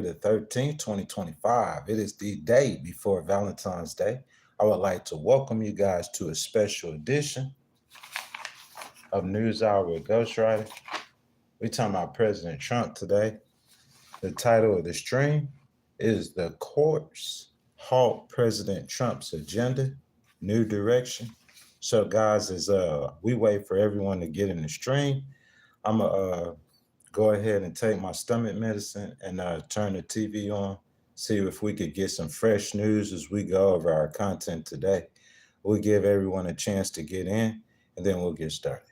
the 13th, 2025. It is the day before Valentine's Day. I would like to welcome you guys to a special edition of News Hour with Ghostwriter. We're talking about President Trump today. The title of the stream is The Courts Halt President Trump's Agenda, New Direction. So guys, as we wait for everyone to get in the stream, I'm gonna go ahead and take my stomach medicine and turn the TV on, see if we could get some fresh news as we go over our content today. We'll give everyone a chance to get in, and then we'll get started.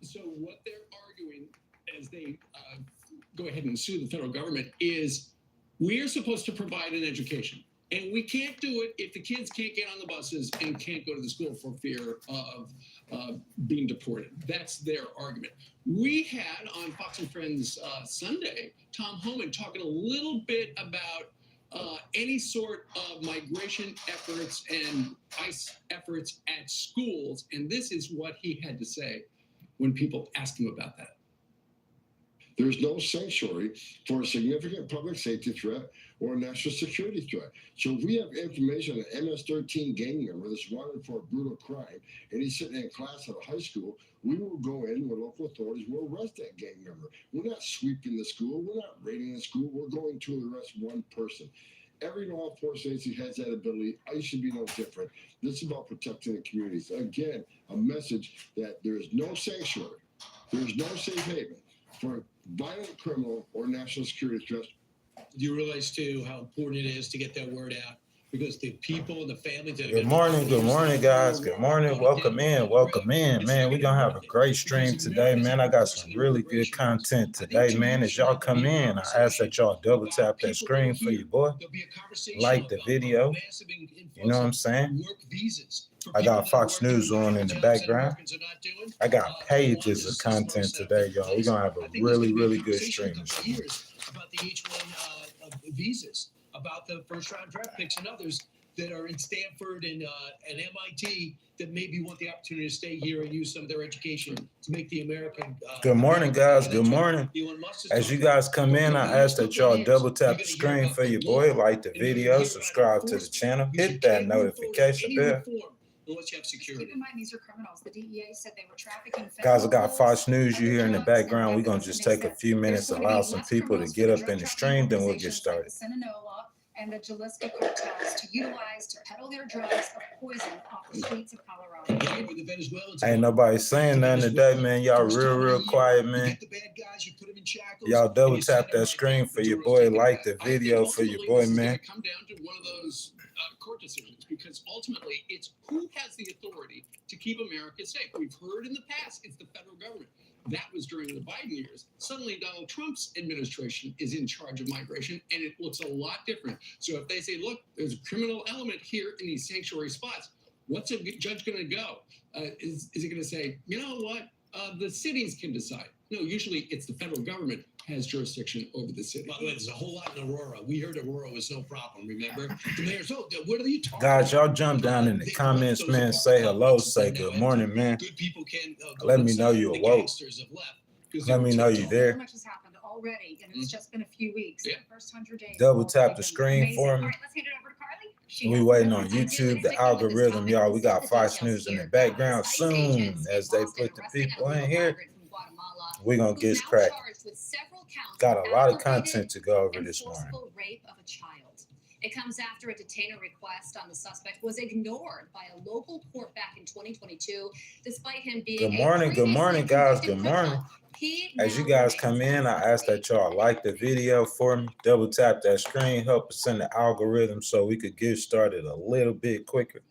So what they're arguing as they go ahead and sue the federal government is we are supposed to provide an education. And we can't do it if the kids can't get on the buses and can't go to the school for fear of being deported. That's their argument. We had on Fox and Friends Sunday, Tom Homan talking a little bit about any sort of migration efforts and ICE efforts at schools. And this is what he had to say when people ask him about that. There's no sanctuary for a significant public safety threat or a national security threat. So if we have information on an MS-13 gang member that's wanted for a brutal crime, and he's sitting in class at a high school, we will go in with local authorities, we'll arrest that gang member. We're not sweeping the school, we're not raiding the school, we're going to arrest one person. Every law enforcement agency has that ability. ICE should be no different. This is about protecting the communities. Again, a message that there is no sanctuary, there is no safe haven for violent criminal or national security threats. Do you realize, too, how important it is to get that word out? Because the people, the families that Good morning, guys. Good morning. Welcome in, man. We're gonna have a great stream today, man. I got some really good content today, man. As y'all come in, I ask that y'all double tap that screen for you, boy. Like the video. You know what I'm saying? I got Fox News on in the background. I got pages of content today, y'all. We're gonna have a really, really good stream. About the H-1 visas, about the first-round draft picks and others that are in Stanford and MIT that maybe want the opportunity to stay here and use some of their education to make the American. Good morning, guys. Good morning. As you guys come in, I ask that y'all double tap the screen for your boy, like the video, subscribe to the channel, hit that notification bell. Unless you have security. Keep in mind, these are criminals. The DEA said they were trafficking. Guys, I got Fox News you hear in the background. We're going to just take a few minutes, allow some people to get up in the stream, then we'll get started. And the Judicial cartels to utilize to peddle their drugs of poison off the streets of Colorado. Ain't nobody saying nothing today, man. Y'all real quiet, man. Y'all double tap that screen for your boy, like the video for your boy, man. Come down to one of those court decisions, because ultimately it's who has the authority to keep America safe. We've heard in the past it's the federal government. That was during the Biden years. Suddenly Donald Trump's administration is in charge of migration, and it looks a lot different. So if they say, look, there's a criminal element here in these sanctuary spots, what's a judge going to go? Is he going to say, you know what, the cities can decide? No, usually it's the federal government has jurisdiction over the city. By the way, there's a whole lot in Aurora. We heard Aurora was no problem, remember? The mayor's, what are you talking Guys, y'all jump down in the comments, man. Say hello, say good morning, man. Good people can let me know you awoke. Let me know you there. So much has happened already, and it's just been a few weeks. Yeah. The first 100 days. Double tap the screen for me. All right, let's hand it over to Carly. We waiting on YouTube, the algorithm, y'all. We got Fox News in the background. Soon as they put the people in here, we're going to get cracking. Got a lot of content to go over this morning. Rape of a child. It comes after a detainer request on the suspect was ignored by a local court back in 2022, despite him being Good morning, guys. Good morning. As you guys come in, I ask that y'all like the video for me. Double tap that screen, help us in the algorithm so we could get started a little bit quicker.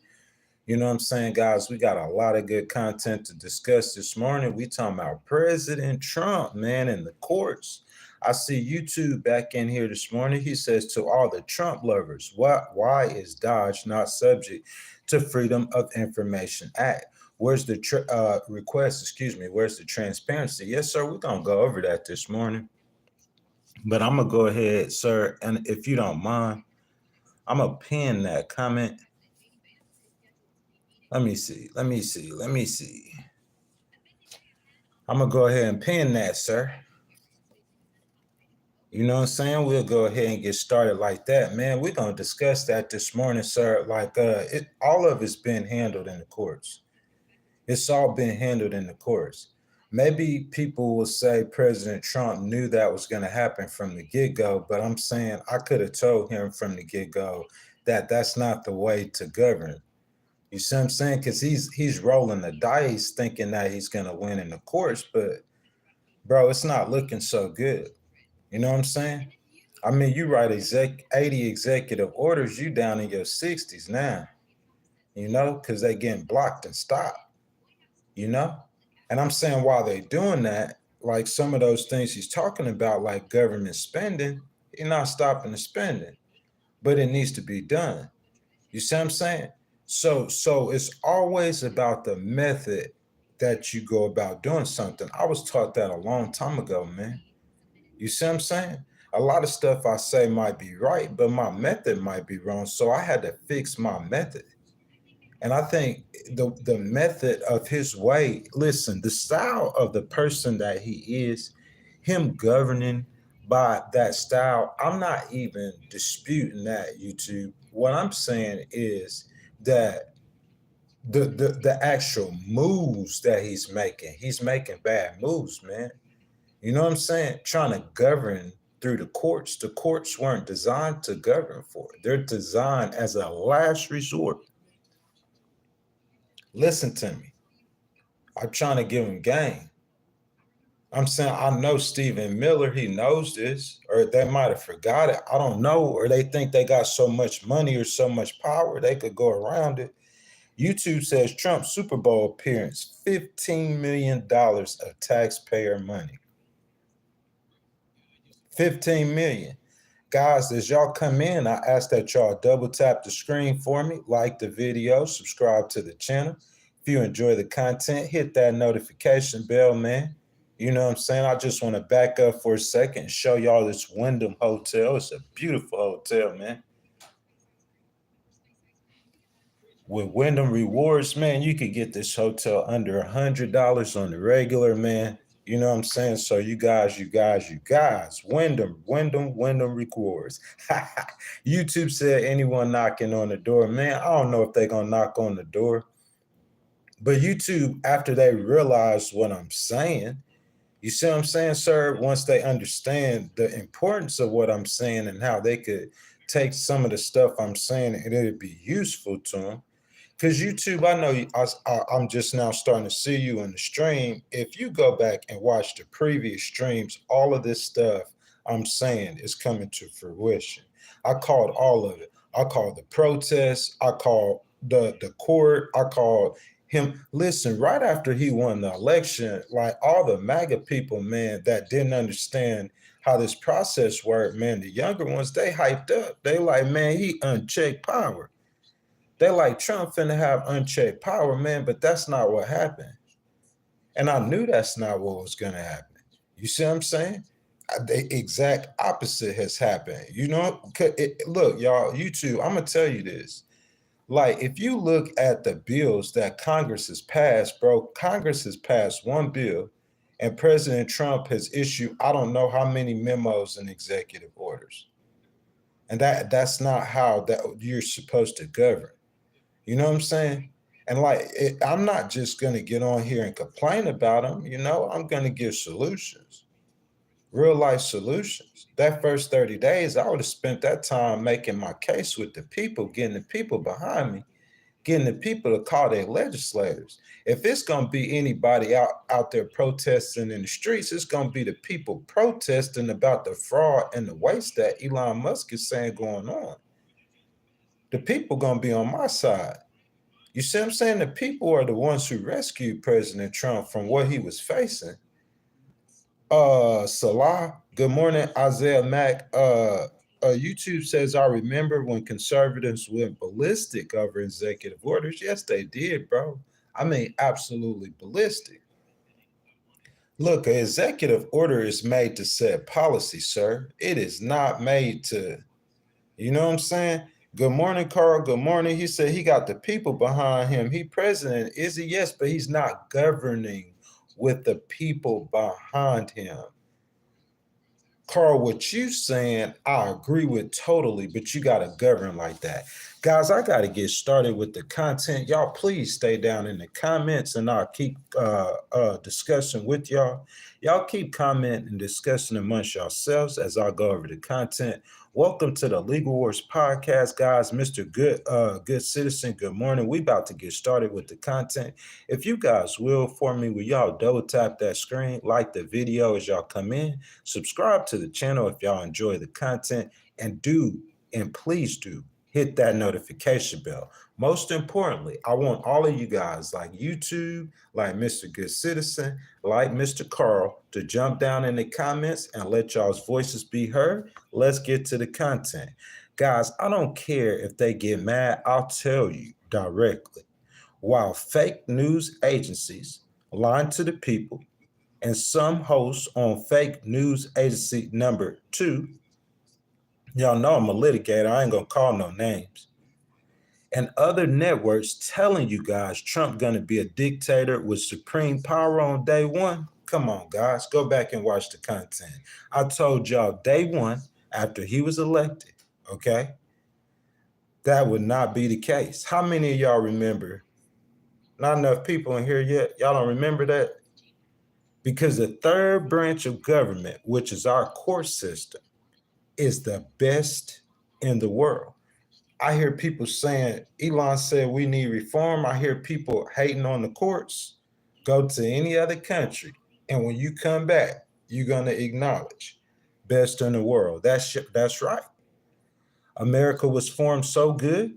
You know what I'm saying, guys? We got a lot of good content to discuss this morning. We talking about President Trump, man, in the courts. I see YouTube back in here this morning. He says to all the Trump lovers, why is Dodge not subject to Freedom of Information Act? Where's the request? Excuse me. Where's the transparency? Yes, sir. We're going to go over that this morning. But I'm going to go ahead, sir. And if you don't mind, I'm going to pin that comment. Let me see. I'm going to go ahead and pin that, sir. You know what I'm saying? We'll go ahead and get started like that, man. We're going to discuss that this morning, sir. Like all of it's been handled in the courts. It's all been handled in the courts. Maybe people will say President Trump knew that was going to happen from the get-go, but I'm saying I could have told him from the get-go that that's not the way to govern. You see what I'm saying? Because he's rolling the dice thinking that he's going to win in the courts, but, bro, it's not looking so good. You know what I'm saying? I mean, you write 80 executive orders, you down in your 60s now, you know, because they getting blocked and stopped, you know? And I'm saying while they doing that, like some of those things he's talking about, like government spending, you're not stopping the spending, but it needs to be done. You see what I'm saying? So it's always about the method that you go about doing something. I was taught that a long time ago, man. You see what I'm saying? A lot of stuff I say might be right, but my method might be wrong. So I had to fix my method. And I think the method of his way, listen, the style of the person that he is, him governing by that style, I'm not even disputing that, YouTube. What I'm saying is that the actual moves that he's making bad moves, man. You know what I'm saying? Trying to govern through the courts. The courts weren't designed to govern for it. They're designed as a last resort. Listen to me. I'm trying to give him game. I'm saying I know Stephen Miller, he knows this, or they might have forgot it. I don't know, or they think they got so much money or so much power they could go around it. YouTube says Trump's Super Bowl appearance, $15 million of taxpayer money. 15 million. Guys, as y'all come in, I ask that y'all double tap the screen for me, like the video, subscribe to the channel. If you enjoy the content, hit that notification bell, man. You know what I'm saying? I just want to back up for a second and show y'all this Wyndham Hotel. It's a beautiful hotel, man. With Wyndham Rewards, man, you could get this hotel under $100 on the regular, man. You know what I'm saying? So you guys, Wyndham Rewards. YouTube said anyone knocking on the door. Man, I don't know if they're going to knock on the door. But YouTube, after they realize what I'm saying, you see what I'm saying, sir? Once they understand the importance of what I'm saying and how they could take some of the stuff I'm saying and it'd be useful to them. Because YouTube, I know I'm just now starting to see you in the stream. If you go back and watch the previous streams, all of this stuff I'm saying is coming to fruition. I called all of it. I called the protests. I called the court. I called him. Listen, right after he won the election, like all the MAGA people, man, that didn't understand how this process worked, man, the younger ones, they hyped up. They like, man, he unchecked power. They like Trump finna have unchecked power, man, but that's not what happened. And I knew that's not what was gonna happen. You see what I'm saying? The exact opposite has happened. You know, look, y'all, YouTube, I'm gonna tell you this. Like, if you look at the bills that Congress has passed, bro, Congress has passed one bill and President Trump has issued, I don't know how many memos and executive orders. And that's not how that you're supposed to govern. You know what I'm saying? And like, I'm not just going to get on here and complain about them. You know, I'm going to give solutions. real life solutions. That first 30 days, I would have spent that time making my case with the people, getting the people behind me, getting the people to call their legislators. If it's going to be anybody out there protesting in the streets, it's going to be the people protesting about the fraud and the waste that Elon Musk is saying going on. The people going to be on my side. You see what I'm saying? The people are the ones who rescued President Trump from what he was facing. Salah, good morning. Isaiah Mack, YouTube says, I remember when conservatives went ballistic over executive orders. Yes, they did, bro. I mean, absolutely ballistic. Look, an executive order is made to set policy, sir. It is not made to, you know what I'm saying? Good morning, Carl. Good morning. He said he got the people behind him. He president, is he? Yes, but he's not governing with the people behind him. Carl, what you saying, I agree with totally, but you got to govern like that. Guys, I got to get started with the content. Y'all, please stay down in the comments and I'll keep discussing with y'all. Y'all keep commenting and discussing amongst yourselves as I go over the content. Welcome to the Legal Wars podcast, guys. Mr. Good Citizen, good morning. We about to get started with the content. If you guys will, for me, will y'all double tap that screen, like the video as y'all come in, subscribe to the channel if y'all enjoy the content, and please do hit that notification bell. Most importantly, I want all of you guys like YouTube, like Mr. Good Citizen, like Mr. Carl, to jump down in the comments and let y'all's voices be heard. Let's get to the content. Guys, I don't care if they get mad. I'll tell you directly. While fake news agencies lie to the people, and some hosts on fake news agency number 2, y'all know I'm a litigator, I ain't gonna call no names, and other networks telling you guys Trump gonna be a dictator with supreme power on day one. Come on, guys, go back and watch the content. I told y'all day one after he was elected, okay, that would not be the case. How many of y'all remember? Not enough people in here yet. Y'all don't remember that? Because the third branch of government, which is our court system, is the best in the world. I hear people saying, Elon said we need reform. I hear people hating on the courts. Go to any other country, and when you come back, you're going to acknowledge best in the world. That's right. America was formed so good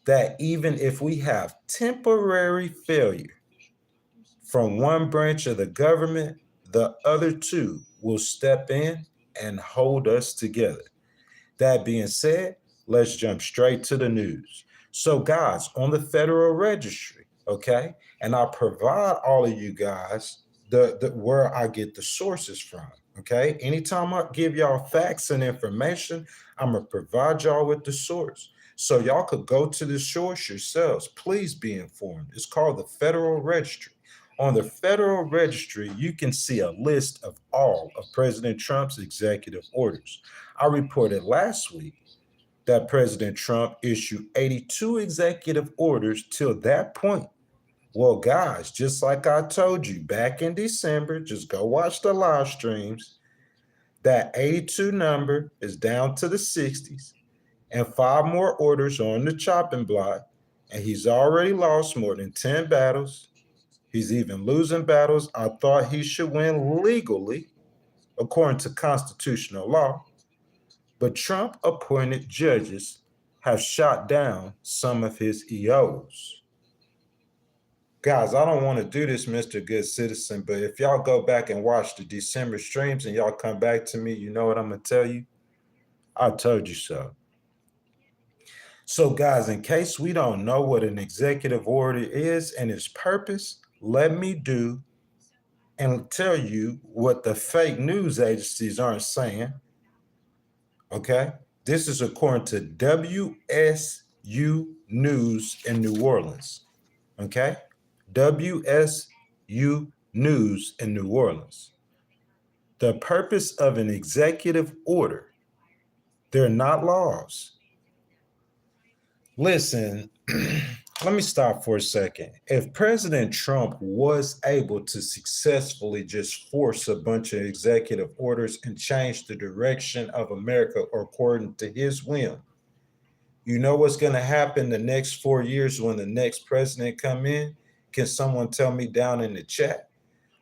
that even if we have temporary failure from one branch of the government, the other two will step in and hold us together. That being said, let's jump straight to the news. So guys, on the Federal Registry, okay, and I'll provide all of you guys the where I get the sources from, okay? Anytime I give y'all facts and information, I'm gonna provide y'all with the source. So y'all could go to the source yourselves. Please be informed. It's called the Federal Registry. On the Federal Registry, you can see a list of all of President Trump's executive orders. I reported last week that President Trump issued 82 executive orders till that point. Well, guys, just like I told you back in December, just go watch the live streams. That 82 number is down to the 60s, and 5 more orders are on the chopping block, and he's already lost more than 10 battles. He's even losing battles I thought he should win legally, according to constitutional law. But Trump appointed judges have shot down some of his EOs. Guys, I don't want to do this, Mr. Good Citizen, but if y'all go back and watch the December streams and y'all come back to me, you know what I'm going to tell you? I told you so. So, guys, in case we don't know what an executive order is and its purpose, let me do and tell you what the fake news agencies aren't saying. Okay? This is according to WSU News in New Orleans. Okay? WSU News in New Orleans. The purpose of an executive order, they're not laws. Listen, let me stop for a second. If President Trump was able to successfully just force a bunch of executive orders and change the direction of America according to his whim, you know what's going to happen the next 4 years when the next president come in? Can someone tell me down in the chat?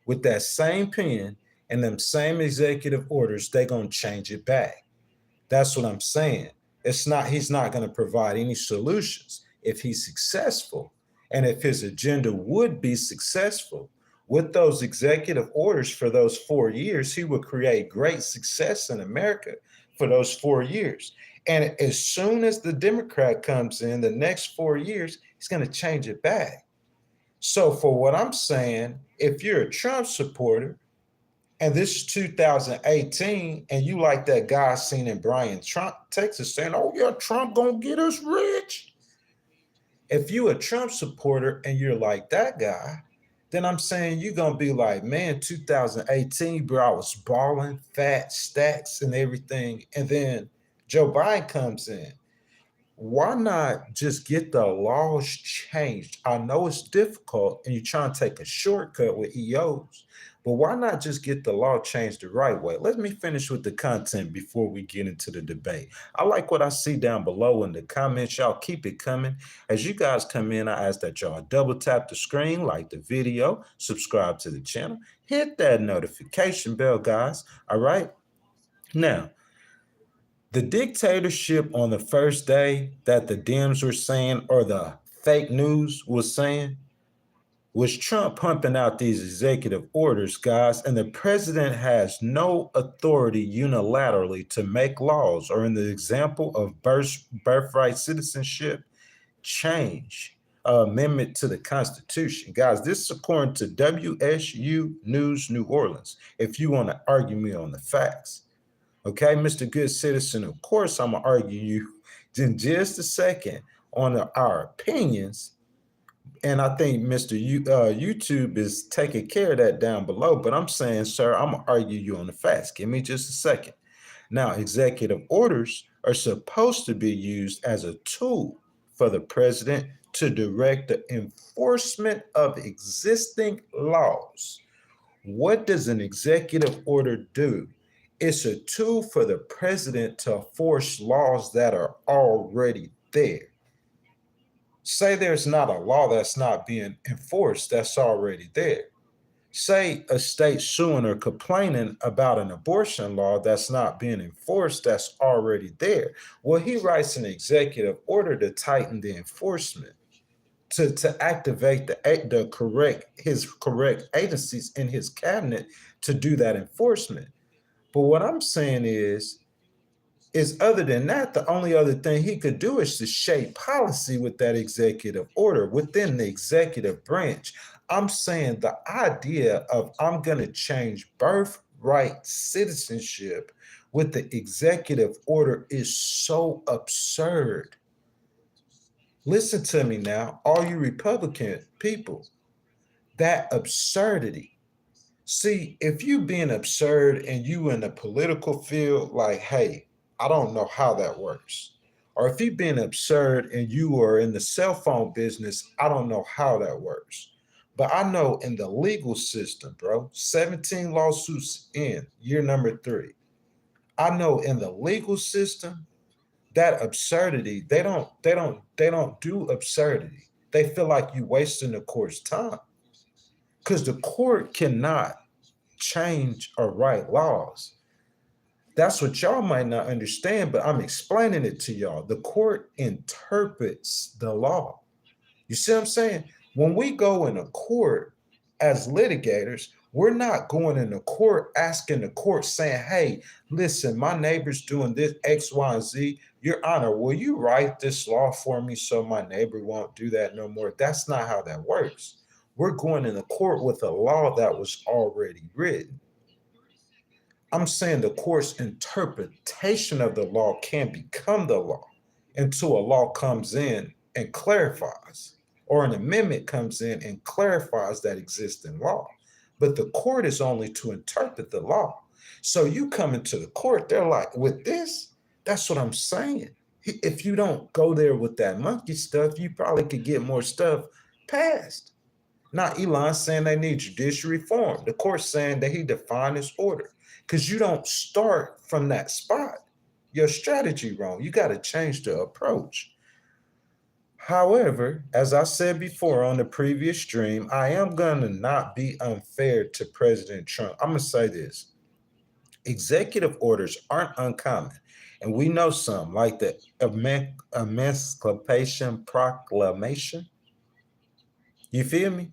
With that same pen and them same executive orders, they're going to change it back. That's what I'm saying. He's not going to provide any solutions. If he's successful, and if his agenda would be successful with those executive orders for those 4 years, he would create great success in America for those 4 years. And as soon as the Democrat comes in the next 4 years, he's going to change it back. So for what I'm saying, if you're a Trump supporter, and this is 2018, and you like that guy seen in Bryan, Trump, Texas, saying, oh yeah, Trump gonna get us rich. If you a Trump supporter and you're like that guy, then I'm saying you're gonna be like, man, 2018, bro, I was balling, fat stacks and everything. And then Joe Biden comes in. Why not just get the laws changed? I know it's difficult and you're trying to take a shortcut with EOs, but why not just get the law changed the right way? Let me finish with the content before we get into the debate. I like what I see down below in the comments. Y'all keep it coming. As you guys come in, I ask that y'all double tap the screen, like the video, subscribe to the channel, hit that notification bell, guys. All right. Now, the dictatorship on the first day that the Dems were saying, or the fake news was saying, was Trump pumping out these executive orders, guys, and the president has no authority unilaterally to make laws, or in the example of birthright citizenship, change amendment to the Constitution. Guys, this is according to WSU News New Orleans, if you want to argue me on the facts. Okay, Mr. Good Citizen, of course, I'm going to argue you in just a second on our opinions. And I think Mr. YouTube is taking care of that down below. But I'm saying, sir, I'm going to argue you on the facts. Give me just a second. Now, executive orders are supposed to be used as a tool for the president to direct the enforcement of existing laws. What does an executive order do? It's a tool for the president to enforce laws that are already there. Say there's not a law that's not being enforced that's already there. Say a state suing or complaining about an abortion law that's not being enforced that's already there. Well, he writes an executive order to tighten the enforcement, to activate his correct agencies in his cabinet to do that enforcement. But what I'm saying is other than that, the only other thing he could do is to shape policy with that executive order within the executive branch. I'm saying the idea of I'm going to change birthright citizenship with the executive order is so absurd. Listen to me now, all you Republican people, that absurdity. See, if you being absurd and you in the political field, like, hey, I don't know how that works. Or if you being absurd and you are in the cell phone business, I don't know how that works. But I know in the legal system, bro, 17 lawsuits in year number 3. I know in the legal system, that absurdity, they don't do absurdity. They feel like you wasting the court's time. Because the court cannot change or write laws. That's what y'all might not understand, but I'm explaining it to y'all. The court interprets the law. You see what I'm saying? When we go in a court as litigators, we're not going in the court asking the court saying, hey, listen, my neighbor's doing this X, Y, and Z. Your Honor, will you write this law for me so my neighbor won't do that no more? That's not how that works. We're going in the court with a law that was already written. I'm saying the court's interpretation of the law can become the law until a law comes in and clarifies, or an amendment comes in and clarifies that existing law. But the court is only to interpret the law. So you come into the court, they're like, with this, that's what I'm saying. If you don't go there with that monkey stuff, you probably could get more stuff passed. Now, Elon saying they need judicial reform. The court's saying that he defined his order because you don't start from that spot. Your strategy wrong. You got to change the approach. However, as I said before on the previous stream, I am going to not be unfair to President Trump. I'm going to say this. Executive orders aren't uncommon. And we know some, like the Emancipation Proclamation. You feel me?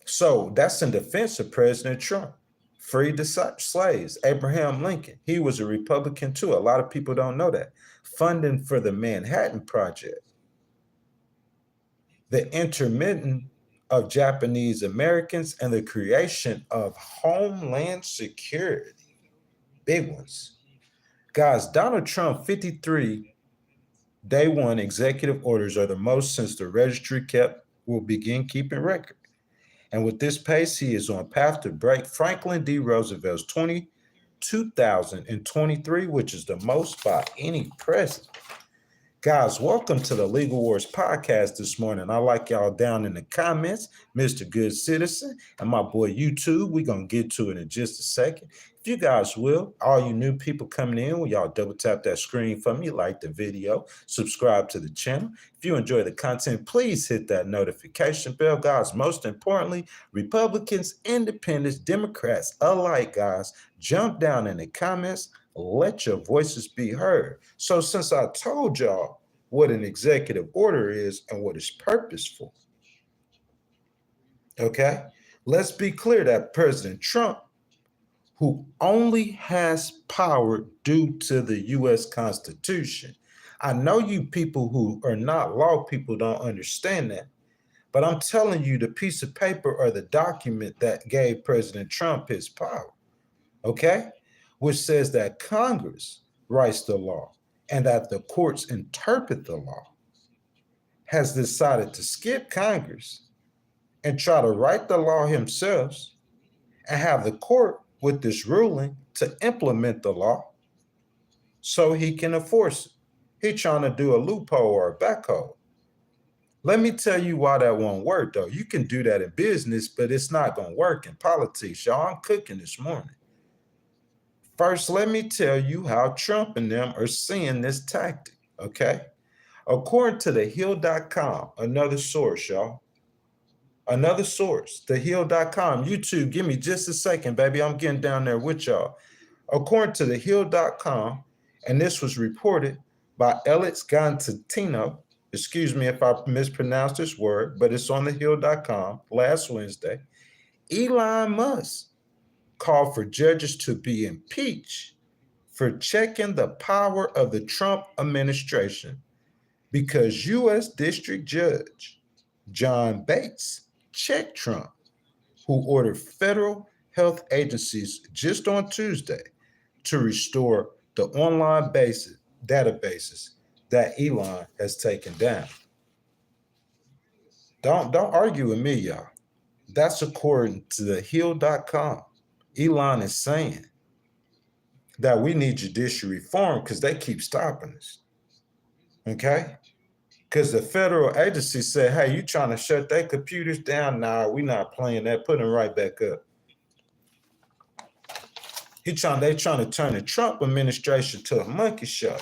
So that's in defense of President Trump. Freed the slaves. Abraham Lincoln, he was a Republican too. A lot of people don't know that. Funding for the Manhattan Project. The intermittent of Japanese Americans and the creation of Homeland Security. Big ones. Guys, Donald Trump 53 day one executive orders are the most since the registry will begin keeping record. And with this pace, he is on path to break Franklin D. Roosevelt's 22,023, which is the most by any president. Guys, welcome to the Legal Wars podcast this morning. I like y'all down in the comments, Mr. Good Citizen, and my boy YouTube. We're going to get to it in just a second. If you guys will, all you new people coming in, will y'all double tap that screen for me, like the video, subscribe to the channel. If you enjoy the content, please hit that notification bell. Guys, most importantly, Republicans, Independents, Democrats alike, guys, jump down in the comments. Let your voices be heard. So since I told y'all what an executive order is and what it's purposeful, okay, let's be clear that President Trump, who only has power due to the U.S. Constitution. I know you people who are not law people don't understand that, but I'm telling you the piece of paper or the document that gave President Trump his power, okay? Which says that Congress writes the law and that the courts interpret the law, has decided to skip Congress and try to write the law himself and have the court with this ruling to implement the law so he can enforce it. He's trying to do a loophole or a backhole. Let me tell you why that won't work, though. You can do that in business, but it's not going to work in politics. Y'all, I'm cooking this morning. First, let me tell you how Trump and them are seeing this tactic, okay? According to thehill.com, another source, y'all. Another source, thehill.com. YouTube, give me just a second, baby. I'm getting down there with y'all. According to thehill.com, and this was reported by Alex Gantantino, excuse me if I mispronounced this word, but it's on thehill.com last Wednesday, Elon Musk called for judges to be impeached for checking the power of the Trump administration because U.S. District Judge John Bates checked Trump, who ordered federal health agencies just on Tuesday to restore the online databases that Elon has taken down. Don't argue with me, y'all. That's according to thehill.com. Elon is saying that we need judicial reform because they keep stopping us. Okay? Because the federal agency said, hey, you trying to shut their computers down? Nah, we're not playing that. Put them right back up. They trying to turn the Trump administration to a monkey show.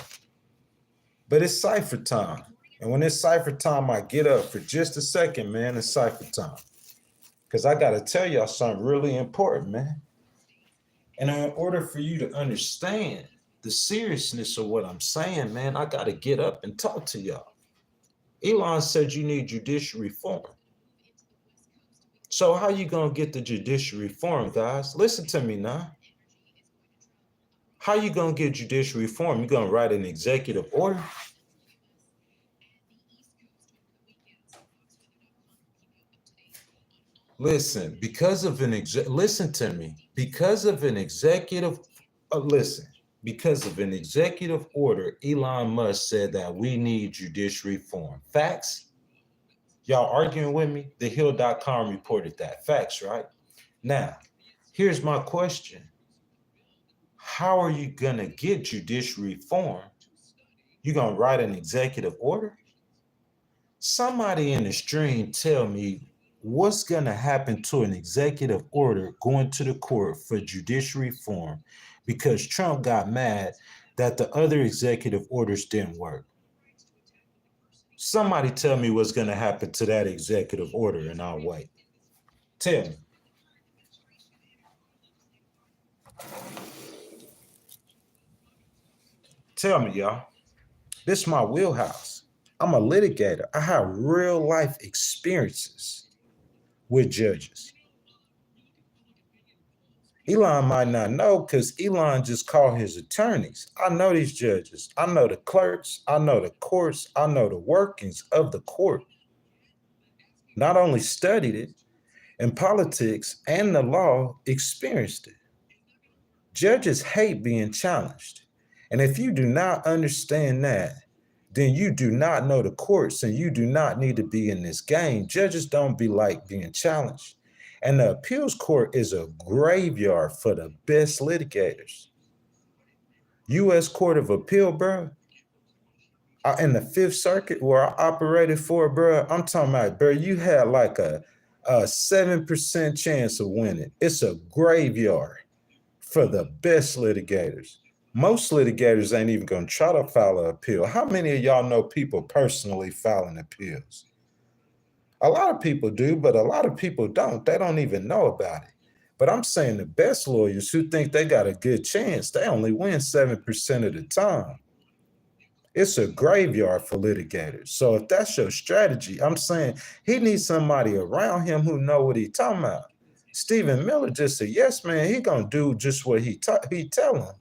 But it's cipher time. And when it's cipher time, I get up for just a second, man. It's cipher time. Because I got to tell y'all something really important, man. And in order for you to understand the seriousness of what I'm saying, man, I got to get up and talk to y'all. Elon said you need judicial reform. So how you going to get the judicial reform, guys? Listen to me now. How you going to get judicial reform? You going to write an executive order? Listen, because of an executive order, Elon Musk said that we need judicial reform. Facts? Y'all arguing with me? TheHill.com reported that. Facts, right? Now, here's my question. How are you going to get judicial reform You gonna write an executive order? Somebody in the stream tell me what's gonna happen to an executive order going to the court for judicial reform because Trump got mad that the other executive orders didn't work. Somebody tell me what's gonna happen to that executive order and I'll wait. Tell me. Tell me, y'all. This is my wheelhouse. I'm a litigator. I have real life experiences with judges. Elon might not know because Elon just called his attorneys. I know these judges. I know the clerks. I know the courts. I know the workings of the court. Not only studied it in politics and the law, experienced it. Judges hate being challenged. And if you do not understand that, then you do not know the courts and you do not need to be in this game. Judges don't be like being challenged. And the appeals court is a graveyard for the best litigators. U.S. Court of Appeal, bro, in the Fifth Circuit where I operated for, bro, I'm talking about, bro, you had like a 7% chance of winning. It's a graveyard for the best litigators. Most litigators ain't even going to try to file an appeal. How many of y'all know people personally filing appeals? A lot of people do, but a lot of people don't. They don't even know about it. But I'm saying the best lawyers who think they got a good chance, they only win 7% of the time. It's a graveyard for litigators. So if that's your strategy, I'm saying he needs somebody around him who know what he's talking about. Stephen Miller just said, yes, man, he going to do just what he tell him.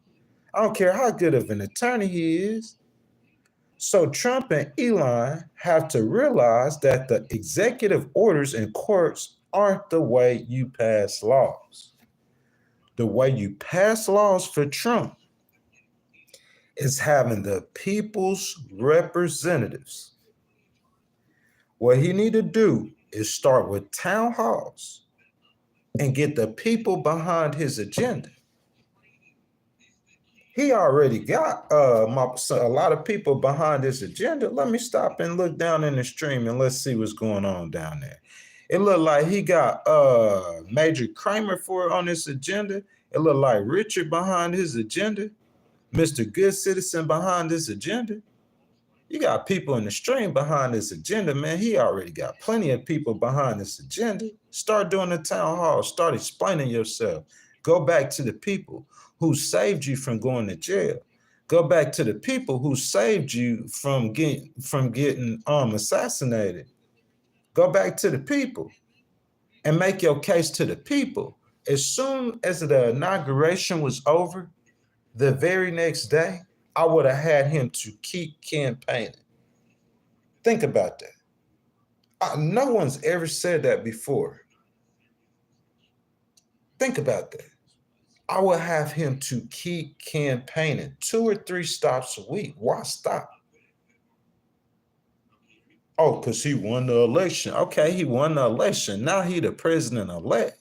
I don't care how good of an attorney he is. So Trump and Elon have to realize that the executive orders in courts aren't the way you pass laws. The way you pass laws for Trump is having the people's representatives. What he need to do is start with town halls and get the people behind his agenda. He already got a lot of people behind this agenda. Let me stop and look down in the stream and let's see what's going on down there. It looked like he got Major Kramer on this agenda. It looked like Richard behind his agenda. Mr. Good Citizen behind this agenda. You got people in the stream behind this agenda, man. He already got plenty of people behind this agenda. Start doing the town hall. Start explaining yourself. Go back to the people who saved you from going to jail. Go back to the people who saved you from getting assassinated. Go back to the people and make your case to the people. As soon as the inauguration was over, the very next day, I would have had him to keep campaigning. Think about that. No one's ever said that before. Think about that. I would have him to keep campaigning 2 or 3 stops a week. Why stop? Oh, because he won the election. Okay, he won the election. Now he the president-elect.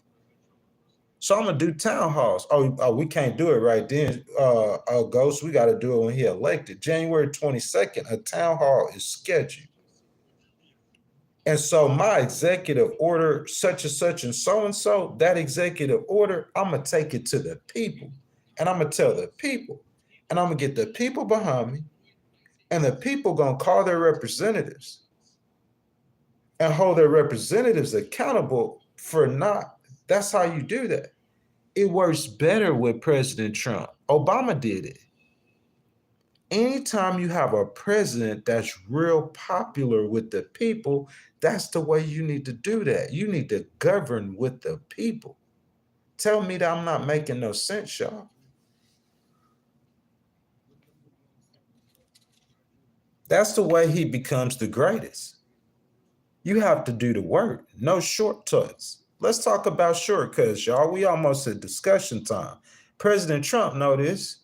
So I'm going to do town halls. Oh, we can't do it right then, Ghost. We got to do it when he elected. January 22nd, a town hall is scheduled. And so my executive order, such and such and so, that executive order, I'm going to take it to the people. And I'm going to tell the people. And I'm going to get the people behind me. And the people going to call their representatives and hold their representatives accountable for not. That's how you do that. It works better with President Trump. Obama did it. Anytime you have a president that's real popular with the people, that's the way you need to do that. You need to govern with the people. Tell me that I'm not making no sense, y'all. That's the way he becomes the greatest. You have to do the work, no shortcuts. Let's talk about shortcuts, y'all. We almost at discussion time. President Trump know this.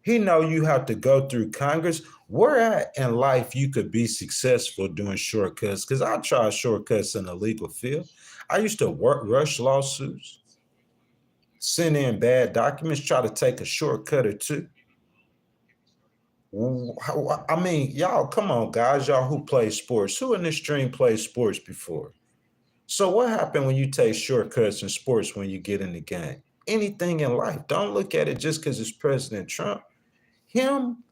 He know you have to go through Congress. Where at in life you could be successful doing shortcuts? Because I tried shortcuts in the legal field. I used to rush lawsuits, send in bad documents, try to take a shortcut or two. I mean, y'all, come on, guys, y'all who play sports. Who in this stream played sports before? So what happened when you take shortcuts in sports when you get in the game? Anything in life. Don't look at it just because it's President Trump. Him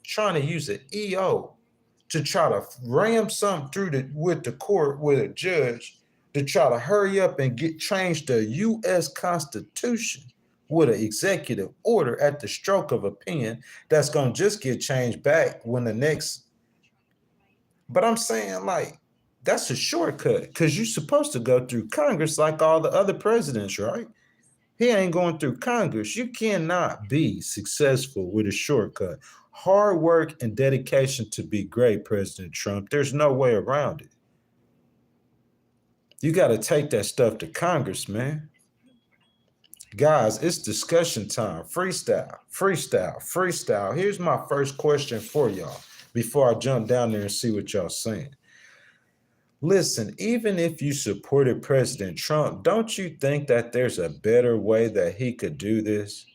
trying to use an EO to try to ram something through with the court with a judge to try to hurry up and change the U.S. Constitution with an executive order at the stroke of a pen that's going to just get changed back when the next. But I'm saying, like, that's a shortcut because you're supposed to go through Congress like all the other presidents, right? He ain't going through Congress. You cannot be successful with a shortcut. Hard work and dedication to be great, President Trump. There's no way around it. You got to take that stuff to Congress, man. Guys, it's discussion time. Freestyle, freestyle, freestyle. Here's my first question for y'all before I jump down there and see what y'all saying. Listen, even if you supported President Trump, don't you think that there's a better way that he could do this?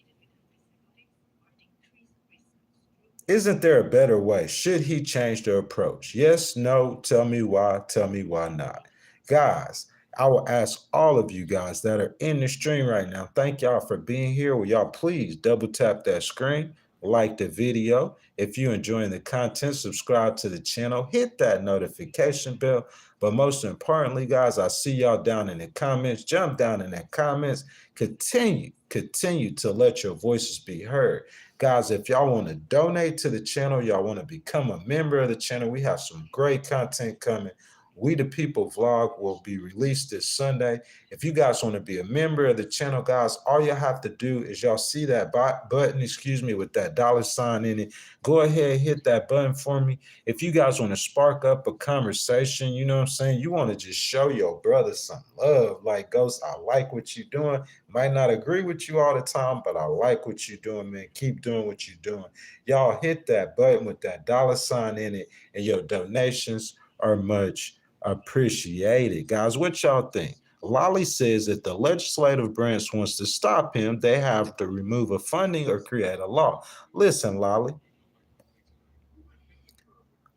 Isn't there a better way? Should he change the approach? Yes, no, tell me why not? Guys, I will ask all of you guys that are in the stream right now, thank y'all for being here. Will y'all please double tap that screen, like the video. If you're enjoying the content, subscribe to the channel, hit that notification bell. But most importantly, guys, I see y'all down in the comments. Jump down in the comments. Continue to let your voices be heard. Guys, if y'all want to donate to the channel, y'all want to become a member of the channel, we have some great content coming. We the People vlog will be released this Sunday. If you guys want to be a member of the channel, guys, all you have to do is y'all see that button, with that $ in it. Go ahead, hit that button for me. If you guys want to spark up a conversation, you know what I'm saying? You want to just show your brother some love. Like, Ghost, I like what you're doing. Might not agree with you all the time, but I like what you're doing, man. Keep doing what you're doing. Y'all hit that button with that $ in it, and your donations are much appreciated. Guys, what y'all think? Lolly says that the legislative branch wants to stop him, they have to remove a funding or create a law. Listen, Lolly,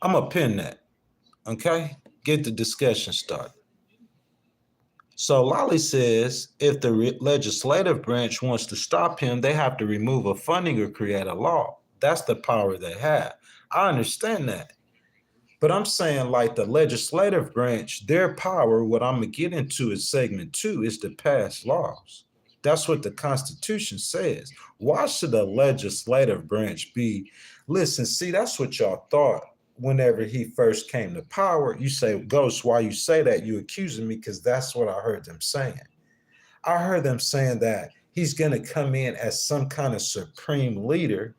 I'm going to pin that, okay? Get the discussion started. So Lolly says if the legislative branch wants to stop him, they have to remove a funding or create a law. That's the power they have. I understand that. But I'm saying, like, the legislative branch, their power, what I'm going to get into is segment 2, is to pass laws. That's what the Constitution says. Why should the legislative branch be? Listen, see, that's what y'all thought whenever he first came to power. You say, Ghost, why you say that? You accusing me, because that's what I heard them saying. I heard them saying that he's going to come in as some kind of supreme leader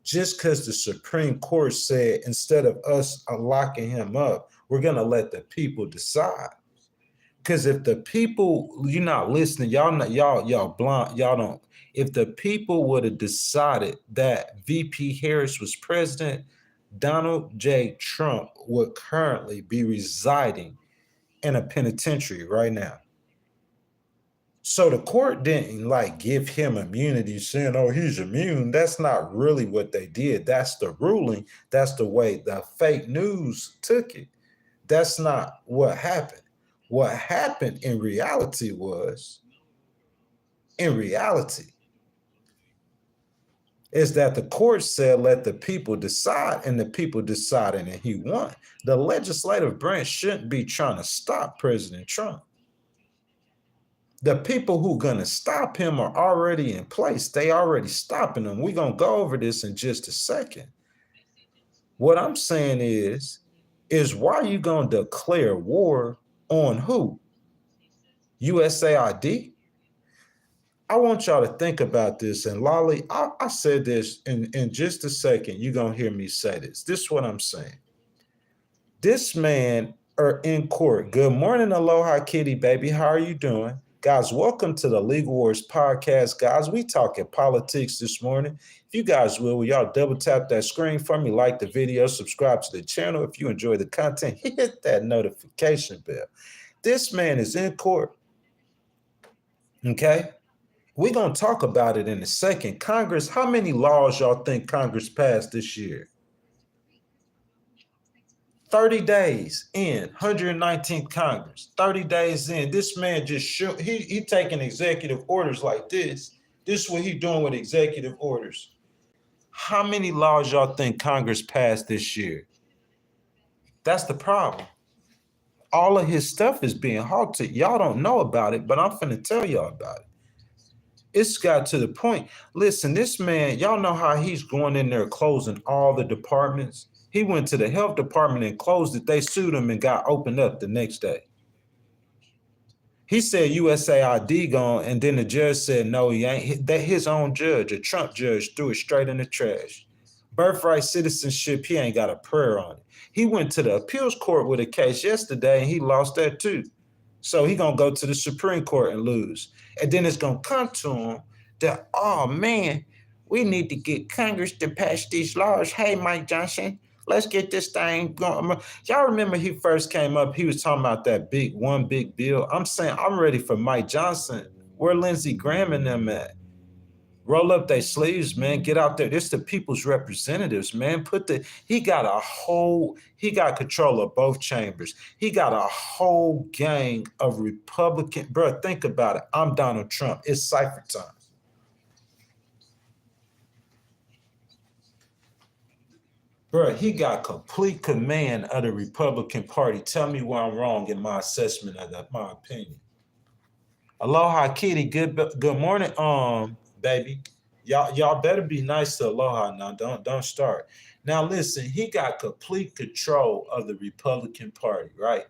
just because the Supreme Court said instead of us locking him up, we're going to let the people decide. Because if the people, you're not listening, y'all blind, y'all don't. If the people would have decided that VP Harris was president, Donald J. Trump would currently be residing in a penitentiary right now. So the court didn't like give him immunity saying, oh, he's immune. That's not really what they did. That's the ruling. That's the way the fake news took it. That's not what happened. What happened in reality is that the court said, let the people decide, and the people decided, and he won. The legislative branch shouldn't be trying to stop President Trump. The people who are going to stop him are already in place. They already stopping him. We're going to go over this in just a second. What I'm saying is why are you going to declare war on who? USAID? I want y'all to think about this. And Lolly, I said this in just a second. You're going to hear me say this. This is what I'm saying. This man are in court. Good morning, Aloha Kitty, baby. How are you doing? Guys, welcome to the Legal Wars podcast. Guys, we talking politics this morning. If you guys will y'all double tap that screen for me, like the video, subscribe to the channel. If you enjoy the content, hit that notification bell. This man is in court, okay? We're going to talk about it in a second. Congress, how many laws y'all think Congress passed this year? 30 days in, 119th Congress, 30 days in, this man just he taking executive orders like this. This is what he doing with executive orders. How many laws y'all think Congress passed this year? That's the problem. All of his stuff is being halted. Y'all don't know about it, but I'm finna tell y'all about it. It's got to the point. Listen, this man, y'all know how he's going in there closing all the departments. He went to the health department and closed it. They sued him and got opened up the next day. He said USAID gone, and then the judge said no, he ain't. That his own judge, a Trump judge, threw it straight in the trash. Birthright citizenship, he ain't got a prayer on it. He went to the appeals court with a case yesterday, and he lost that too. So he gonna go to the Supreme Court and lose. And then it's gonna come to him that, oh man, we need to get Congress to pass these laws. Hey, Mike Johnson, let's get this thing going. Y'all remember he first came up, he was talking about that big bill. I'm saying I'm ready for Mike Johnson. Where Lindsey Graham and them at? Roll up their sleeves, man. Get out there. This the people's representatives, man. He got control of both chambers. He got a whole gang of Republican, bro. Think about it. I'm Donald Trump. It's cipher time. Bro, he got complete command of the Republican Party. Tell me where I'm wrong in my assessment of that, my opinion. Aloha Kitty, good morning, baby. Y'all better be nice to Aloha now. Don't start. Now listen, he got complete control of the Republican Party, right?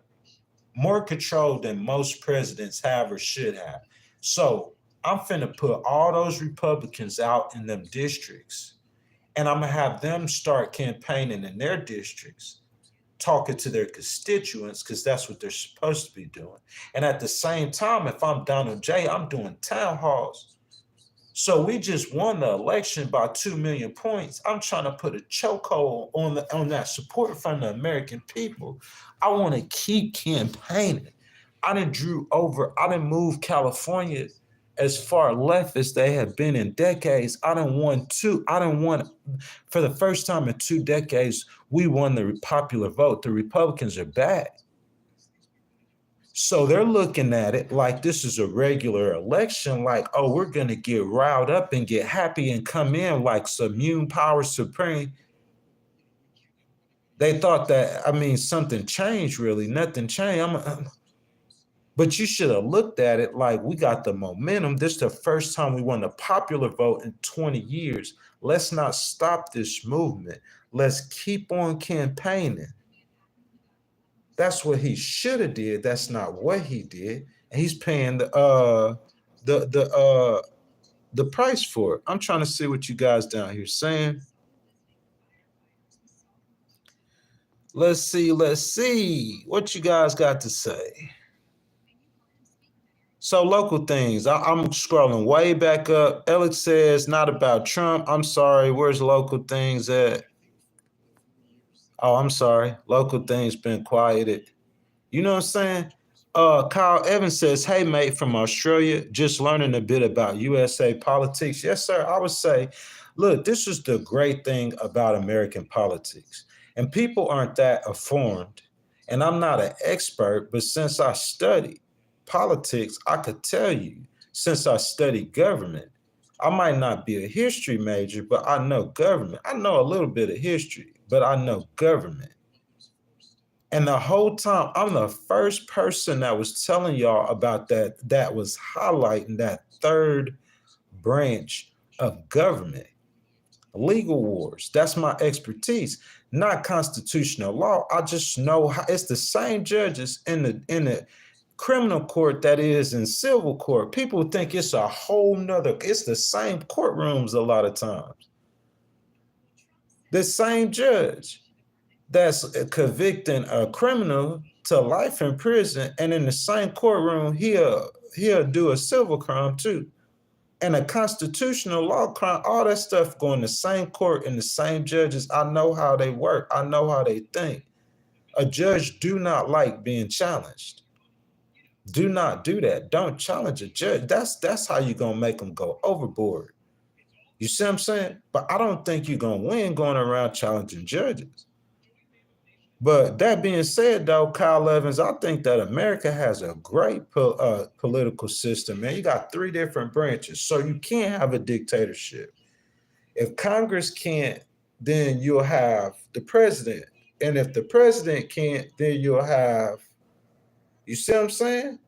More control than most presidents have or should have. So I'm finna put all those Republicans out in them districts, and I'm gonna have them start campaigning in their districts, talking to their constituents, because that's what they're supposed to be doing. And at the same time, if I'm Donald J., I'm doing town halls. So we just won the election by 2 million points. I'm trying to put a chokehold on that support from the American people. I want to keep campaigning. I done moved California as far left as they have been in decades. For the first time in 2 decades, we won the popular vote. The Republicans are back. So they're looking at it like this is a regular election, like, oh, we're going to get riled up and get happy and come in like immune power supreme. They thought that, something changed really. Nothing changed. But you should have looked at it like we got the momentum. This is the first time we won the popular vote in 20 years. Let's not stop this movement. Let's keep on campaigning. That's what he should have did. That's not what he did. And he's paying the price for it. I'm trying to see what you guys down here saying. Let's see what you guys got to say. So local things, I'm scrolling way back up. Alex says, not about Trump. I'm sorry, where's local things at? Oh, I'm sorry. Local things been quieted. You know what I'm saying? Kyle Evans says, hey, mate, from Australia, just learning a bit about USA politics. Yes, sir. I would say, look, this is the great thing about American politics. And people aren't that informed. And I'm not an expert, but since I studied politics, I could tell you, since I studied government, I might not be a history major, but I know government. I know a little bit of history, but I know government. And the whole time, I'm the first person that was telling y'all about that was highlighting that third branch of government. Legal wars, that's my expertise, not constitutional law. I just know how it's the same judges in the criminal court that is in civil court. People think it's a whole nother, it's the same courtrooms a lot of times. The same judge that's convicting a criminal to life in prison, and in the same courtroom, he'll do a civil crime too. And a constitutional law crime, all that stuff go in the same court and the same judges. I know how they work. I know how they think. A judge do not like being challenged. Do not do that. Don't challenge a judge. That's how you're going to make them go overboard. You see what I'm saying? But I don't think you're going to win going around challenging judges. But that being said, though, Kyle Evans, I think that America has a great political system, man. You got three different branches, so you can't have a dictatorship. If Congress can't, then you'll have the president. And if the president can't, then you'll have, you see what I'm saying?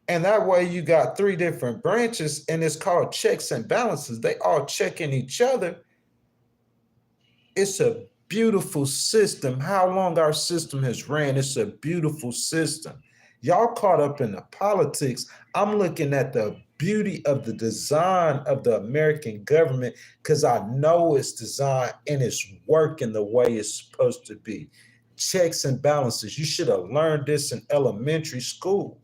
And that way you got three different branches, and it's called checks and balances. They all checking each other. It's a beautiful system. How long our system has ran, it's a beautiful system. Y'all caught up in the politics. I'm looking at the beauty of the design of the American government because I know it's designed and it's working the way it's supposed to be. Checks and balances. You should have learned this in elementary school.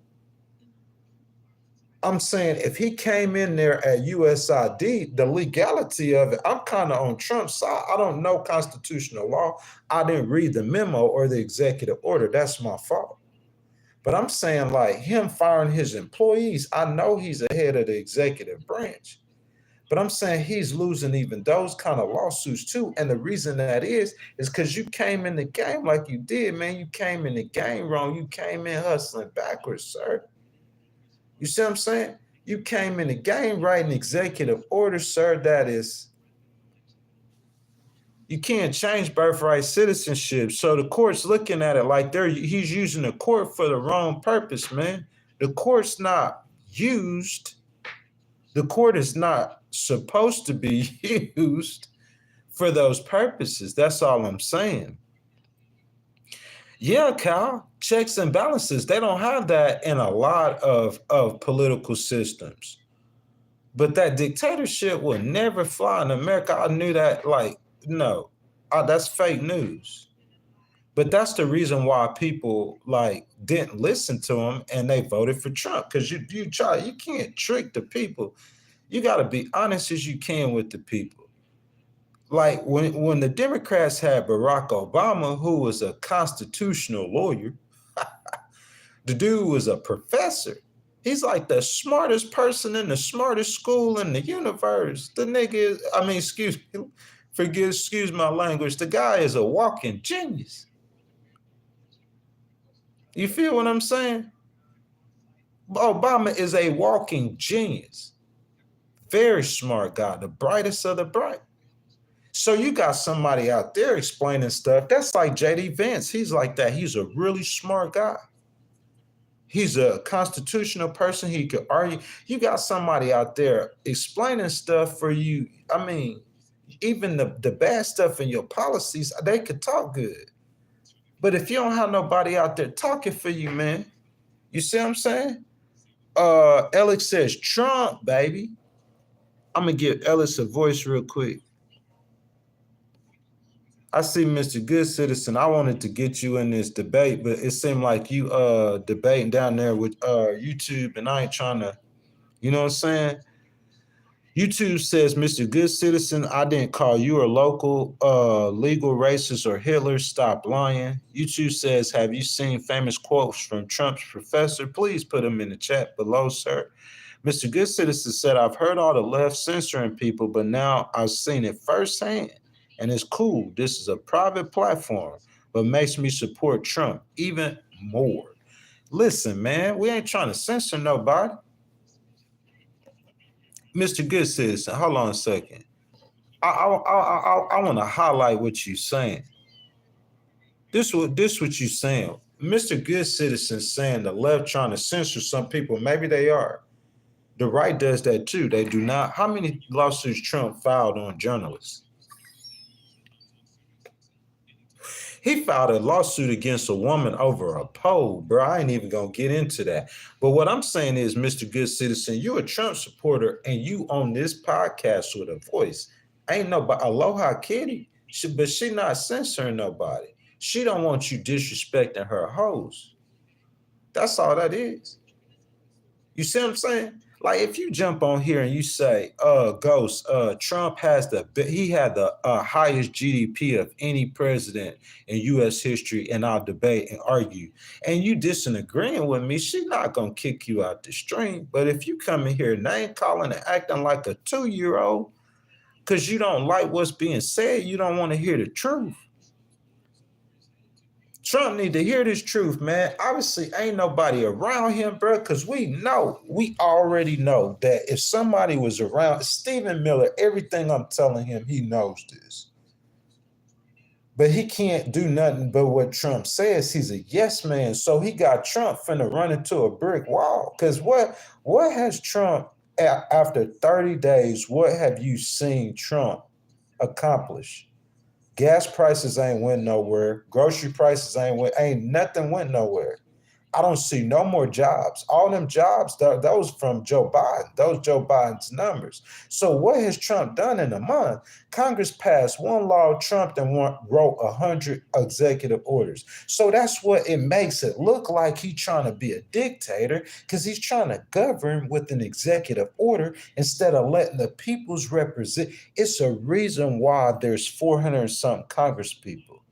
I'm saying if he came in there at USAID, the legality of it, I'm kind of on Trump's side. I don't know constitutional law. I didn't read the memo or the executive order. That's my fault. But I'm saying like him firing his employees, I know he's ahead of the executive branch. But I'm saying he's losing even those kind of lawsuits too. And the reason that is because you came in the game like you did, man. You came in the game wrong. You came in hustling backwards, sir. You see what I'm saying? You came in the game writing executive order, sir. That is, you can't change birthright citizenship. So the court's looking at it like he's using the court for the wrong purpose, man. The court's not used. The court is not supposed to be used for those purposes. That's all I'm saying. Yeah, Cal, checks and balances. They don't have that in a lot of political systems. But that dictatorship will never fly in America. I knew that, like, no, that's fake news. But that's the reason why people like didn't listen to him and they voted for Trump. Because you can't trick the people. You got to be honest as you can with the people. Like when the Democrats had Barack Obama, who was a constitutional lawyer, the dude was a professor. He's like the smartest person in the smartest school in the universe. The nigga is, I mean, excuse my language. The guy is a walking genius. You feel what I'm saying? Obama is a walking genius. Very smart guy, the brightest of the bright. So you got somebody out there explaining stuff. That's like JD Vance. He's like that. He's a really smart guy. He's a constitutional person. He could argue. You got somebody out there explaining stuff for you. I mean, even the bad stuff in your policies, they could talk good. But if you don't have nobody out there talking for you, man, you see what I'm saying? Alex says, Trump, baby. I'm going to give Ellis a voice real quick. I see Mr. Good Citizen. I wanted to get you in this debate, but it seemed like you debating down there with YouTube, and I ain't trying to, you know what I'm saying? YouTube says, Mr. Good Citizen, I didn't call you a local legal racist or Hitler. Stop lying. YouTube says, have you seen famous quotes from Trump's professor? Please put them in the chat below, sir. Mr. Good Citizen said, I've heard all the left censoring people, but now I've seen it firsthand. And it's cool. This is a private platform, but makes me support Trump even more. Listen, man, we ain't trying to censor nobody. Mr. Good Citizen, hold on a second. I want to highlight what you're saying. This what you're saying. Mr. Good Citizen saying the left trying to censor some people. Maybe they are. The right does that too. They do not. How many lawsuits Trump filed on journalists? He filed a lawsuit against a woman over a poll, bro. I ain't even gonna get into that. But what I'm saying is, Mr. Good Citizen, you're a Trump supporter and you on this podcast with a voice. Ain't nobody, Aloha Kitty, but she not censoring nobody. She don't want you disrespecting her hoes. That's all that is. You see what I'm saying? Like if you jump on here and you say, Ghost, Trump had the highest GDP of any president in U.S. history, and I'll debate and argue, and you disagreeing with me, she's not going to kick you out the stream. But if you come in here name calling and acting like a 2-year-old because you don't like what's being said, you don't want to hear the truth. Trump need to hear this truth, man. Obviously, ain't nobody around him, bro, because we already know that if somebody was around, Stephen Miller, everything I'm telling him, he knows this. But he can't do nothing but what Trump says. He's a yes man. So he got Trump finna run into a brick wall. Because what has Trump, after 30 days, what have you seen Trump accomplish? Gas prices ain't went nowhere. Grocery prices ain't nothing went nowhere. I don't see no more jobs. All them jobs, those from Joe Biden, those Joe Biden's numbers. So what has Trump done in a month? Congress passed one law, Trump then wrote 100 executive orders. So that's what it makes it look like he's trying to be a dictator, because he's trying to govern with an executive order instead of letting the people's represent. It's a reason why there's 400 and something Congress people.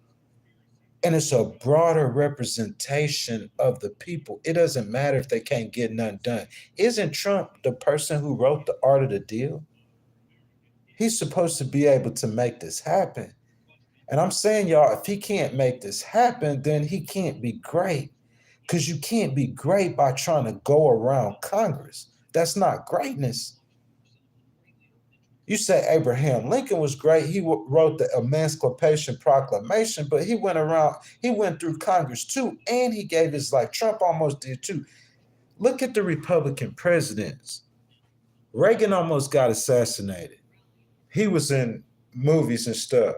And it's a broader representation of the people. It doesn't matter if they can't get nothing done. Isn't Trump the person who wrote the art of the deal? He's supposed to be able to make this happen. And I'm saying, y'all, if he can't make this happen, then he can't be great. Because you can't be great by trying to go around Congress. That's not greatness. You say Abraham Lincoln was great. He wrote the Emancipation Proclamation, but he went through Congress too, and he gave his life. Trump almost did too. Look at the Republican presidents. Reagan almost got assassinated. He was in movies and stuff.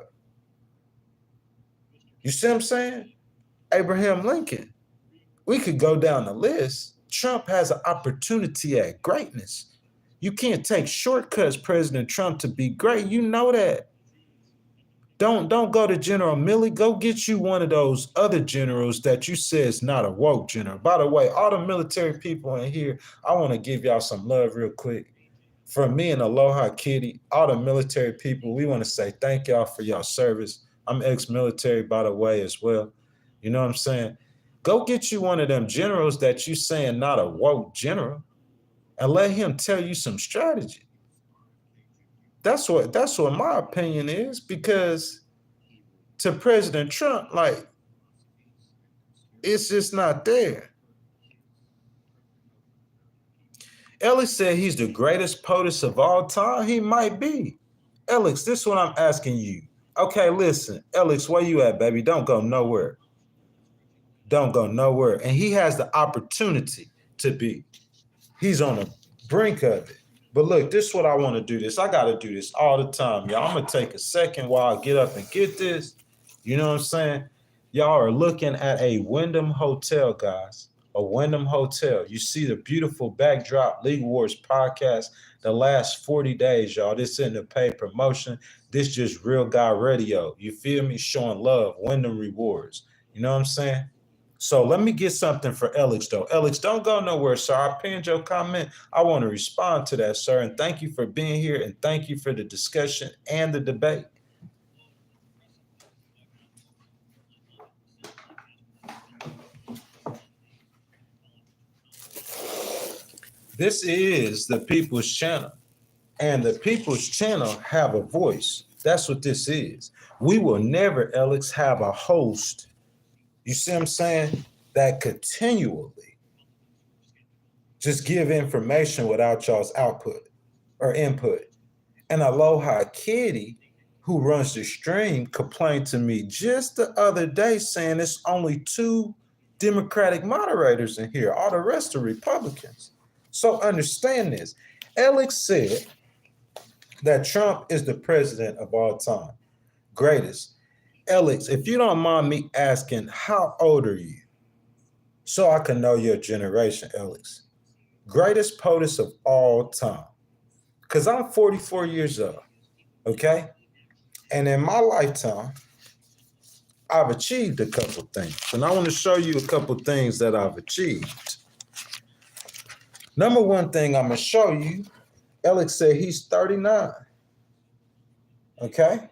You see what I'm saying? Abraham Lincoln. We could go down the list. Trump has an opportunity at greatness. You can't take shortcuts, President Trump, to be great. You know that. Don't go to General Milley. Go get you one of those other generals that you say is not a woke general. By the way, all the military people in here, I want to give y'all some love real quick. From me and Aloha Kitty, all the military people, we want to say thank y'all for y'all service. I'm ex-military, by the way, as well. You know what I'm saying? Go get you one of them generals that you saying not a woke general, and let him tell you some strategy. That's what my opinion is, because to President Trump, like, it's just not there. Ellis said he's the greatest POTUS of all time. He might be. Alex, this is what I'm asking you. Okay, listen. Alex, where you at, baby? Don't go nowhere. Don't go nowhere. And he has the opportunity to be. He's on the brink of it. But look, this is what I want to do this. I got to do this all the time, y'all. I'm going to take a second while I get up and get this. You know what I'm saying? Y'all are looking at a Wyndham Hotel, guys. A Wyndham Hotel. You see the beautiful backdrop, League Wars podcast, the last 40 days, y'all. This isn't a paid promotion. This just real guy radio. You feel me? Showing love, Wyndham rewards. You know what I'm saying? So let me get something for Alex, though. Alex, don't go nowhere, sir. I pinned your comment. I want to respond to that, sir. And thank you for being here. And thank you for the discussion and the debate. This is the People's Channel. And the People's Channel have a voice. That's what this is. We will never, Alex, have a host, you see what I'm saying, that continually just give information without y'all's output or input. And Aloha Kitty, who runs the stream, complained to me just the other day saying it's only 2 Democratic moderators in here. All the rest are Republicans. So understand this. Alex said that Trump is the president of all time. Greatest. Alex, if you don't mind me asking, how old are you? So I can know your generation, Alex. Greatest POTUS of all time. Because I'm 44 years old, okay? And in my lifetime, I've achieved a couple things. And I want to show you a couple things that I've achieved. Number one thing I'm going to show you, Alex said he's 39, okay?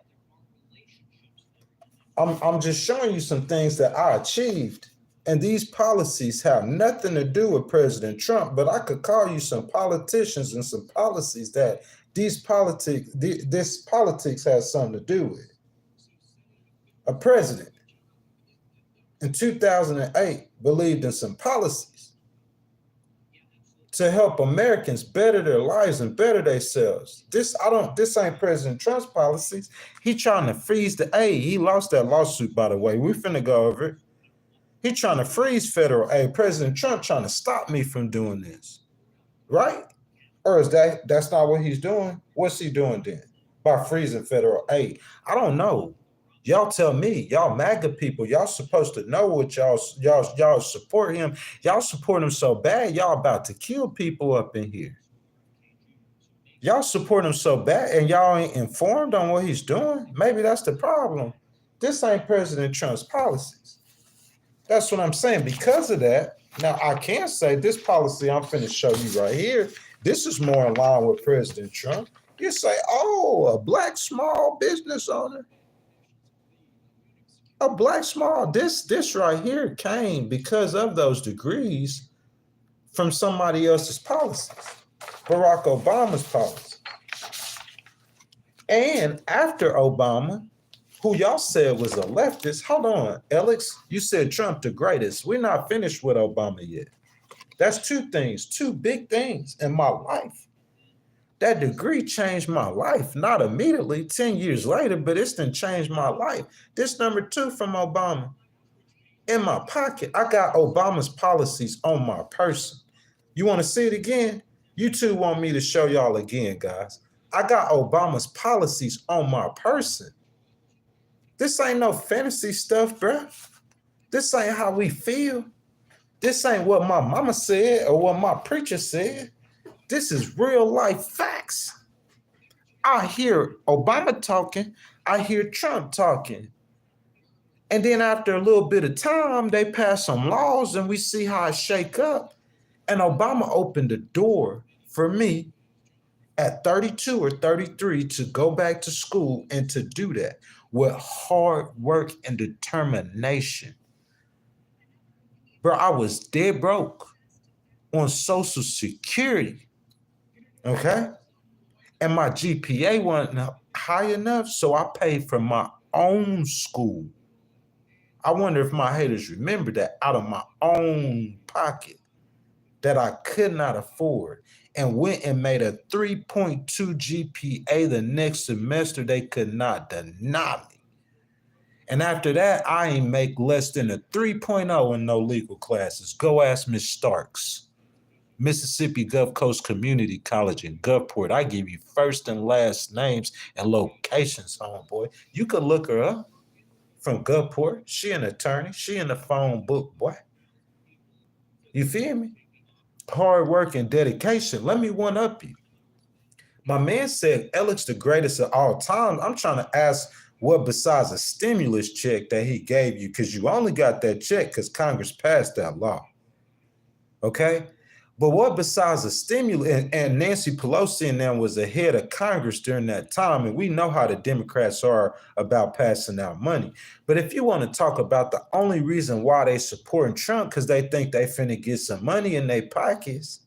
I'm just showing you some things that I achieved. And these policies have nothing to do with President Trump, but I could call you some politicians and some policies that this politics has something to do with. A president. in 2008 believed in some policies to help Americans better their lives and better themselves. This ain't President Trump's policies. He trying to freeze the aid. He lost that lawsuit, by the way. We finna go over it. He trying to freeze federal aid. President Trump trying to stop me from doing this, right? Or is that's not what he's doing? What's he doing then? By freezing federal aid? I don't know. Y'all tell me. Y'all MAGA people, y'all supposed to know what y'all support him. Y'all support him so bad, y'all about to kill people up in here. Y'all support him so bad and y'all ain't informed on what he's doing. Maybe that's the problem. This ain't President Trump's policies. That's what I'm saying. Because of that, now I can say this policy I'm finna show you right here, this is more in line with President Trump. You say, oh, a black small business owner. A black small, this right here came because of those degrees from somebody else's policies, Barack Obama's policy. And after Obama, who y'all said was a leftist, hold on, Alex, you said Trump the greatest. We're not finished with Obama yet. That's two things, two big things in my life. That degree changed my life, not immediately, 10 years later, but it's done changed my life. This number 2 from Obama. In my pocket, I got Obama's policies on my person. You want to see it again? You two want me to show y'all again, guys. I got Obama's policies on my person. This ain't no fantasy stuff, bruh. This ain't how we feel. This ain't what my mama said or what my preacher said. This is real life facts. I hear Obama talking. I hear Trump talking. And then after a little bit of time, they pass some laws and we see how it shake up. And Obama opened the door for me at 32 or 33 to go back to school and to do that with hard work and determination. Bro, I was dead broke on Social Security. Okay? And my GPA wasn't high enough, so I paid for my own school. I wonder if my haters remember that, out of my own pocket that I could not afford, and went and made a 3.2 GPA the next semester. They could not deny me. And after that, I ain't make less than a 3.0 in no legal classes. Go ask Miss Starks. Mississippi Gulf Coast Community College in Gulfport. I give you first and last names and locations, homeboy. You could look her up from Gulfport. She an attorney. She in the phone book, boy. You feel me? Hard work and dedication. Let me one up you. My man said Alex the greatest of all time. I'm trying to ask what besides a stimulus check that he gave you, because you only got that check because Congress passed that law. Okay? But what besides a stimulus, and Nancy Pelosi and them was ahead of Congress during that time, and we know how the Democrats are about passing out money. But if you want to talk about the only reason why they supporting Trump, because they think they finna get some money in their pockets,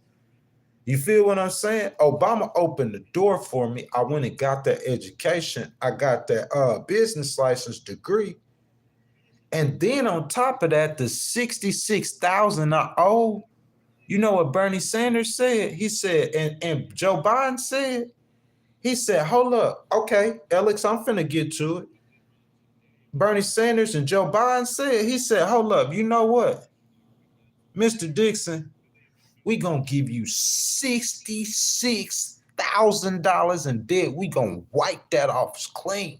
you feel what I'm saying? Obama opened the door for me. I went and got that education. I got that business license degree. And then on top of that, the $66,000 I owe. You know what Bernie Sanders said? He said, and Joe Biden said, he said, hold up. Okay, Alex, I'm finna get to it. Bernie Sanders and Joe Biden said, he said, hold up. You know what? Mr. Dixon, we gonna give you $66,000 in debt. We gonna wipe that off clean.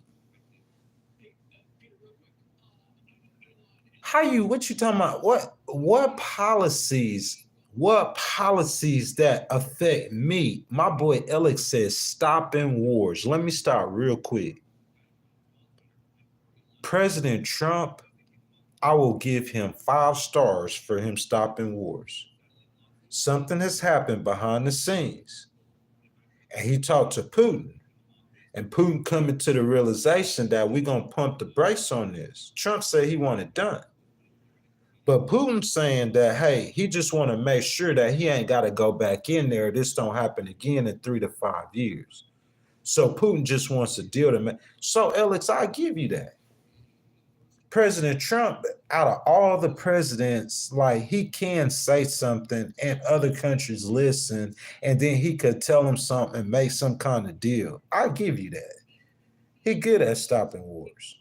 What you talking about? What policies that affect me? My boy Alex says stopping wars. Let me start real quick. President Trump, I will give him 5 stars for him stopping wars. Something has happened behind the scenes. And he talked to Putin. And Putin coming to the realization that we're going to pump the brakes on this. Trump said he wanted it done. But Putin's saying that, hey, he just want to make sure that he ain't got to go back in there. This don't happen again in 3 to 5 years. So Putin just wants a deal to make. So, Alex, I give you that. President Trump, out of all the presidents, like he can say something and other countries listen, and then he could tell them something and make some kind of deal. I give you that. He good at stopping wars.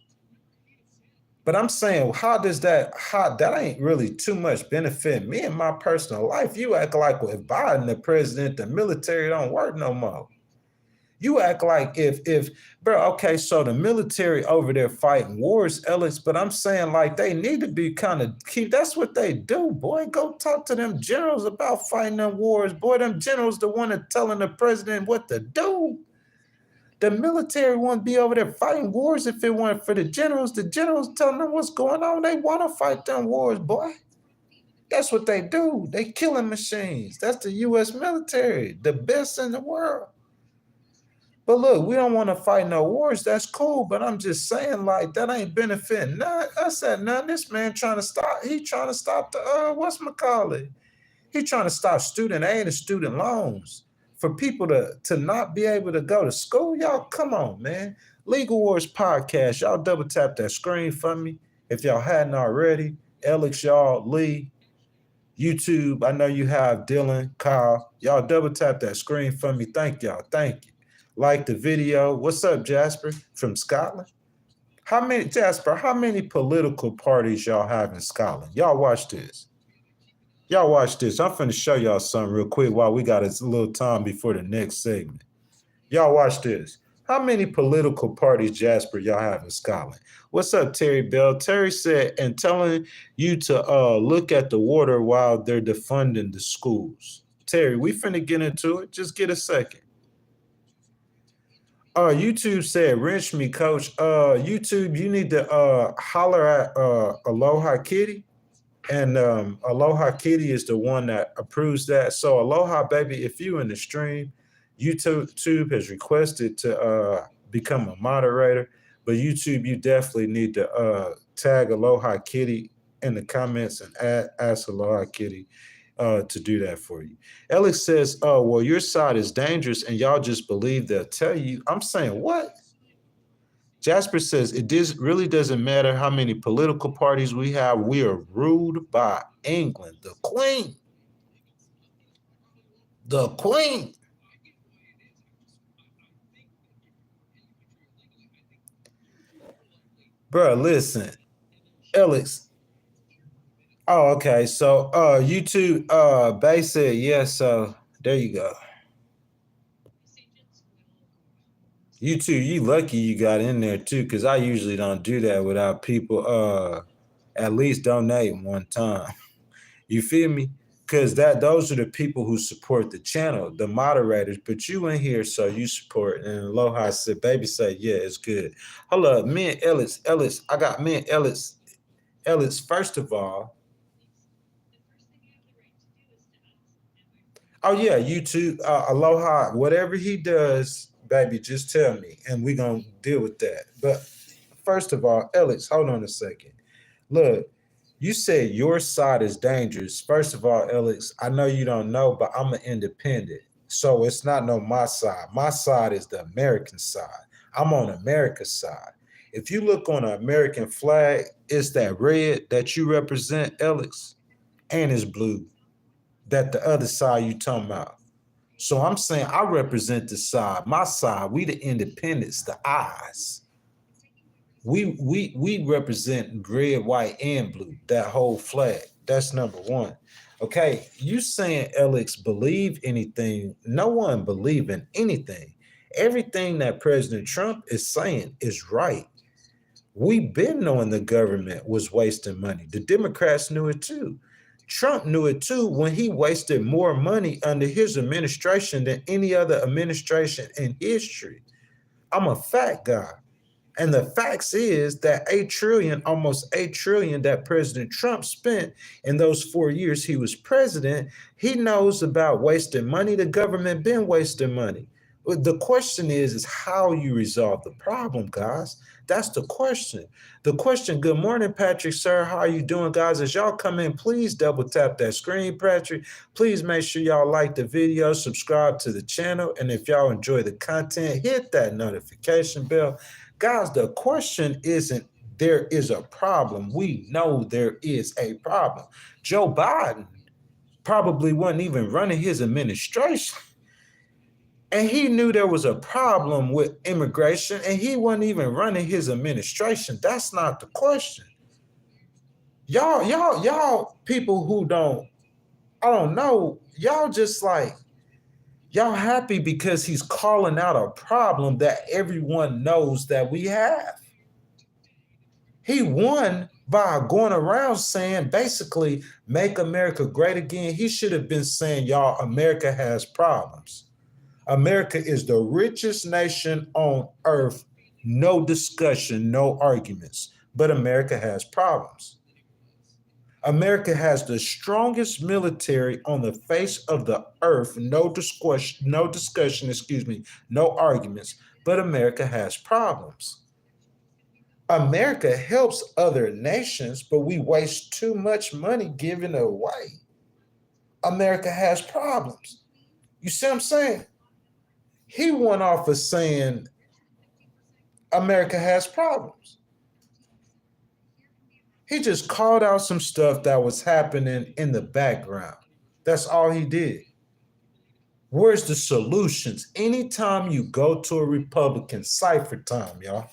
But I'm saying, how that ain't really too much benefit me in my personal life. You act like if Biden the president, the military don't work no more. You act like bro, okay, so the military over there fighting wars, Ellis, but I'm saying like they need to be kind of that's what they do, boy. Go talk to them generals about fighting them wars, boy. Them generals the one that telling the president what to do. The military wouldn't be over there fighting wars if it weren't for the generals. The generals telling them what's going on. They want to fight them wars, boy. That's what they do. They killing machines. That's the U.S. military, the best in the world. But look, we don't want to fight no wars. That's cool. But I'm just saying, like, that ain't benefiting. Nah, I said, nah, this man trying to stop. He trying to stop the, whatchamacallit? He trying to stop student aid and student loans for people to not be able to go to school. Y'all, come on, man. Legal Wars Podcast. Y'all double tap that screen for me if y'all hadn't already. Alex, y'all, Lee, YouTube. I know you have Dylan, Kyle. Y'all double tap that screen for me. Thank y'all. Thank you. Like the video. What's up, Jasper from Scotland? How many political parties y'all have in Scotland? Y'all watch this. Y'all watch this. I'm finna show y'all something real quick while we got a little time before the next segment. Y'all watch this. How many political parties, Jasper, y'all have in Scotland? What's up, Terry Bell? Terry said, and telling you to look at the water while they're defunding the schools. Terry, we finna get into it. Just get a second. YouTube said, wrench me, coach. YouTube, you need to holler at Aloha Kitty. And Aloha Kitty is the one that approves that. So Aloha, baby, if you in the stream, YouTube has requested to become a moderator. But YouTube, you definitely need to tag Aloha Kitty in the comments and ask Aloha Kitty to do that for you. Alex says, oh, well, your side is dangerous and y'all just believe they'll tell you. I'm saying, what? Jasper says, really doesn't matter how many political parties we have. We are ruled by England, the Queen. The Queen. Bro, listen. Alex. Oh, okay. So YouTube, Bay said yes. So there you go. YouTube, you lucky you got in there too, because I usually don't do that without people at least donating one time. You feel me? Because those are the people who support the channel, the moderators. But you in here, so you support. And Aloha said, baby say, yeah, it's good. Hold up, me and Ellis, I got me and Ellis, first of all. Oh yeah, YouTube, Aloha, whatever he does, baby, just tell me, and we're going to deal with that. But first of all, Alex, hold on a second. Look, you said your side is dangerous. First of all, Alex, I know you don't know, but I'm an independent. So it's not my side. My side is the American side. I'm on America's side. If you look on an American flag, it's that red that you represent, Alex, and it's blue. That the other side you talking about. So I'm saying I represent the side, my side. We the independents, the eyes. We represent red, white, and blue, that whole flag. That's number one. Okay, you saying, Alex, believe anything. No one believe in anything. Everything that President Trump is saying is right. We've been knowing the government was wasting money. The Democrats knew it too. Trump knew it too when he wasted more money under his administration than any other administration in history. I'm a fact guy. And the facts is that almost $8 trillion that President Trump spent in those 4 years he was president, he knows about wasting money. The government been wasting money. The question is how you resolve the problem, guys. That's the question. The question, good morning, Patrick, sir. How are you doing, guys? As y'all come in, please double tap that screen, Patrick. Please make sure y'all like the video, subscribe to the channel. And if y'all enjoy the content, hit that notification bell. Guys, the question isn't there is a problem. We know there is a problem. Joe Biden probably wasn't even running his administration. And he knew there was a problem with immigration, and he wasn't even running his administration. That's not the question. Y'all people who I don't know, y'all just like, y'all happy because he's calling out a problem that everyone knows that we have. He won by going around saying, basically, make America great again. He should have been saying, y'all, America has problems. America is the richest nation on earth. No discussion, no arguments. But America has problems. America has the strongest military on the face of the earth. No discussion, no arguments. But America has problems. America helps other nations, but we waste too much money giving it away. America has problems. You see what I'm saying? He went off of saying America has problems. He just called out some stuff that was happening in the background. That's all he did. Where's the solutions? Anytime you go to a Republican, cipher time, y'all.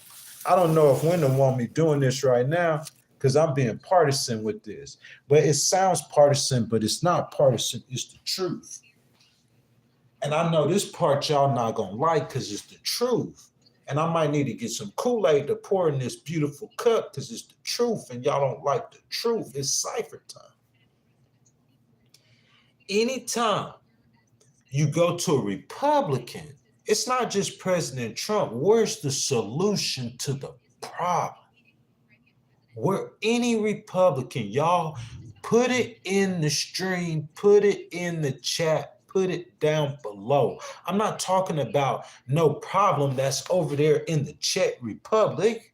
I don't know if Wyndham want me doing this right now because I'm being partisan with this. But it sounds partisan, but it's not partisan. It's the truth. And I know this part y'all not going to like because it's the truth. And I might need to get some Kool-Aid to pour in this beautiful cup because it's the truth and y'all don't like the truth. It's cipher time. Anytime you go to a Republican, it's not just President Trump. Where's the solution to the problem? Where any Republican, y'all, put it in the stream, put it in the chat, put it down below. I'm not talking about no problem that's over there in the Czech Republic.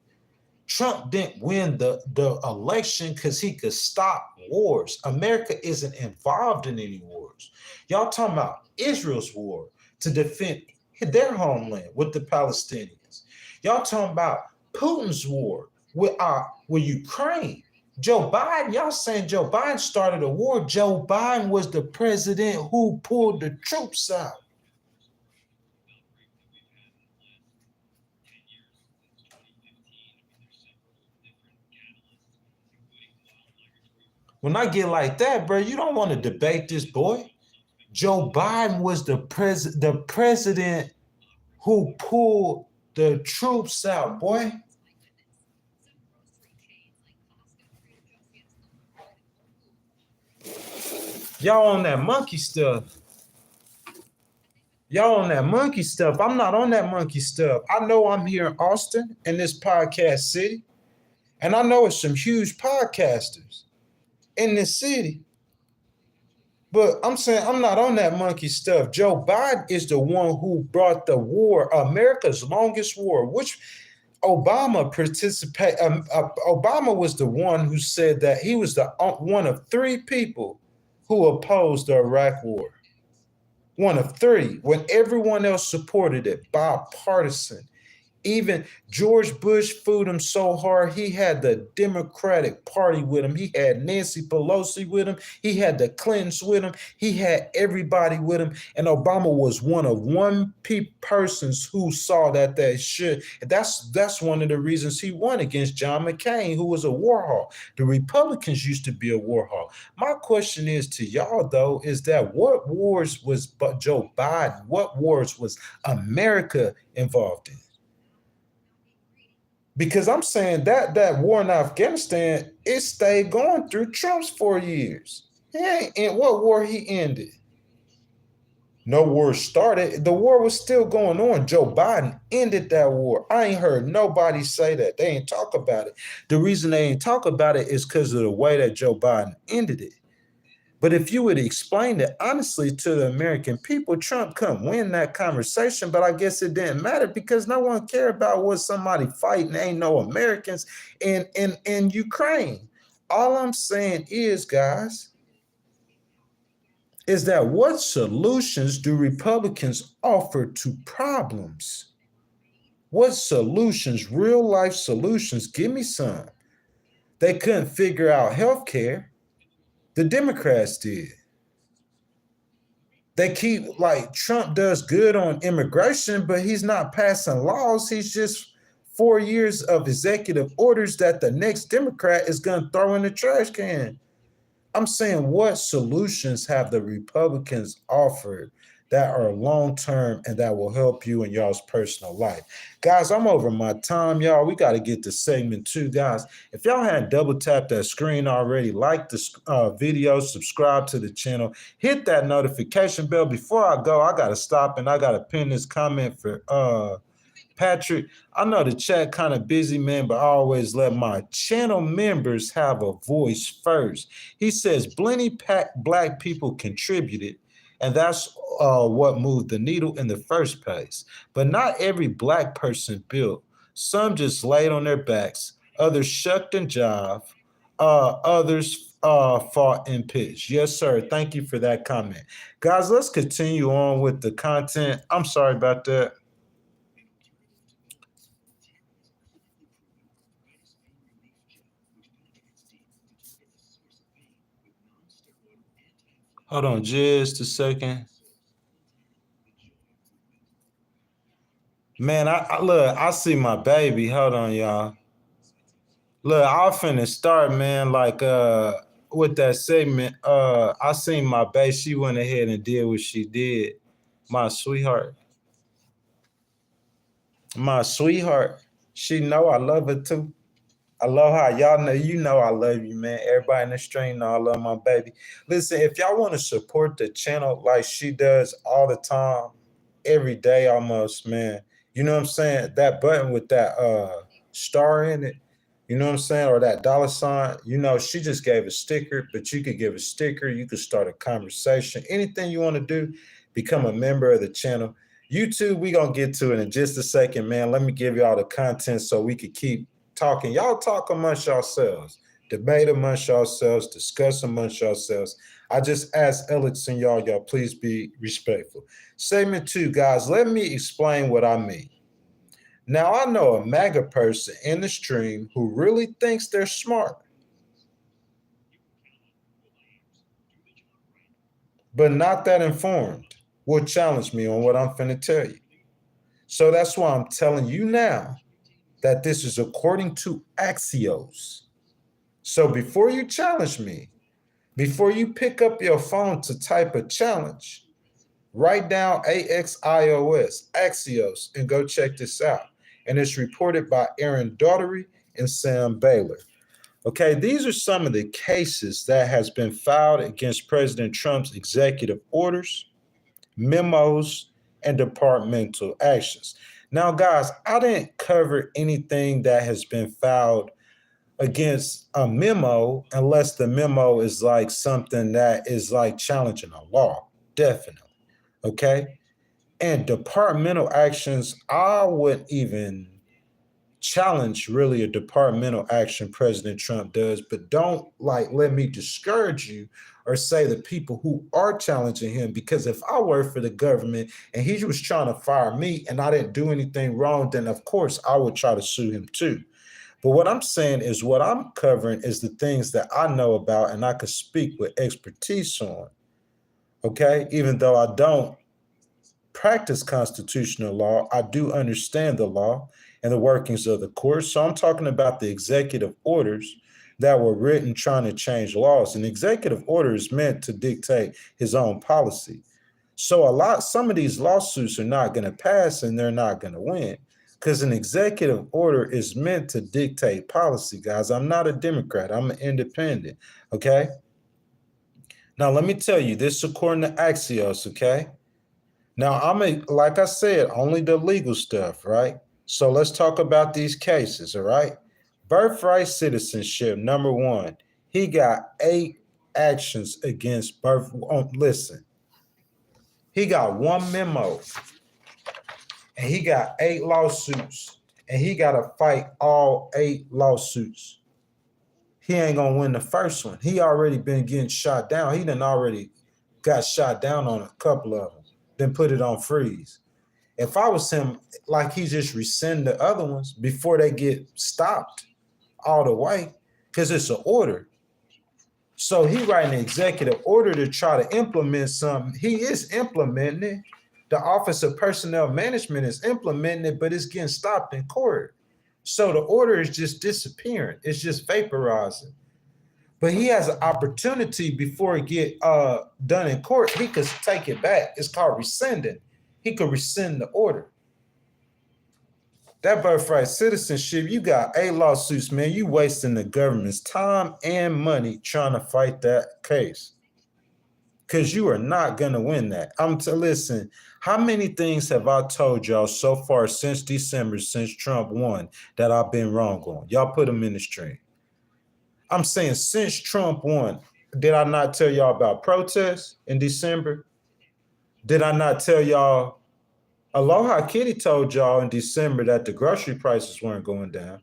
Trump didn't win the election because he could stop wars. America isn't involved in any wars. Y'all talking about Israel's war to defend their homeland with the Palestinians. Y'all talking about Putin's war with Ukraine. Joe Biden, y'all saying Joe Biden started a war. Joe Biden was the president who pulled the troops out. When I get like that, bro, you don't want to debate this boy. Joe Biden was the president who pulled the troops out, boy. Y'all on that monkey stuff. Y'all on that monkey stuff. I'm not on that monkey stuff. I know I'm here in Austin in this podcast city. And I know it's some huge podcasters in this city. But I'm saying I'm not on that monkey stuff. Joe Biden is the one who brought the war, America's longest war, which Obama participated. Obama was the one who said that he was the one of three people who opposed the Iraq war. One of three, when everyone else supported it, bipartisan. Even George Bush fooed him so hard, he had the Democratic Party with him. He had Nancy Pelosi with him. He had the Clintons with him. He had everybody with him. And Obama was one of persons who saw that they should. That's one of the reasons he won against John McCain, who was a war hawk. The Republicans used to be a war hawk. My question is to y'all, though, is that what wars was Joe Biden, what wars was America involved in? Because I'm saying that war in Afghanistan, it stayed going through Trump's 4 years. And what war he ended? No war started. The war was still going on. Joe Biden ended that war. I ain't heard nobody say that. They ain't talk about it. The reason they ain't talk about it is because of the way that Joe Biden ended it. But if you would explain it honestly to the American people, Trump couldn't win that conversation, but I guess it didn't matter because no one cared about what somebody fighting. Ain't no Americans in Ukraine. All I'm saying is, guys, is that what solutions do Republicans offer to problems? What solutions, real life solutions? Give me some. They couldn't figure out healthcare. The Democrats did. They keep, like, Trump does good on immigration, but he's not passing laws. He's just 4 years of executive orders that the next Democrat is going to throw in the trash can. I'm saying, what solutions have the Republicans offered that are long-term and that will help you in y'all's personal life? Guys, I'm over my time, y'all. We got to get to segment 2, guys. If y'all hadn't double tapped that screen already, like the video, subscribe to the channel, hit that notification bell. Before I go, I got to stop and I got to pin this comment for Patrick. I know the chat kind of busy, man, but I always let my channel members have a voice first. He says plenty black people contributed, and that's what moved the needle in the first place. But not every black person built. Some just laid on their backs. Others shucked and jived. Others fought and pitched. Yes, sir. Thank you for that comment. Guys, let's continue on with the content. I'm sorry about that. Hold on just a second. Man, I look, I see my baby. Hold on, y'all. Look, I finna start, man, like with that segment. I seen my baby. She went ahead and did what she did. My sweetheart. My sweetheart. She know I love her too. I love how y'all know, you know I love you, man. Everybody in the stream know I love my baby. Listen, if y'all want to support the channel like she does all the time, every day almost, man, you know what I'm saying? That button with that star in it, you know what I'm saying? Or that dollar sign, you know, she just gave a sticker, but you could give a sticker, you could start a conversation, anything you want to do, become a member of the channel. YouTube, we gonna get to it in just a second, man. Let me give y'all the content so we could keep talking. Y'all talk amongst yourselves, debate amongst yourselves, discuss amongst yourselves. I just ask Alex and y'all please be respectful. Segment 2, guys, let me explain what I mean. Now, I know a MAGA person in the stream who really thinks they're smart, but not that informed, will challenge me on what I'm finna tell you. So that's why I'm telling you now that this is according to Axios. So before you challenge me, before you pick up your phone to type a challenge, write down AXIOS, Axios, and go check this out. And it's reported by Aaron Daugherty and Sam Baylor. Okay, these are some of the cases that has been filed against President Trump's executive orders, memos, and departmental actions. Now, guys, I didn't cover anything that has been filed against a memo unless the memo is like something that is like challenging a law, definitely, okay? And departmental actions, I wouldn't even challenge really a departmental action President Trump does, but don't like let me discourage you or say the people who are challenging him, because if I worked for the government and he was trying to fire me and I didn't do anything wrong, then of course I would try to sue him too. But what I'm saying is what I'm covering is the things that I know about and I could speak with expertise on, okay? Even though I don't practice constitutional law, I do understand the law and the workings of the court. So I'm talking about the executive orders that were written trying to change laws. An executive order is meant to dictate his own policy. So some of these lawsuits are not going to pass and they're not going to win because an executive order is meant to dictate policy, guys. I'm not a Democrat. I'm an independent, okay? Now, let me tell you, this is according to Axios, okay? Now, like I said, only the legal stuff, right? So let's talk about these cases, all right? Birthright citizenship, number 1. He got 8 actions against birth. Listen, he got 1 memo, and he got 8 lawsuits, and he got to fight all 8 lawsuits. He ain't gonna win the first one. He already been getting shot down. He done already got shot down on a couple of them, then put it on freeze. If I was him, like he just rescind the other ones before they get stopped all the way, because it's an order. So he writing an executive order to try to implement something. He is implementing it. The Office of Personnel Management is implementing it, but it's getting stopped in court. So the order is just disappearing. It's just vaporizing. But he has an opportunity before it get done in court. He could take it back. It's called rescinding. He could rescind the order. That birthright citizenship, you got 8 lawsuits, man. You wasting the government's time and money trying to fight that case. Because you are not going to win that. Listen, how many things have I told y'all so far since December, since Trump won, that I've been wrong on? Y'all put them in the stream. I'm saying since Trump won, did I not tell y'all about protests in December? Did I not tell y'all? Aloha Kitty told y'all in December that the grocery prices weren't going down.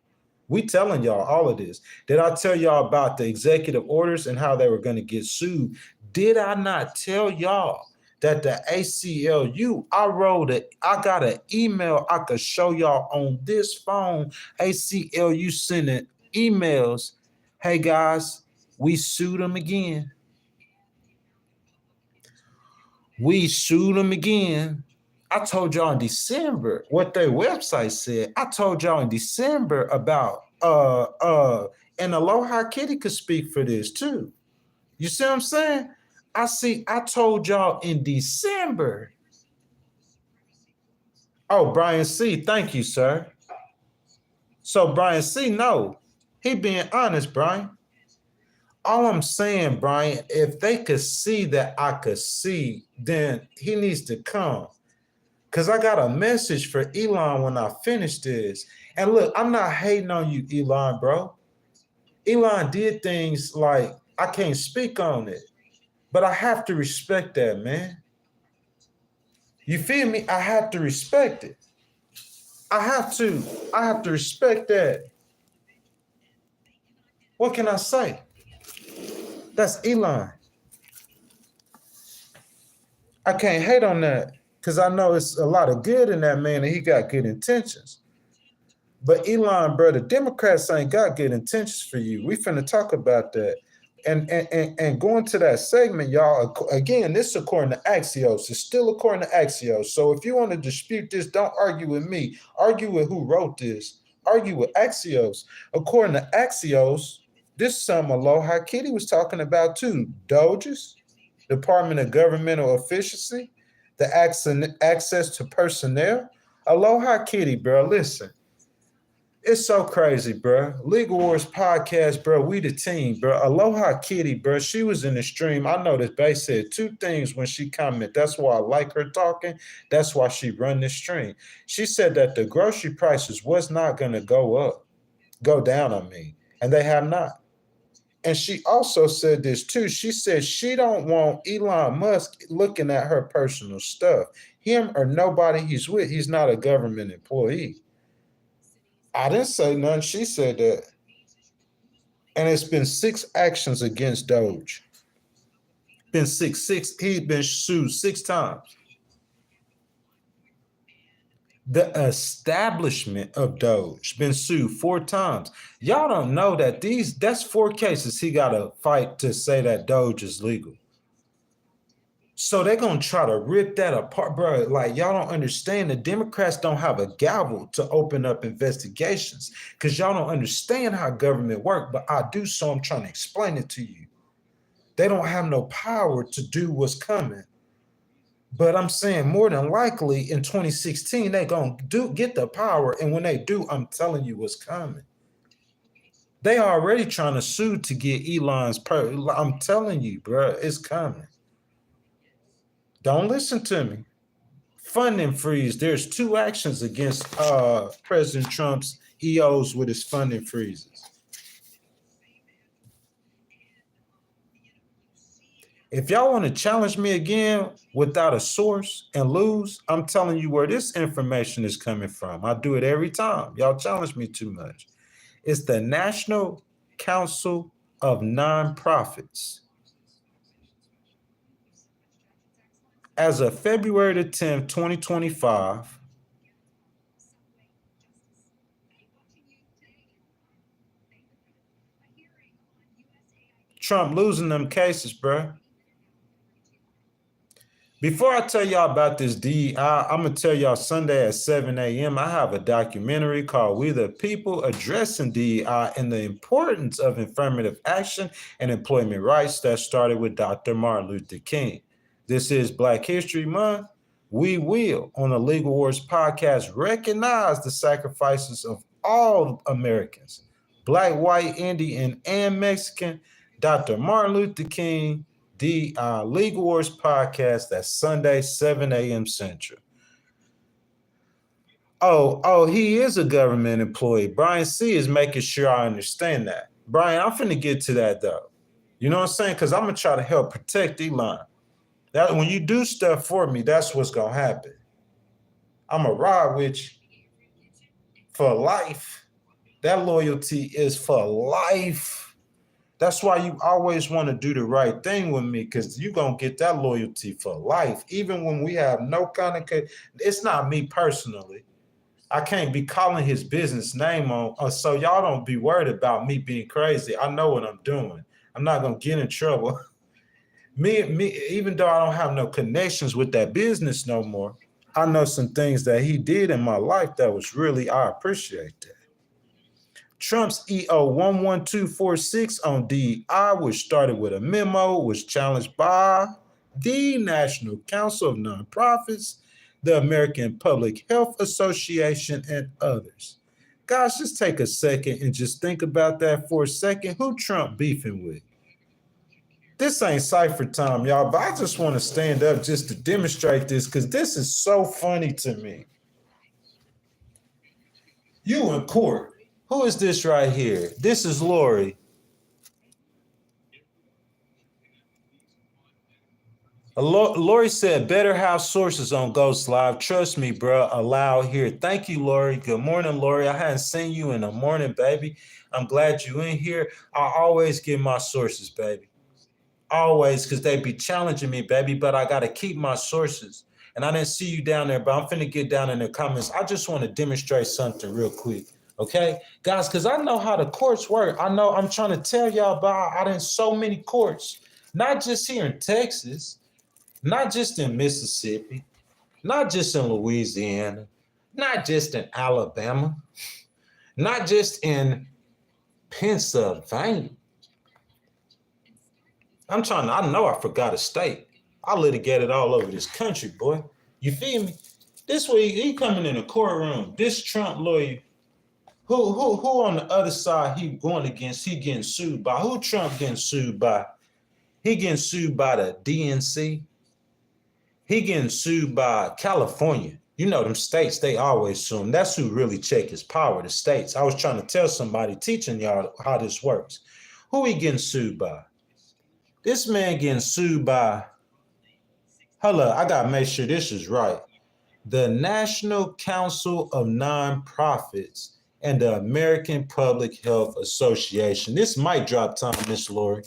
We telling y'all all of this. Did I tell y'all about the executive orders and how they were going to get sued? Did I not tell y'all that the ACLU, I got an email I could show y'all on this phone. ACLU sending emails. Hey guys, we sued them again. We sued them again. I told y'all in December what their website said. I told y'all in December about and Aloha Kitty could speak for this too. You see what I'm saying? I told y'all in December. Oh, Brian C., thank you, sir. So Brian C., no, he being honest, Brian. All I'm saying, Brian, if they could see that I could see, then he needs to come. Because I got a message for Elon when I finish this. And look, I'm not hating on you, Elon, bro. Elon did things like I can't speak on it, but I have to respect that, man. You feel me? I have to respect it. I have to respect that. What can I say? That's Elon. I can't hate on that because I know it's a lot of good in that man and he got good intentions. But Elon, bro, the Democrats ain't got good intentions for you. We finna talk about that. And going to that segment, y'all, again, this is according to Axios. It's still according to Axios. So if you want to dispute this, don't argue with me. Argue with who wrote this. Argue with Axios. According to Axios, this is something Aloha Kitty was talking about too. Doges, Department of Governmental Efficiency, the access to personnel. Aloha Kitty, bro, listen. It's so crazy, bro. Legal Wars podcast, bro. We the team, bro. Aloha Kitty, bro. She was in the stream. I noticed Bay said 2 things when she commented. That's why I like her talking. That's why she run the stream. She said that the grocery prices was not going to go down, and they have not. And she also said this too. She said she don't want Elon Musk looking at her personal stuff. Him or nobody he's with, he's not a government employee. I didn't say nothing. She said that. And it's been 6 actions against Doge. Been six. He's been sued 6 times. The establishment of Doge been sued 4 times. Y'all don't know that that's 4 cases he got to fight to say that Doge is legal. So they're going to try to rip that apart, bro. Like, y'all don't understand. The Democrats don't have a gavel to open up investigations because y'all don't understand how government works, but I do, so I'm trying to explain it to you. They don't have no power to do what's coming. But I'm saying more than likely in 2016, they're going to get the power. And when they do, I'm telling you what's coming. They already trying to sue to get Elon's I'm telling you, bro, it's coming. Don't listen to me. Funding freeze. There's 2 actions against President Trump's EOs with his funding freezes. If y'all want to challenge me again without a source and lose, I'm telling you where this information is coming from. I do it every time. Y'all challenge me too much. It's the National Council of Nonprofits. As of February the 10th, 2025, Trump losing them cases, bro. Before I tell y'all about this DEI, I'm going to tell y'all Sunday at 7 a.m. I have a documentary called We the People addressing DEI and the importance of affirmative action and employment rights that started with Dr. Martin Luther King. This is Black History Month. We will, on the Legal Wars podcast, recognize the sacrifices of all Americans, Black, white, Indian, and Mexican. Dr. Martin Luther King, the Legal Wars podcast. That's Sunday, 7 a.m. Central. Oh, he is a government employee. Brian C. is making sure I understand that. Brian, I'm finna get to that though. You know what I'm saying? Because I'm gonna try to help protect Elon. That when you do stuff for me, that's what's gonna happen. I'm gonna ride with you for life. That loyalty is for life. That's why you always want to do the right thing with me, because you're going to get that loyalty for life. Even when we have no kind of, it's not me personally. I can't be calling his business name on, so y'all don't be worried about me being crazy. I know what I'm doing. I'm not going to get in trouble. me, even though I don't have no connections with that business no more, I know some things that he did in my life that was really, I appreciate that. Trump's EO 11246 on DEI, which started with a memo, was challenged by the National Council of Nonprofits, the American Public Health Association, and others. Guys, just take a second and just think about that for a second. Who Trump beefing with? This ain't cipher time, y'all, but I just want to stand up just to demonstrate this because this is so funny to me. You in court. Who is this right here? This is Lori. Lori said, better have sources on Ghost Live. Trust me, bro. Allow here. Thank you, Lori. Good morning, Lori. I hadn't seen you in the morning, baby. I'm glad you in here. I always get my sources, baby. Always, because they be challenging me, baby, but I got to keep my sources. And I didn't see you down there, but I'm finna get down in the comments. I just want to demonstrate something real quick. Okay, guys, because I know how the courts work. I know I'm trying to tell y'all about I done so many courts, not just here in Texas, not just in Mississippi, not just in Louisiana, not just in Alabama, not just in Pennsylvania. I know I forgot a state. I litigated all over this country, boy. You feel me? This week, he coming in the courtroom, this Trump lawyer, who on the other side he going against, he getting sued by? Who Trump getting sued by? He getting sued by the DNC. He getting sued by California. You know them states, they always sue him. That's who really check his power, the states. I was trying to tell somebody, teaching y'all how this works. Who he getting sued by? This man getting sued by, hold up, I gotta make sure this is right. The National Council of Nonprofits and the American Public Health Association. This might drop time, Miss Lori.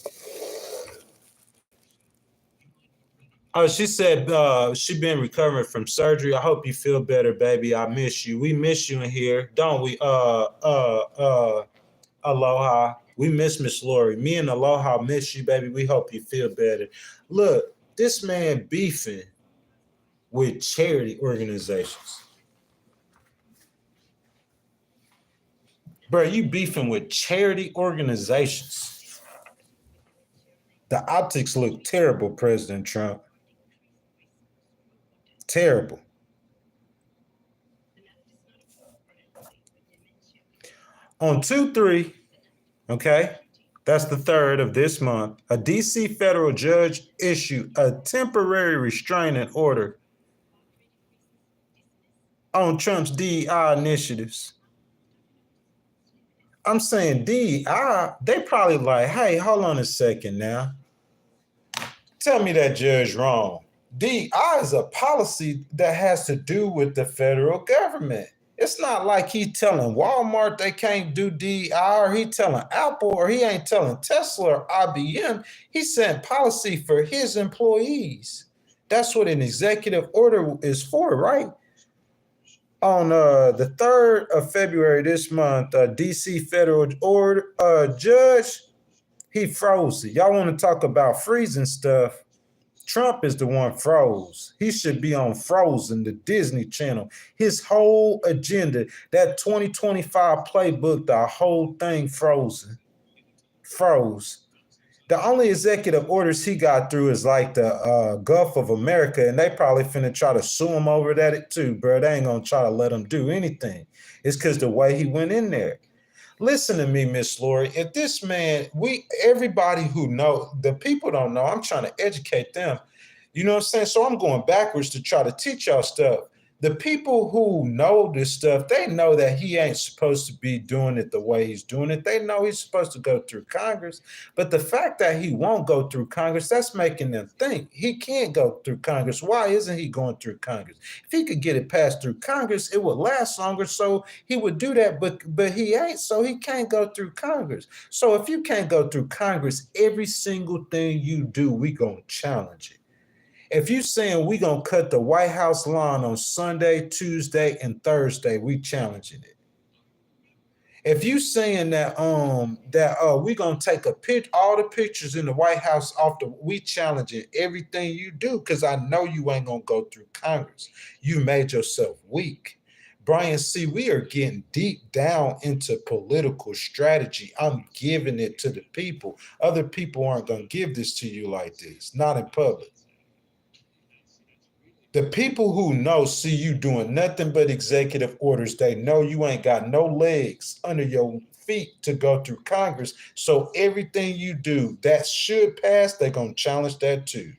Oh, she said she been recovering from surgery. I hope you feel better, baby. I miss you. We miss you in here, don't we? Aloha. We miss Miss Lori. Me and Aloha miss you, baby. We hope you feel better. Look, this man beefing with charity organizations. Bro, you beefing with charity organizations. The optics look terrible, President Trump. Terrible. On 2/3, okay, that's the 3rd of this month, a DC federal judge issued a temporary restraining order on Trump's DEI initiatives. I'm saying DEI, they probably like, hey, hold on a second now. Tell me that judge wrong. DEI is a policy that has to do with the federal government. It's not like he telling Walmart they can't do DEI, or he telling Apple, or he ain't telling Tesla or IBM. He's setting policy for his employees. That's what an executive order is for, right? On the 3rd of February this month, DC federal judge He froze it. Y'all want to talk about freezing stuff? Trump is the one froze. He should be on Frozen, the Disney Channel. His whole agenda, that 2025 playbook, the whole thing frozen. Froze. The only executive orders he got through is like the Gulf of America, and they probably finna try to sue him over that too, bro. They ain't gonna try to let him do anything. It's because the way he went in there. Listen to me, Miss Lori. If this man, everybody who know, the people don't know, I'm trying to educate them. You know what I'm saying? So I'm going backwards to try to teach y'all stuff. The people who know this stuff, they know that he ain't supposed to be doing it the way he's doing it. They know he's supposed to go through Congress. But the fact that he won't go through Congress, that's making them think he can't go through Congress. Why isn't he going through Congress? If he could get it passed through Congress, it would last longer. So he would do that, but he ain't, so he can't go through Congress. So if you can't go through Congress, every single thing you do, we gonna challenge it. If you saying we gonna cut the White House lawn on Sunday, Tuesday, and Thursday, we challenging it. If you saying that we gonna take all the pictures in the White House off we challenging everything you do, because I know you ain't gonna go through Congress. You made yourself weak. Brian C., we are getting deep down into political strategy. I'm giving it to the people. Other people aren't gonna give this to you like this, not in public. The people who know see you doing nothing but executive orders. They know you ain't got no legs under your feet to go through Congress. So everything you do that should pass, they're going to challenge that too.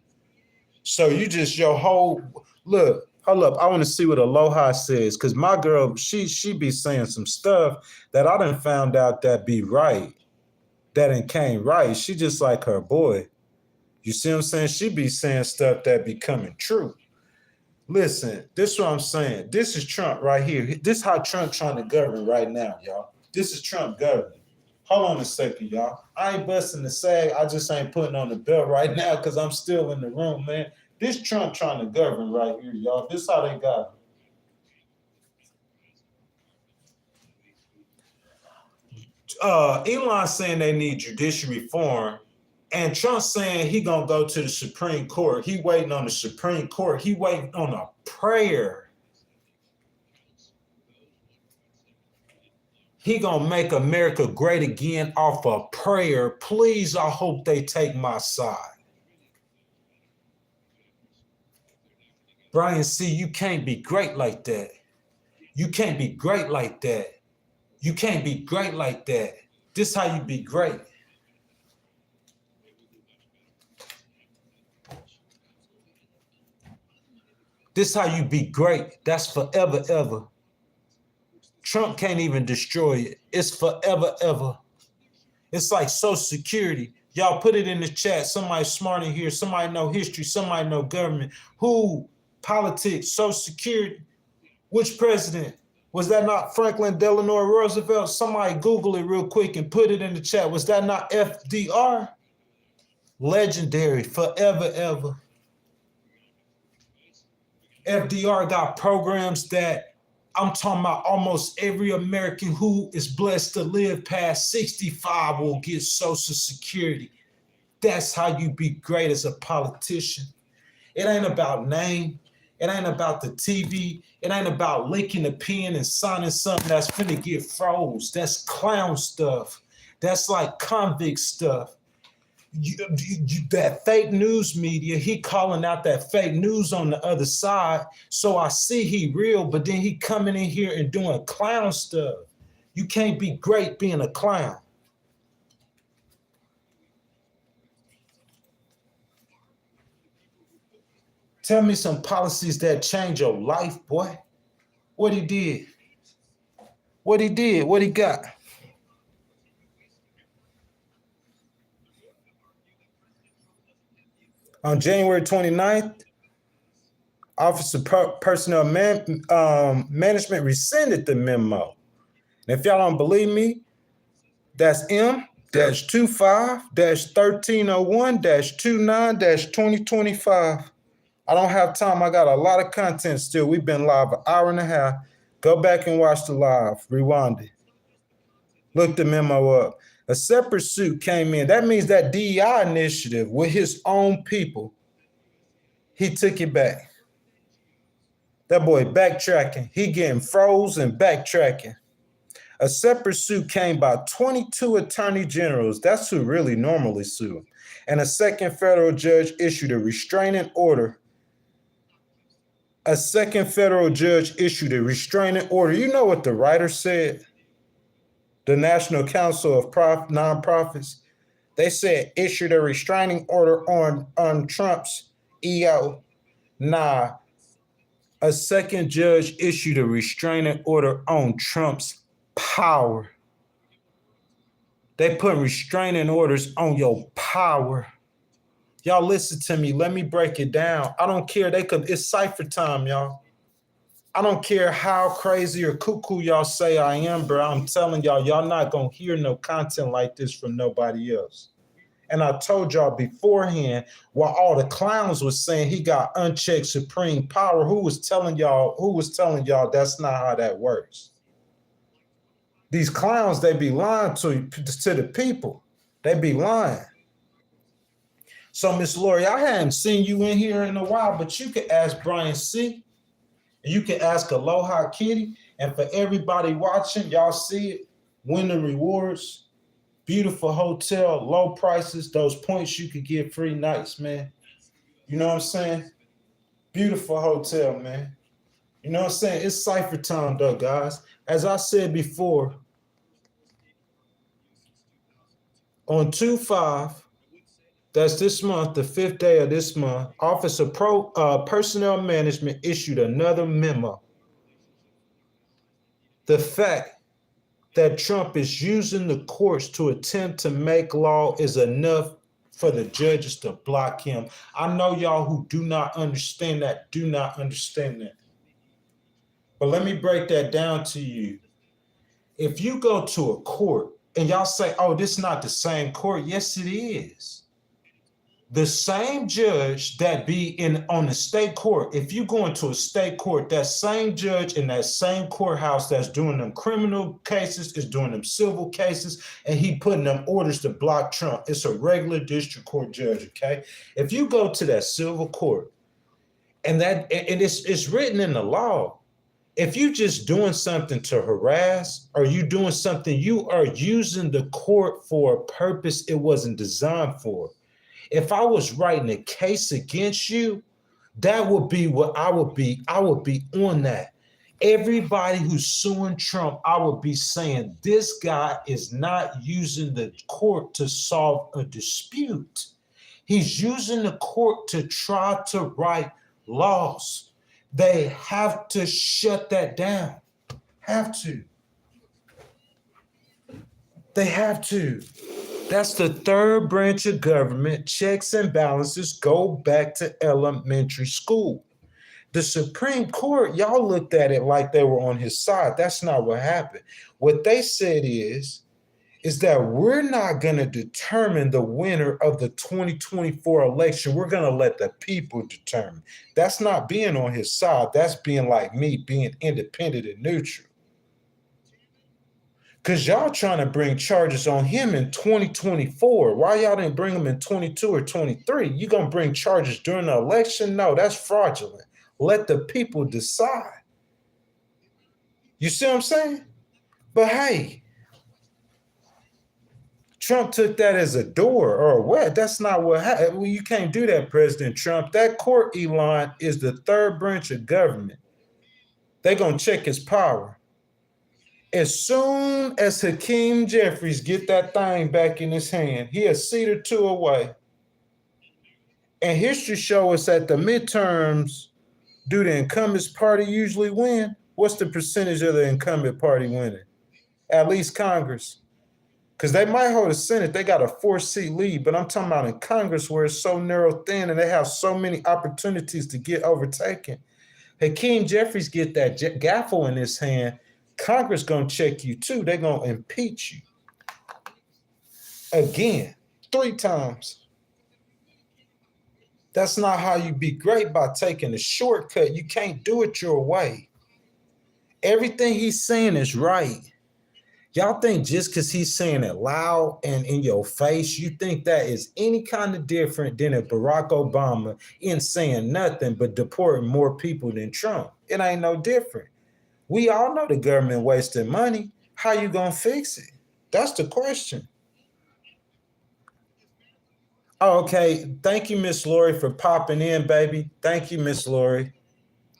So you just your whole look. Hold up. I want to see what Aloha says, because my girl, she be saying some stuff that I done found out that be right. That ain't came right. She just like her boy. You see what I'm saying? She be saying stuff that be coming true. Listen, this is what I'm saying. This is Trump right here. This is how Trump trying to govern right now, y'all. This is Trump governing. Hold on a second, y'all. I ain't busting the sag. I just ain't putting on the belt right now because I'm still in the room, man. This Trump trying to govern right here, y'all. This is how they got it. Elon saying they need judicial reform. And Trump saying he gonna go to the Supreme Court. He waiting on the Supreme Court. He waiting on a prayer. He gonna make America great again off a prayer. Please, I hope they take my side. Brian C., you can't be great like that. You can't be great like that. You can't be great like that. This is how you be great. This is how you be great. That's forever, ever. Trump can't even destroy it. It's forever, ever. It's like Social Security. Y'all put it in the chat. Somebody smart in here. Somebody know history. Somebody know government. Who? Politics, Social Security. Which president? Was that not Franklin Delano Roosevelt? Somebody Google it real quick and put it in the chat. Was that not FDR? Legendary, forever, ever. FDR got programs that I'm talking about almost every American who is blessed to live past 65 will get Social Security. That's how you be great as a politician. It ain't about name. It ain't about the TV. It ain't about licking the pen and signing something that's finna get froze. That's clown stuff. That's like convict stuff. That fake news media, he calling out that fake news on the other side. So I see he real, but then he coming in here and doing clown stuff. You can't be great being a clown. Tell me some policies that change your life, boy. What he did. What he did. What he got. On January 29th, Office of Personnel Management rescinded the memo. And if y'all don't believe me, that's M-25-1301-29-2025. I don't have time. I got a lot of content still. We've been live an hour and a half. Go back and watch the live. Rewind it. Look the memo up. A separate suit came in. That means that DEI initiative with his own people, he took it back. That boy backtracking. He getting froze and backtracking. A separate suit came by 22 attorney generals. That's who really normally sue. And a second federal judge issued a restraining order. A second federal judge issued a restraining order. You know what the writer said? The National Council of Nonprofits. They said issued a restraining order on Trump's EO. Nah, a second judge issued a restraining order on Trump's power. They put restraining orders on your power. Y'all listen to me. Let me break it down. I don't care. It's cipher time, y'all. I don't care how crazy or cuckoo y'all say I am, bro. I'm telling y'all not gonna hear no content like this from nobody else. And I told y'all beforehand, while all the clowns was saying he got unchecked supreme power, who was telling y'all that's not how that works? These clowns, they be lying to the people. They be lying. So, Miss Lori, I hadn't seen you in here in a while, but you could ask Brian C. And you can ask Aloha Kitty. And for everybody watching, y'all see it. Wyndham Rewards, beautiful hotel, low prices, those points you could get free nights, man. You know what I'm saying? Beautiful hotel, man. You know what I'm saying? It's cipher time, though, guys. As I said before, on 2/5, that's this month, the 5th day of this month, Office of Personnel Management issued another memo. The fact that Trump is using the courts to attempt to make law is enough for the judges to block him. I know y'all who do not understand that. But let me break that down to you. If you go to a court and y'all say, oh, this is not the same court. Yes, it is. The same judge that be on the state court, if you go into a state court, that same judge in that same courthouse that's doing them criminal cases is doing them civil cases, and he putting them orders to block Trump. It's a regular district court judge, okay? If you go to that civil court, and it's written in the law, if you just doing something to harass, or you doing something, you are using the court for a purpose it wasn't designed for. If I was writing a case against you, that would be what I would be. I would be on that. Everybody who's suing Trump, I would be saying this guy is not using the court to solve a dispute. He's using the court to try to write laws. They have to shut that down. They have to. That's the third branch of government. Checks and balances go back to elementary school. The Supreme Court, y'all looked at it like they were on his side. That's not what happened. What they said is that we're not going to determine the winner of the 2024 election. We're going to let the people determine. That's not being on his side. That's being like me, being independent and neutral. Because y'all trying to bring charges on him in 2024. Why y'all didn't bring him in 22 or 23? You going to bring charges during the election? No, that's fraudulent. Let the people decide. You see what I'm saying? But hey, Trump took that as a door or what? That's not what happened. Well, you can't do that, President Trump. That court, Elon, is the third branch of government. They're going to check his power. As soon as Hakeem Jeffries get that thing back in his hand, he a seat or two away. And history shows us that the midterms, do the incumbent party usually win? What's the percentage of the incumbent party winning? At least Congress. Because they might hold a Senate. They got a 4-seat lead. But I'm talking about in Congress where it's so narrow thin and they have so many opportunities to get overtaken. Hakeem Jeffries get that gavel in his hand. Congress going to check you too. They're going to impeach you. Again, 3 times. That's not how you be great, by taking a shortcut. You can't do it your way. Everything he's saying is right. Y'all think just because he's saying it loud and in your face, you think that is any kind of different than if Barack Obama in saying nothing but deporting more people than Trump? It ain't no different. We all know the government wasting money. How you gonna fix it? That's the question. Oh, okay. Thank you, Miss Lori, for popping in, baby. Thank you, Miss Lori.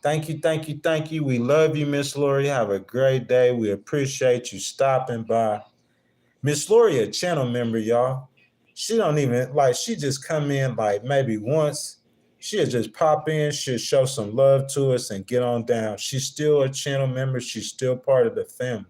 Thank you, thank you, thank you. We love you, Miss Lori. Have a great day. We appreciate you stopping by. Miss Lori, a channel member, y'all. She don't even she just come in like maybe once. She'll just pop in, she'll show some love to us and get on down. She's still a channel member. She's still part of the family.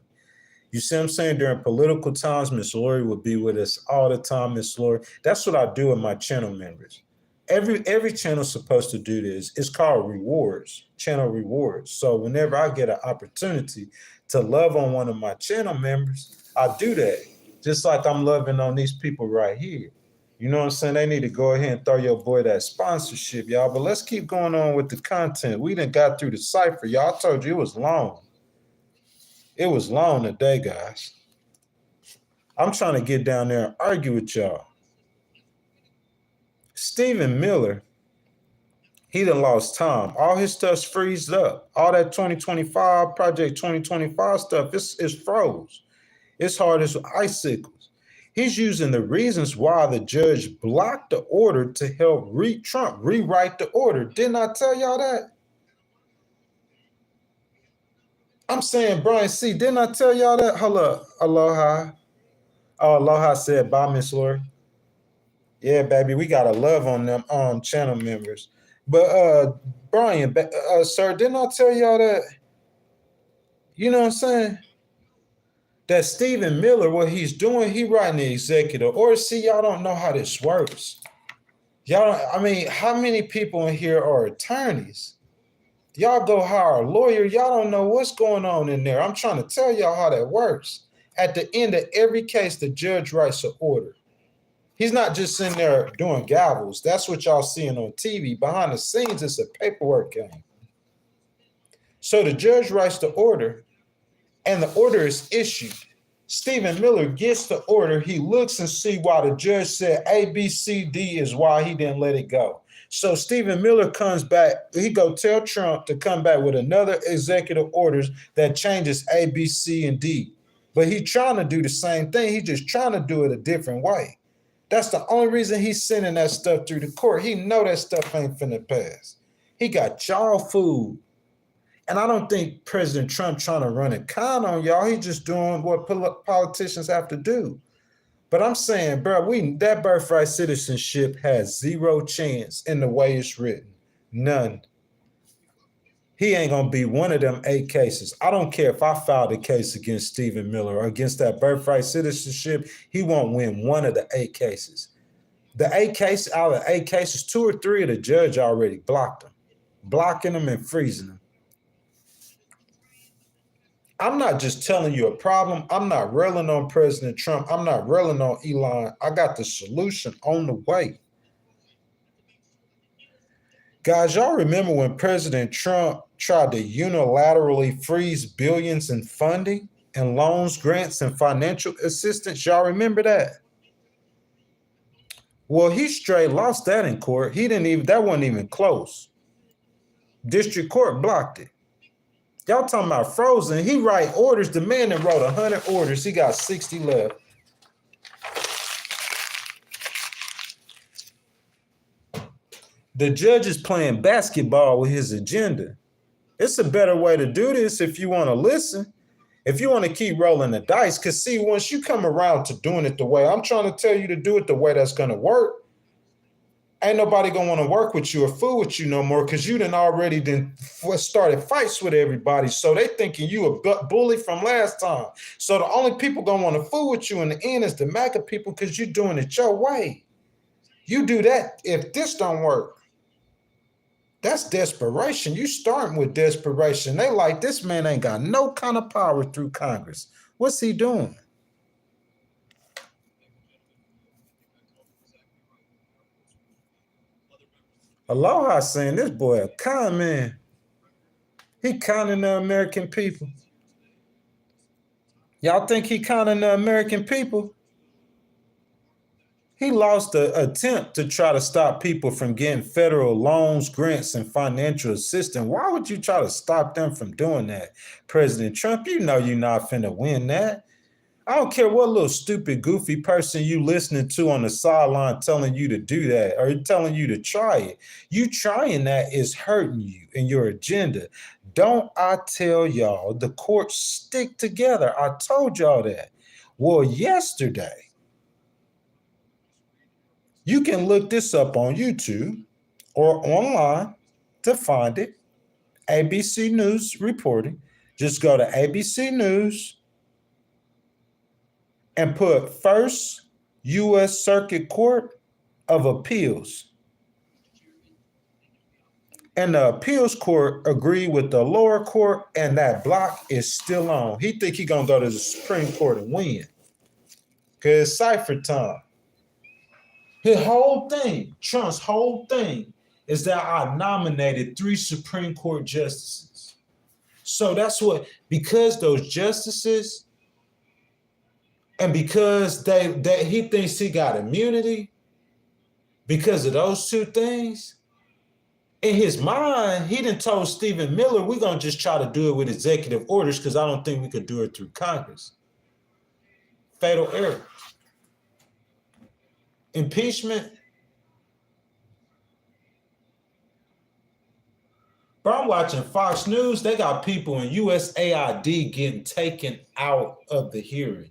You see what I'm saying? During political times, Miss Lori will be with us all the time, Miss Lori. That's what I do with my channel members. Every channel's supposed to do this. It's called rewards, channel rewards. So whenever I get an opportunity to love on one of my channel members, I do that. Just like I'm loving on these people right here. You know what I'm saying? They need to go ahead and throw your boy that sponsorship, y'all. But let's keep going on with the content. We done got through the cipher, y'all. I told you it was long. It was long today, guys. I'm trying to get down there and argue with y'all. Stephen Miller, he done lost time. All his stuff's freezed up. All that 2025, Project 2025 stuff, it's froze. It's hard as icicles. He's using the reasons why the judge blocked the order to help Trump rewrite the order. Didn't I tell y'all that? I'm saying, Brian C., didn't I tell y'all that? Hello, aloha. Oh, aloha said, bye, Miss Lori. Yeah, baby, we got to love on them channel members. But Brian, sir, didn't I tell y'all that? You know what I'm saying? That Stephen Miller, what he's doing, he writing the executive order. See, y'all don't know how this works. I mean, how many people in here are attorneys? Y'all go hire a lawyer. Y'all don't know what's going on in there. I'm trying to tell y'all how that works. At the end of every case, the judge writes an order. He's not just sitting there doing gavels. That's what y'all seeing on TV. Behind the scenes, it's a paperwork game. So the judge writes the order, and the order is issued. Stephen Miller gets the order. He looks and see why the judge said A, B, C, D is why he didn't let it go. So Stephen Miller comes back. He go tell Trump to come back with another executive orders that changes A, B, C, and D. But he's trying to do the same thing. He's just trying to do it a different way. That's the only reason he's sending that stuff through the court. He know that stuff ain't finna pass. He got y'all fooled. And I don't think President Trump trying to run a con on y'all. He's just doing what politicians have to do. But I'm saying, bro, that birthright citizenship has zero chance in the way it's written. None. He ain't going to be one of them 8 cases. I don't care if I filed a case against Stephen Miller or against that birthright citizenship. He won't win one of the 8 cases. The 8 cases, out of 8 cases, 2 or 3 of the judge already blocked them, blocking them and freezing them. I'm not just telling you a problem. I'm not railing on President Trump. I'm not railing on Elon. I got the solution on the way. Guys, y'all remember when President Trump tried to unilaterally freeze billions in funding and loans, grants, and financial assistance? Y'all remember that? Well, he straight lost that in court. That wasn't even close. District Court blocked it. Y'all talking about frozen. He write orders. The man that wrote 100 orders, he got 60 left. The judge is playing basketball with his agenda. It's a better way to do this if you want to listen. If you want to keep rolling the dice, because see, once you come around to doing it the way I'm trying to tell you to do it the way that's going to work, ain't nobody gonna want to work with you or fool with you no more because you done already started fights with everybody. So they thinking you a bully from last time. So the only people gonna want to fool with you in the end is the MAGA people because you're doing it your way. You do that if this don't work. That's desperation. You starting with desperation. They like, this man ain't got no kind of power through Congress. What's he doing? Aloha saying this boy a con man. He conning the American people. Y'all think he counting the American people? He lost the attempt to try to stop people from getting federal loans, grants, and financial assistance. Why would you try to stop them from doing that? President Trump, you know you're not finna win that. I don't care what little stupid, goofy person you listening to on the sideline telling you to do that or telling you to try it. You trying that is hurting you and your agenda. Don't I tell y'all the courts stick together? I told y'all that. Well, yesterday, you can look this up on YouTube or online to find it. ABC News reporting. Just go to ABC News and put First U.S. Circuit Court of Appeals. And the appeals court agreed with the lower court, and that block is still on. He think he gonna go to the Supreme Court and win. Cause it's cipher time. His whole thing, Trump's whole thing, is that I nominated 3 Supreme Court justices. So that's what, because those justices, and because he thinks he got immunity, because of those 2 things, in his mind, he done told Stephen Miller, we're going to just try to do it with executive orders because I don't think we could do it through Congress. Fatal error. Impeachment. Bro, I'm watching Fox News. They got people in USAID getting taken out of the hearing.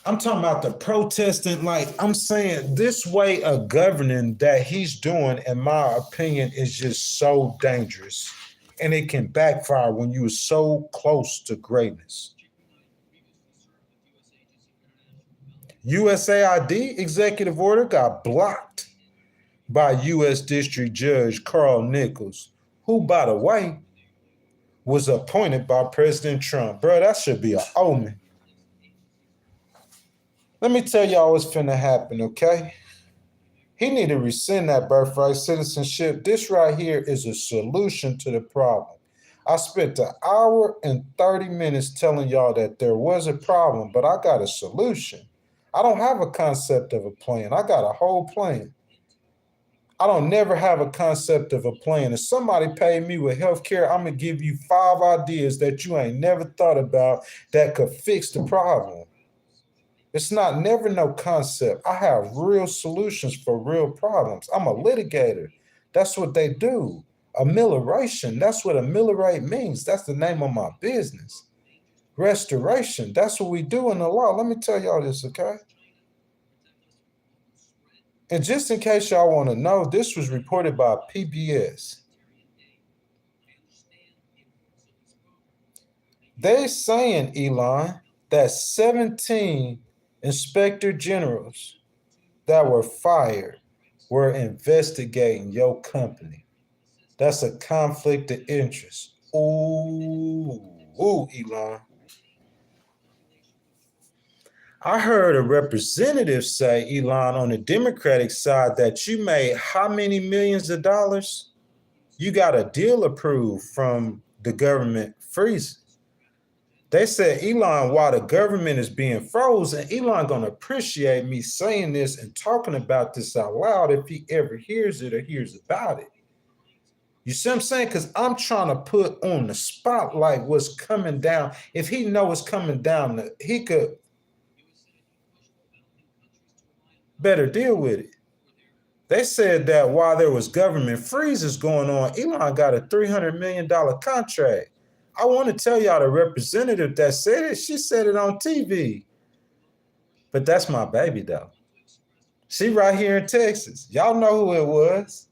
I'm talking about the protesting. Like, I'm saying this way of governing that he's doing, in my opinion, is just so dangerous. And it can backfire when you are so close to greatness. USAID executive order got blocked by U.S. District Judge Carl Nichols, who, by the way, was appointed by President Trump. Bro, that should be an omen. Let me tell y'all what's finna happen, okay? He need to rescind that birthright citizenship. This right here is a solution to the problem. I spent an hour and 30 minutes telling y'all that there was a problem, but I got a solution. I don't have a concept of a plan. I got a whole plan. I don't never have a concept of a plan. If somebody paid me with healthcare, I'm going to give you 5 ideas that you ain't never thought about that could fix the problem. It's not never no concept. I have real solutions for real problems. I'm a litigator. That's what they do. Amelioration. That's what ameliorate means. That's the name of my business. Restoration. That's what we do in the law. Let me tell y'all this, okay? And just in case y'all want to know, this was reported by PBS. They're saying, Elon, that 17 inspector generals that were fired were investigating your company. That's a conflict of interest. Ooh, Elon. I heard a representative say, Elon, on the Democratic side, that you made how many millions of dollars? You got a deal approved from the government freezing. They said, Elon, while the government is being frozen, Elon gonna appreciate me saying this and talking about this out loud if he ever hears it or hears about it. You see what I'm saying? Because I'm trying to put on the spotlight what's coming down. If he know it's coming down, he could better deal with it. They said that while there was government freezes going on, Elon got a $300 million contract. I want to tell y'all the representative that said it, she said it on TV. But that's my baby, though. She right here in Texas. Y'all know who it was.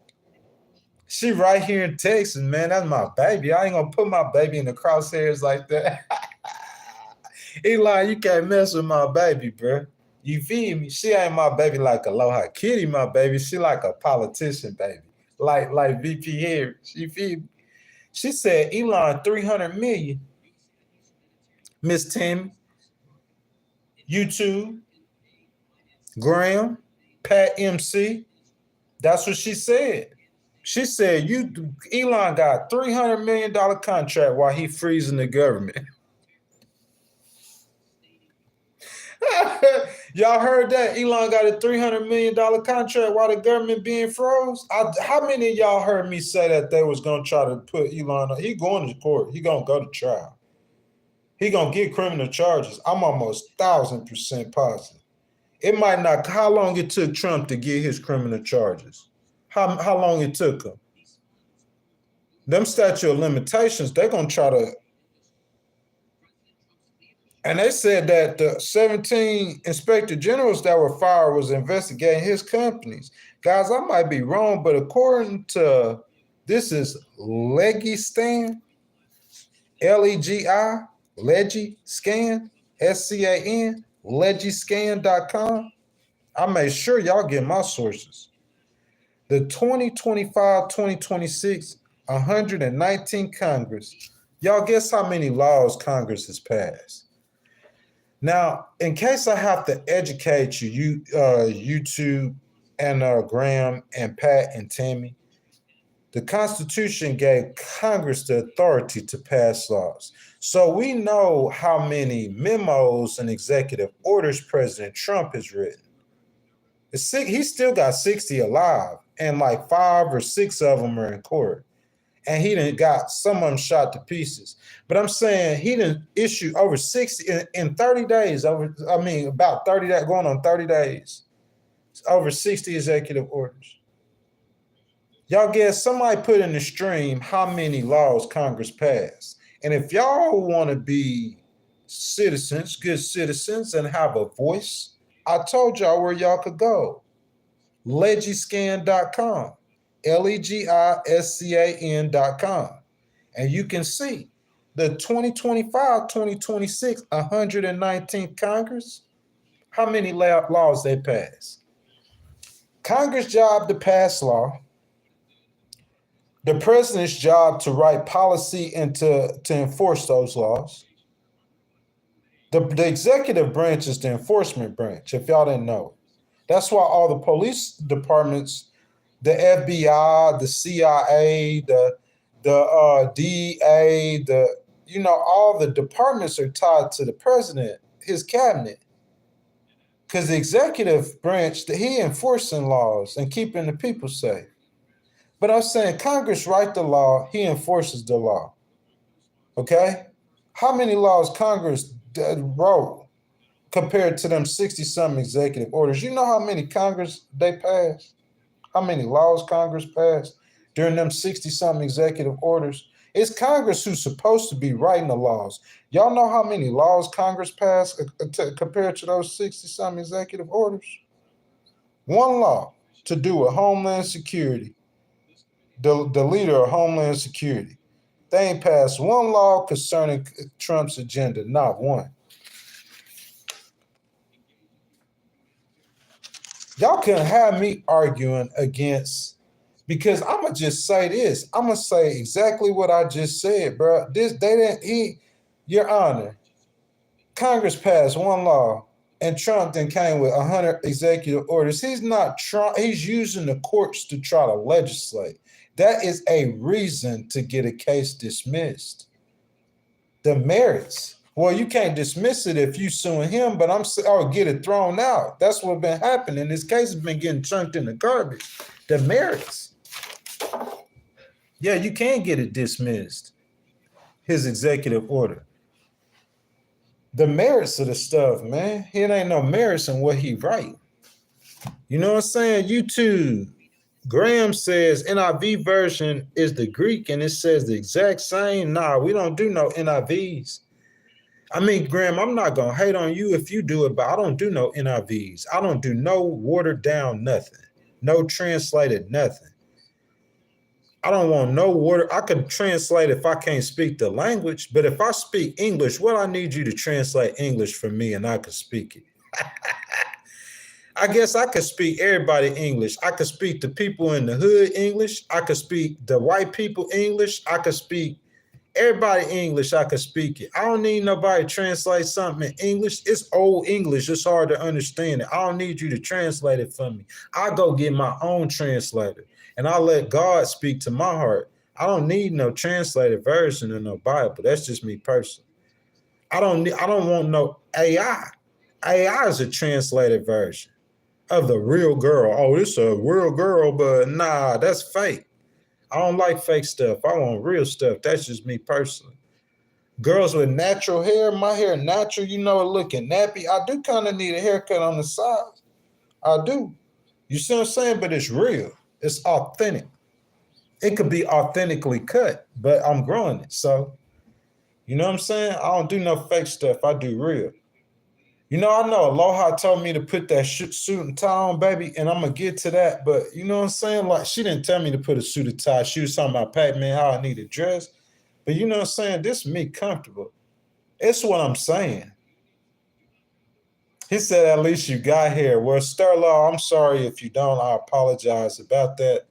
She right here in Texas, man. That's my baby. I ain't going to put my baby in the crosshairs like that. Elon, you can't mess with my baby, bro. You feel me? She ain't my baby like Aloha Kitty, my baby. She like a politician, baby. Like VP Harris. You feel me? She said, Elon, 300 million. Miss Tammy, YouTube, Graham, Pat MC. That's what she said. She said, Elon got $300 million contract while he freezing the government. Y'all heard that? Elon got a $300 million contract while the government being froze? How many of y'all heard me say that they was going to try to put Elon on? He going to court. He going to go to trial. He going to get criminal charges. I'm almost 1,000% positive. It might not. How long it took Trump to get his criminal charges? How long it took him? Them statute of limitations, they're going to try to. And they said that the 17 inspector generals that were fired was investigating his companies. Guys, I might be wrong, but according to, this is Legiscan, L-E-G-I, Legiscan, S-C-A-N, Legiscan.com. I made sure y'all get my sources. The 2025-2026, 119 Congress. Y'all guess how many laws Congress has passed? Now, in case I have to educate you, YouTube and Graham and Pat and Tammy, the Constitution gave Congress the authority to pass laws. So we know how many memos and executive orders President Trump has written. He still got 60 alive, and like 5 or 6 of them are in court. And he done got some of them shot to pieces. But I'm saying he done issue over 60 in 30 days, about 30 days, going on 30 days, over 60 executive orders. Y'all guess, somebody put in the stream how many laws Congress passed. And if y'all want to be citizens, good citizens, and have a voice, I told y'all where y'all could go. Legiscan.com. Legiscan.com. And you can see the 2025-2026 119th Congress, how many laws they passed. Congress' job to pass law, the president's job to write policy and to enforce those laws. The executive branch is the enforcement branch, if y'all didn't know. That's why all the police departments, the FBI, the CIA, the DEA, all the departments are tied to the president, his cabinet. Because the executive branch, he enforcing laws and keeping the people safe. But I'm saying Congress write the law, he enforces the law. Okay? How many laws Congress wrote compared to them 60-something executive orders? You know how many Congress they passed? How many laws Congress passed during them 60-something executive orders? It's Congress who's supposed to be writing the laws. Y'all know how many laws Congress passed compared to those 60-something executive orders? One law to do with Homeland Security, the leader of Homeland Security. They ain't passed one law concerning Trump's agenda, not one. Y'all couldn't have me arguing against, because I'm going to just say this. I'm going to say exactly what I just said, bro. Your Honor, Congress passed one law and Trump then came with 100 executive orders. He's not trying, he's using the courts to try to legislate. That is a reason to get a case dismissed. The merits. Well, you can't dismiss it if you suing him, but get it thrown out. That's what's been happening. This case has been getting chunked in the garbage. The merits. Yeah, you can get it dismissed. His executive order. The merits of the stuff, man. It ain't no merits in what he write. You know what I'm saying? YouTube. Graham says NIV version is the Greek and it says the exact same. Nah, we don't do no NIVs. I mean, Graham, I'm not going to hate on you if you do it, but I don't do no NIVs. I don't do no watered down nothing. No translated nothing. I don't want no water. I could translate if I can't speak the language, but if I speak English, well, I need you to translate English for me and I could speak it. I guess I could speak everybody English. I could speak the people in the hood English. I could speak the white people English. I could speak everybody English. I could speak it. I don't need nobody to translate something in English. It's old English. It's hard to understand it. I don't need you to translate it for me. I go get my own translator. and I let God speak to my heart. I don't need no translated version of no Bible. That's just me personally. I don't want no AI. AI is a translated version of the real girl. Oh, it's a real girl, but nah, that's fake. I don't like fake stuff. I want real stuff. That's just me personally. Girls with natural hair, my hair natural, looking nappy. I do kind of need a haircut on the side. I do. You see what I'm saying? But it's real. It's authentic. It could be authentically cut, but I'm growing it. So, you know what I'm saying? I don't do no fake stuff. I do real. I know Aloha told me to put that suit and tie on, baby, and I'm going to get to that. But you know what I'm saying? Like, she didn't tell me to put a suit and tie. She was talking about Pac-Man, how I need a dress. But you know what I'm saying? This is me comfortable. It's what I'm saying. He said, at least you got here. Well, Sterlaw, I'm sorry if you don't. I apologize about that.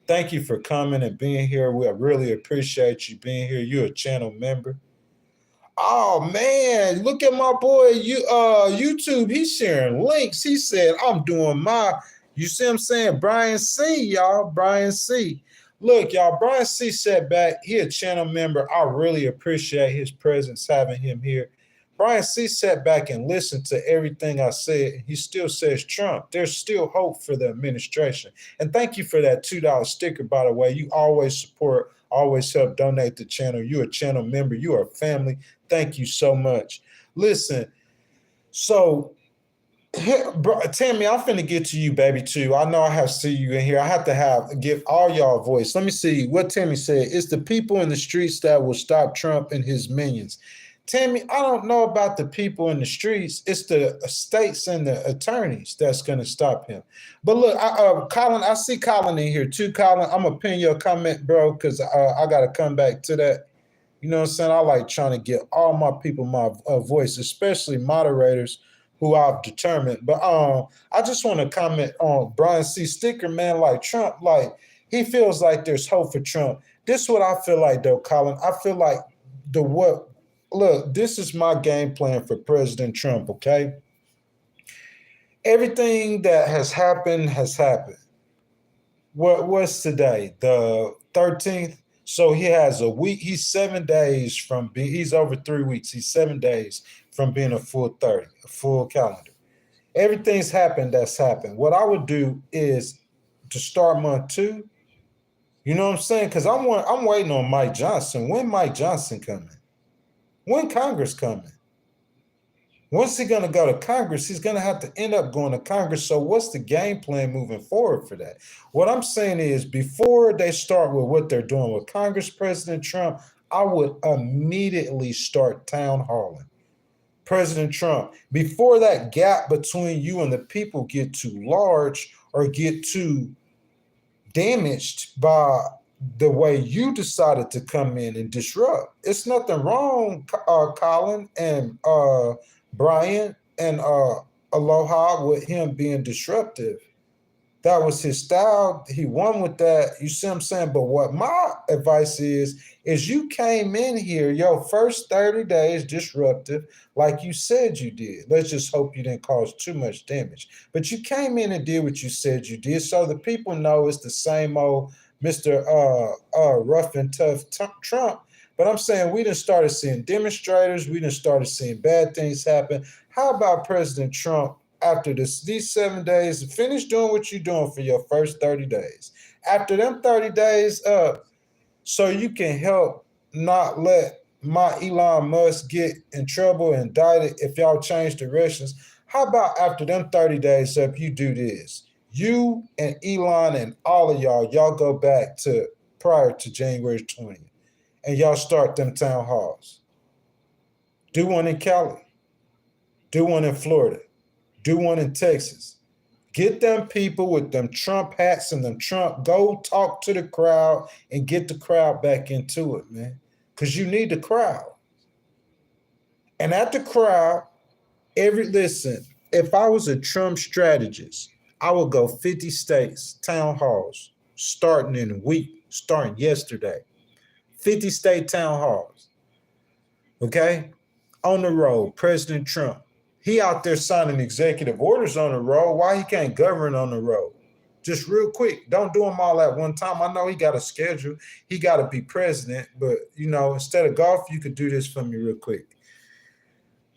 Thank you for coming and being here. We really appreciate you being here. You're a channel member. Oh man, look at my boy YouTube. He's sharing links. He said, I'm doing you see what I'm saying? Brian C, y'all. Brian C. Look, y'all, Brian C sat back. He a channel member. I really appreciate his presence, having him here. Brian C sat back and listened to everything I said. He still says Trump. There's still hope for the administration. And thank you for that $2 sticker, by the way. You always support, always help donate the channel. You're a channel member. You are a family. Thank you so much. Listen, so Tammy, I'm finna get to you, baby, too. I know I have to see you in here. I have to give all y'all a voice. Let me see what Tammy said. It's the people in the streets that will stop Trump and his minions. Tammy, I don't know about the people in the streets. It's the states and the attorneys that's going to stop him. But look, Colin, I see Colin in here too. Colin, I'm going to pin your comment, bro, because I got to come back to that. You know what I'm saying? I like trying to get all my people my voice, especially moderators who I've determined. But I just want to comment on Brian C. Sticker, man, like Trump, like he feels like there's hope for Trump. This is what I feel like, though, Colin. I feel like look, this is my game plan for President Trump, okay? Everything that has happened has happened. What's today? The 13th? So he has a week. He's 7 days from being, he's over 3 weeks. He's 7 days from being a full 30, a full calendar. Everything's happened that's happened. What I would do is to start month 2. You know what I'm saying? Because I'm waiting on Mike Johnson. When Mike Johnson coming? When Congress coming? Once he's going to go to Congress, he's going to have to end up going to Congress. So what's the game plan moving forward for that? What I'm saying is before they start with what they're doing with Congress, President Trump, I would immediately start town halling. President Trump, before that gap between you and the people get too large or get too damaged by the way you decided to come in and disrupt. It's nothing wrong, Colin and Brian and Aloha, with him being disruptive. That was his style. He won with that. You see what I'm saying? But what my advice is you came in here, your first 30 days disruptive, like you said you did. Let's just hope you didn't cause too much damage. But you came in and did what you said you did. So the people know it's the same old Mr. Rough and Tough Trump. But I'm saying we done started seeing demonstrators. We done started seeing bad things happen. How about President Trump, after these 7 days, finish doing what you're doing for your first 30 days. After them 30 days up, so you can help not let my Elon Musk get in trouble and indicted if y'all change directions. How about after them 30 days up, you do this? You and Elon and all of y'all go back to prior to January 20th, and y'all start them town halls. Do one in Cali. Do one in Florida. Do one in Texas. Get them people with them Trump hats and them Trump. Go talk to the crowd and get the crowd back into it, man. Because you need the crowd. And at the crowd, listen, if I was a Trump strategist, I would go 50 states, town halls, starting in a week, starting yesterday. 50 state town halls. Okay? On the road, President Trump. He out there signing executive orders on the road. Why he can't govern on the road? just real quick. Don't do them all at one time. I know he got a schedule. He got to be president. But, you know, instead of golf, you could do this for me real quick.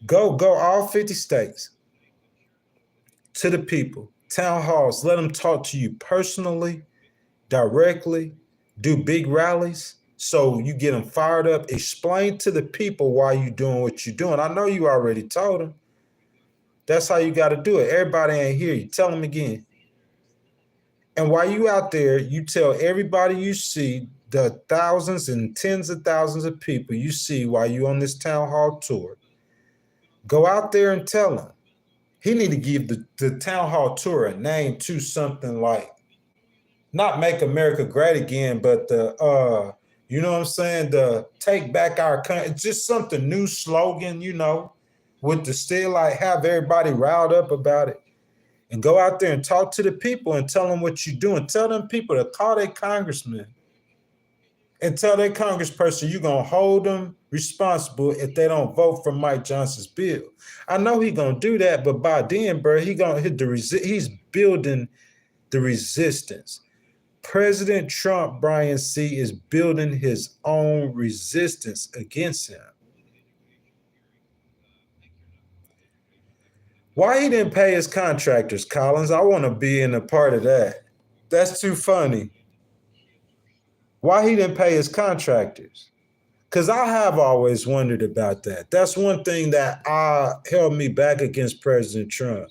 Go all 50 states to the people, town halls. Let them talk to you personally, directly, do big rallies. So you get them fired up. Explain to the people why you're doing what you're doing. I know you already told them. That's how you got to do it. Everybody ain't hear you. Tell them again. And while you out there, you tell everybody you see, the thousands and tens of thousands of people you see while you on this town hall tour, go out there and tell them. He need to give the town hall tour a name to something like, not Make America Great Again, but the, you know what I'm saying? The Take Back Our Country. It's just something new slogan, you know, with the still like have everybody riled up about it. And go out there and talk to the people and tell them what you're doing. Tell them people to call their congressman and tell their congressperson you're going to hold them responsible if they don't vote for Mike Johnson's bill. I know he's going to do that, but by then, bro, he's building the resistance. President Trump, Brian C., is building his own resistance against him. Why he didn't pay his contractors, Collins? I want to be in a part of that. That's too funny. Why he didn't pay his contractors? Because I have always wondered about that. That's one thing that held me back against President Trump.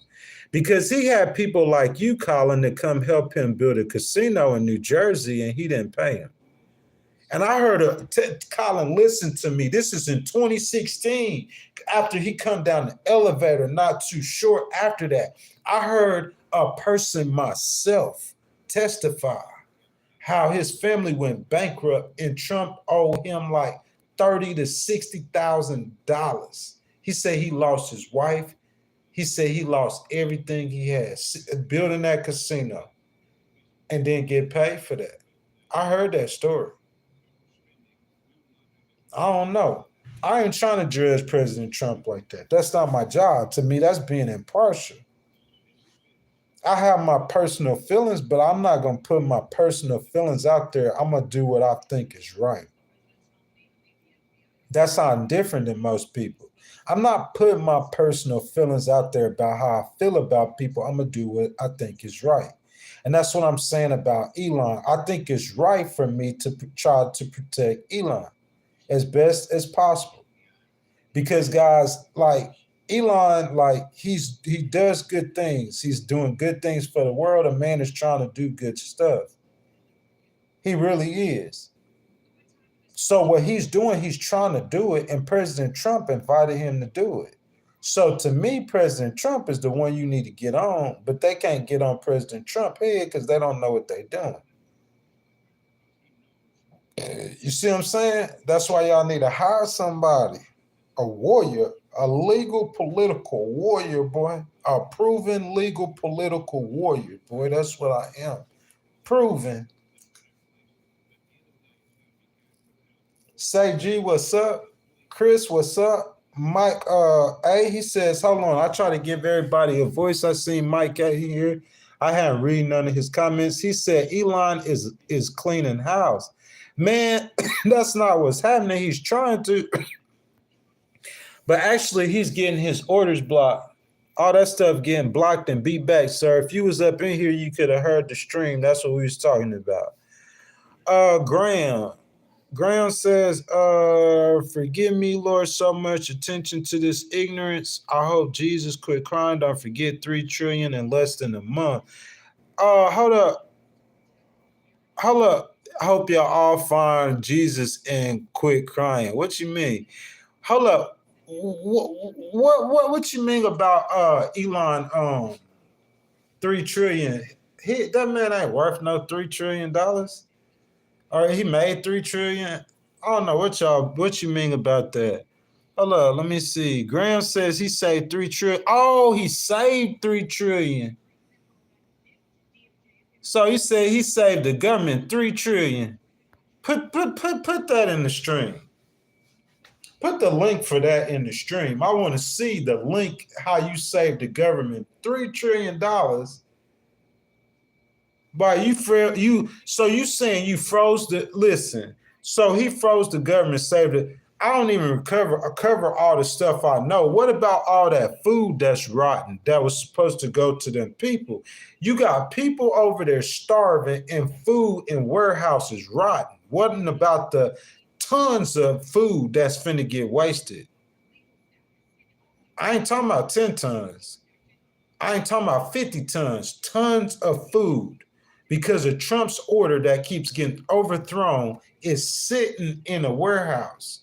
Because he had people like you, Colin, that come help him build a casino in New Jersey, and he didn't pay him. And I heard Colin, listen to me. This is in 2016, after he come down the elevator, not too short after that. I heard a person myself testify how his family went bankrupt and Trump owed him like $30,000 to $60,000. He said he lost his wife. He said he lost everything he had building that casino and didn't get paid for that. I heard that story. I don't know. I ain't trying to judge President Trump like that. That's not my job. To me, that's being impartial. I have my personal feelings, but I'm not going to put my personal feelings out there. I'm going to do what I think is right. That's how I'm different than most people. I'm not putting my personal feelings out there about how I feel about people. I'm going to do what I think is right. And that's what I'm saying about Elon. I think it's right for me to try to protect Elon as best as possible. Because guys, like Elon, like he does good things. He's doing good things for the world. A man is trying to do good stuff. He really is. So what he's doing, he's trying to do it, and President Trump invited him to do it. So to me, President Trump is the one you need to get on, but they can't get on President Trump head because they don't know what they're doing. You see what I'm saying? That's why y'all need to hire somebody, a warrior, a legal political warrior, boy, a proven legal political warrior, boy. That's what I am. Proven. Say G, what's up? Chris, what's up? Mike A, he says, hold on. I try to give everybody a voice. I seen Mike A here. I haven't read none of his comments. He said Elon is cleaning house. Man, that's not what's happening. He's trying to, but actually he's getting his orders blocked. All that stuff getting blocked and beat back, sir. If you was up in here, you could have heard the stream. That's what we was talking about. Graham says, forgive me, Lord, so much attention to this ignorance. I hope Jesus quit crying. Don't forget 3 trillion in less than a month. Hold up. I hope y'all all find Jesus and quit crying. What you mean? Hold up. What you mean about Elon 3 trillion? That man ain't worth no $3 trillion. Or he made 3 trillion. I don't know what you mean about that. Hold up, let me see. Graham says he saved 3 trillion. Oh, he saved 3 trillion. So he said he saved the government 3 trillion. Put that in the stream. Put the link for that in the stream. I want to see the link how you saved the government $3 trillion But so you saying you froze listen. So he froze the government, saved it. I don't even cover all the stuff I know. What about all that food that's rotten that was supposed to go to them people? You got people over there starving and food in warehouses rotten. What about the tons of food that's finna get wasted? I ain't talking about 10 tons. I ain't talking about 50 tons, tons of food. Because of Trump's order that keeps getting overthrown is sitting in a warehouse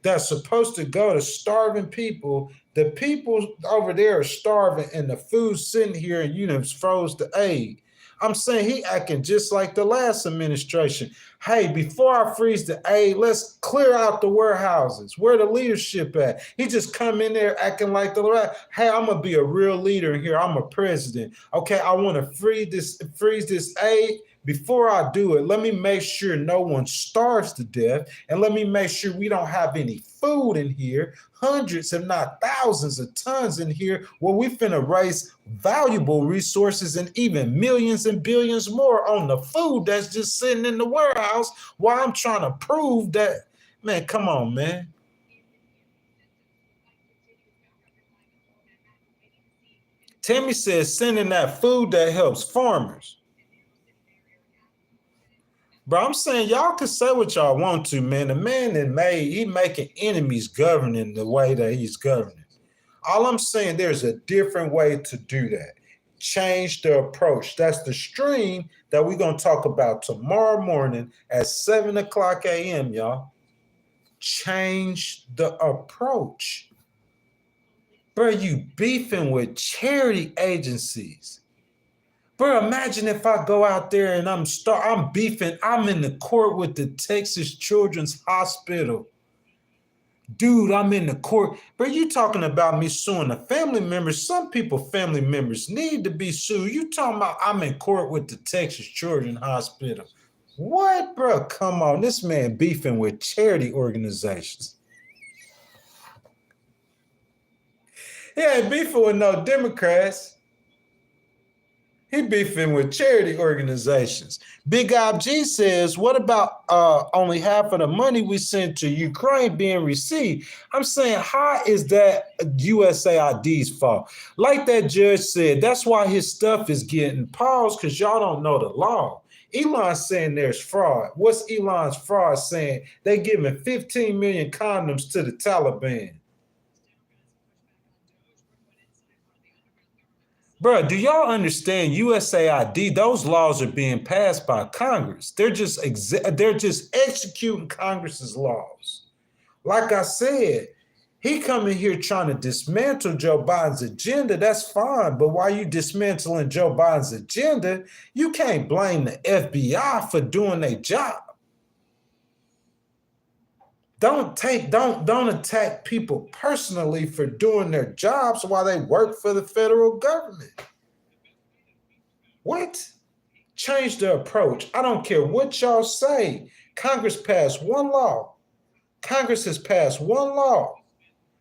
that's supposed to go to starving people. The people over there are starving and the food's sitting here and you know froze the aid. I'm saying he acting just like the last administration. Hey, before I freeze the aid, let's clear out the warehouses. Where the leadership at? He just come in there acting like hey, I'm gonna be a real leader here. I'm a president. Okay, I want to freeze this aid. Before I do it, let me make sure no one starves to death, and let me make sure we don't have any food in here, hundreds if not thousands of tons in here, where we finna raise valuable resources and even millions and billions more on the food that's just sitting in the warehouse while I'm trying to prove that, man, come on, man. Tammy says sending that food that helps farmers. Bro, I'm saying y'all can say what y'all want to, man. The man that he making enemies governing the way that he's governing. All I'm saying, there's a different way to do that. Change the approach. That's the stream that we're going to talk about tomorrow morning at 7 o'clock a.m., y'all. Change the approach. Bro, you beefing with charity agencies. Bro, imagine if I go out there and I'm beefing, I'm in the court with the Texas Children's Hospital. Dude, I'm in the court. Bro, you talking about me suing a family member. Some people, family members, need to be sued. You talking about I'm in court with the Texas Children's Hospital. What, bro? Come on. This man beefing with charity organizations. He ain't beefing with no Democrats. He beefing with charity organizations. Big Ob G says, what about only half of the money we sent to Ukraine being received? I'm saying, how is that USAID's fault? Like that judge said, that's why his stuff is getting paused, because y'all don't know the law. Elon's saying there's fraud. What's Elon's fraud saying? They giving 15 million condoms to the Taliban. Bro, do y'all understand USAID? Those laws are being passed by Congress. They're just executing Congress's laws. Like I said, he coming here trying to dismantle Joe Biden's agenda. That's fine, but while you dismantling Joe Biden's agenda, you can't blame the FBI for doing their job. Don't attack people personally for doing their jobs while they work for the federal government. What? Change the approach. I don't care what y'all say. Congress passed one law. Congress has passed one law.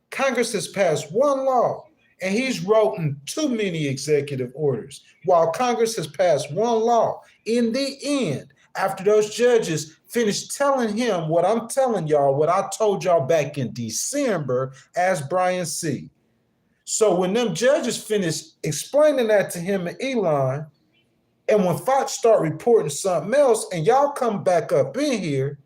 Congress has passed one law. And he's written too many executive orders. While Congress has passed one law, in the end, after those judges finished telling him what I'm telling y'all, what I told y'all back in December, as Brian C. So when them judges finished explaining that to him and Elon, and when Fox start reporting something else, and y'all come back up in here,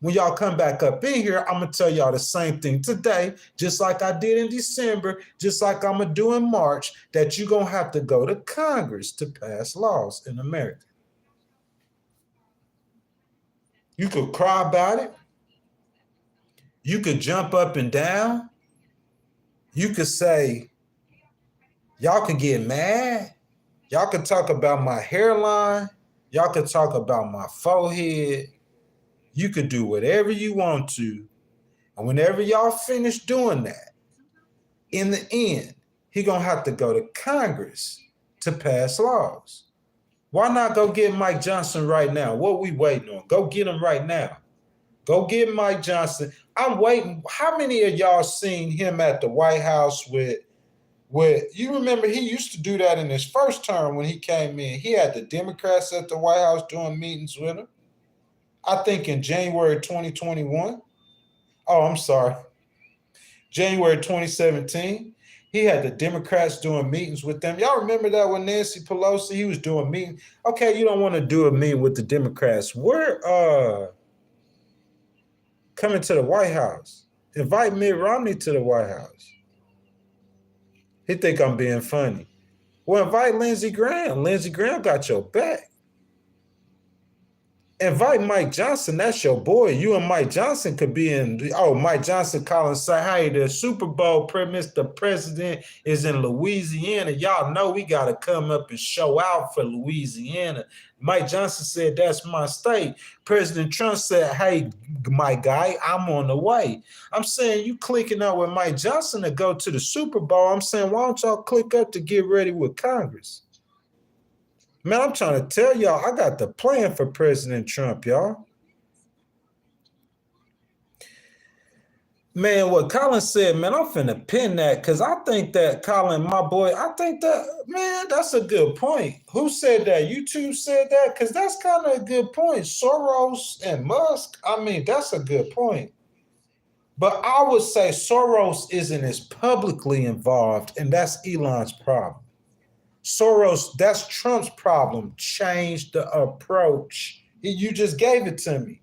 when y'all come back up in here, I'm going to tell y'all the same thing today, just like I did in December, just like I'm going to do in March, that you're going to have to go to Congress to pass laws in America. You could cry about it. You could jump up and down. You could say, y'all could get mad. Y'all could talk about my hairline. Y'all could talk about my forehead. You could do whatever you want to. And whenever y'all finish doing that, in the end, he's going to have to go to Congress to pass laws. Why not go get Mike Johnson right now? What we waiting on? Go get him right now. Go get Mike Johnson. I'm waiting. How many of y'all seen him at the White House with You remember he used to do that in his first term when he came in. He had the Democrats at the White House doing meetings with him. I think in January 2021. Oh, I'm sorry. January 2017. He had the Democrats doing meetings with them. Y'all remember that when Nancy Pelosi, he was doing meetings? Okay, you don't want to do a meeting with the Democrats. We're coming to the White House. Invite Mitt Romney to the White House. He think I'm being funny. Well, invite Lindsey Graham. Lindsey Graham got your back. Invite Mike Johnson. That's your boy. You and Mike Johnson could be in. Oh, Mike Johnson calling say, hey, the Super Bowl premise, the president is in Louisiana. Y'all know we got to come up and show out for Louisiana. Mike Johnson said, that's my state. President Trump said, hey, my guy, I'm on the way. I'm saying you clicking up with Mike Johnson to go to the Super Bowl. I'm saying, why don't y'all click up to get ready with Congress? Man, I'm trying to tell y'all, I got the plan for President Trump, y'all. Man, what Colin said, man, I'm finna pin that because I think that Colin, my boy, I think that, man, that's a good point. Who said that? YouTube said that? Because that's kind of a good point. Soros and Musk, I mean, that's a good point. But I would say Soros isn't as publicly involved, and that's Elon's problem. Soros, that's Trump's problem. Change the approach. You just gave it to me.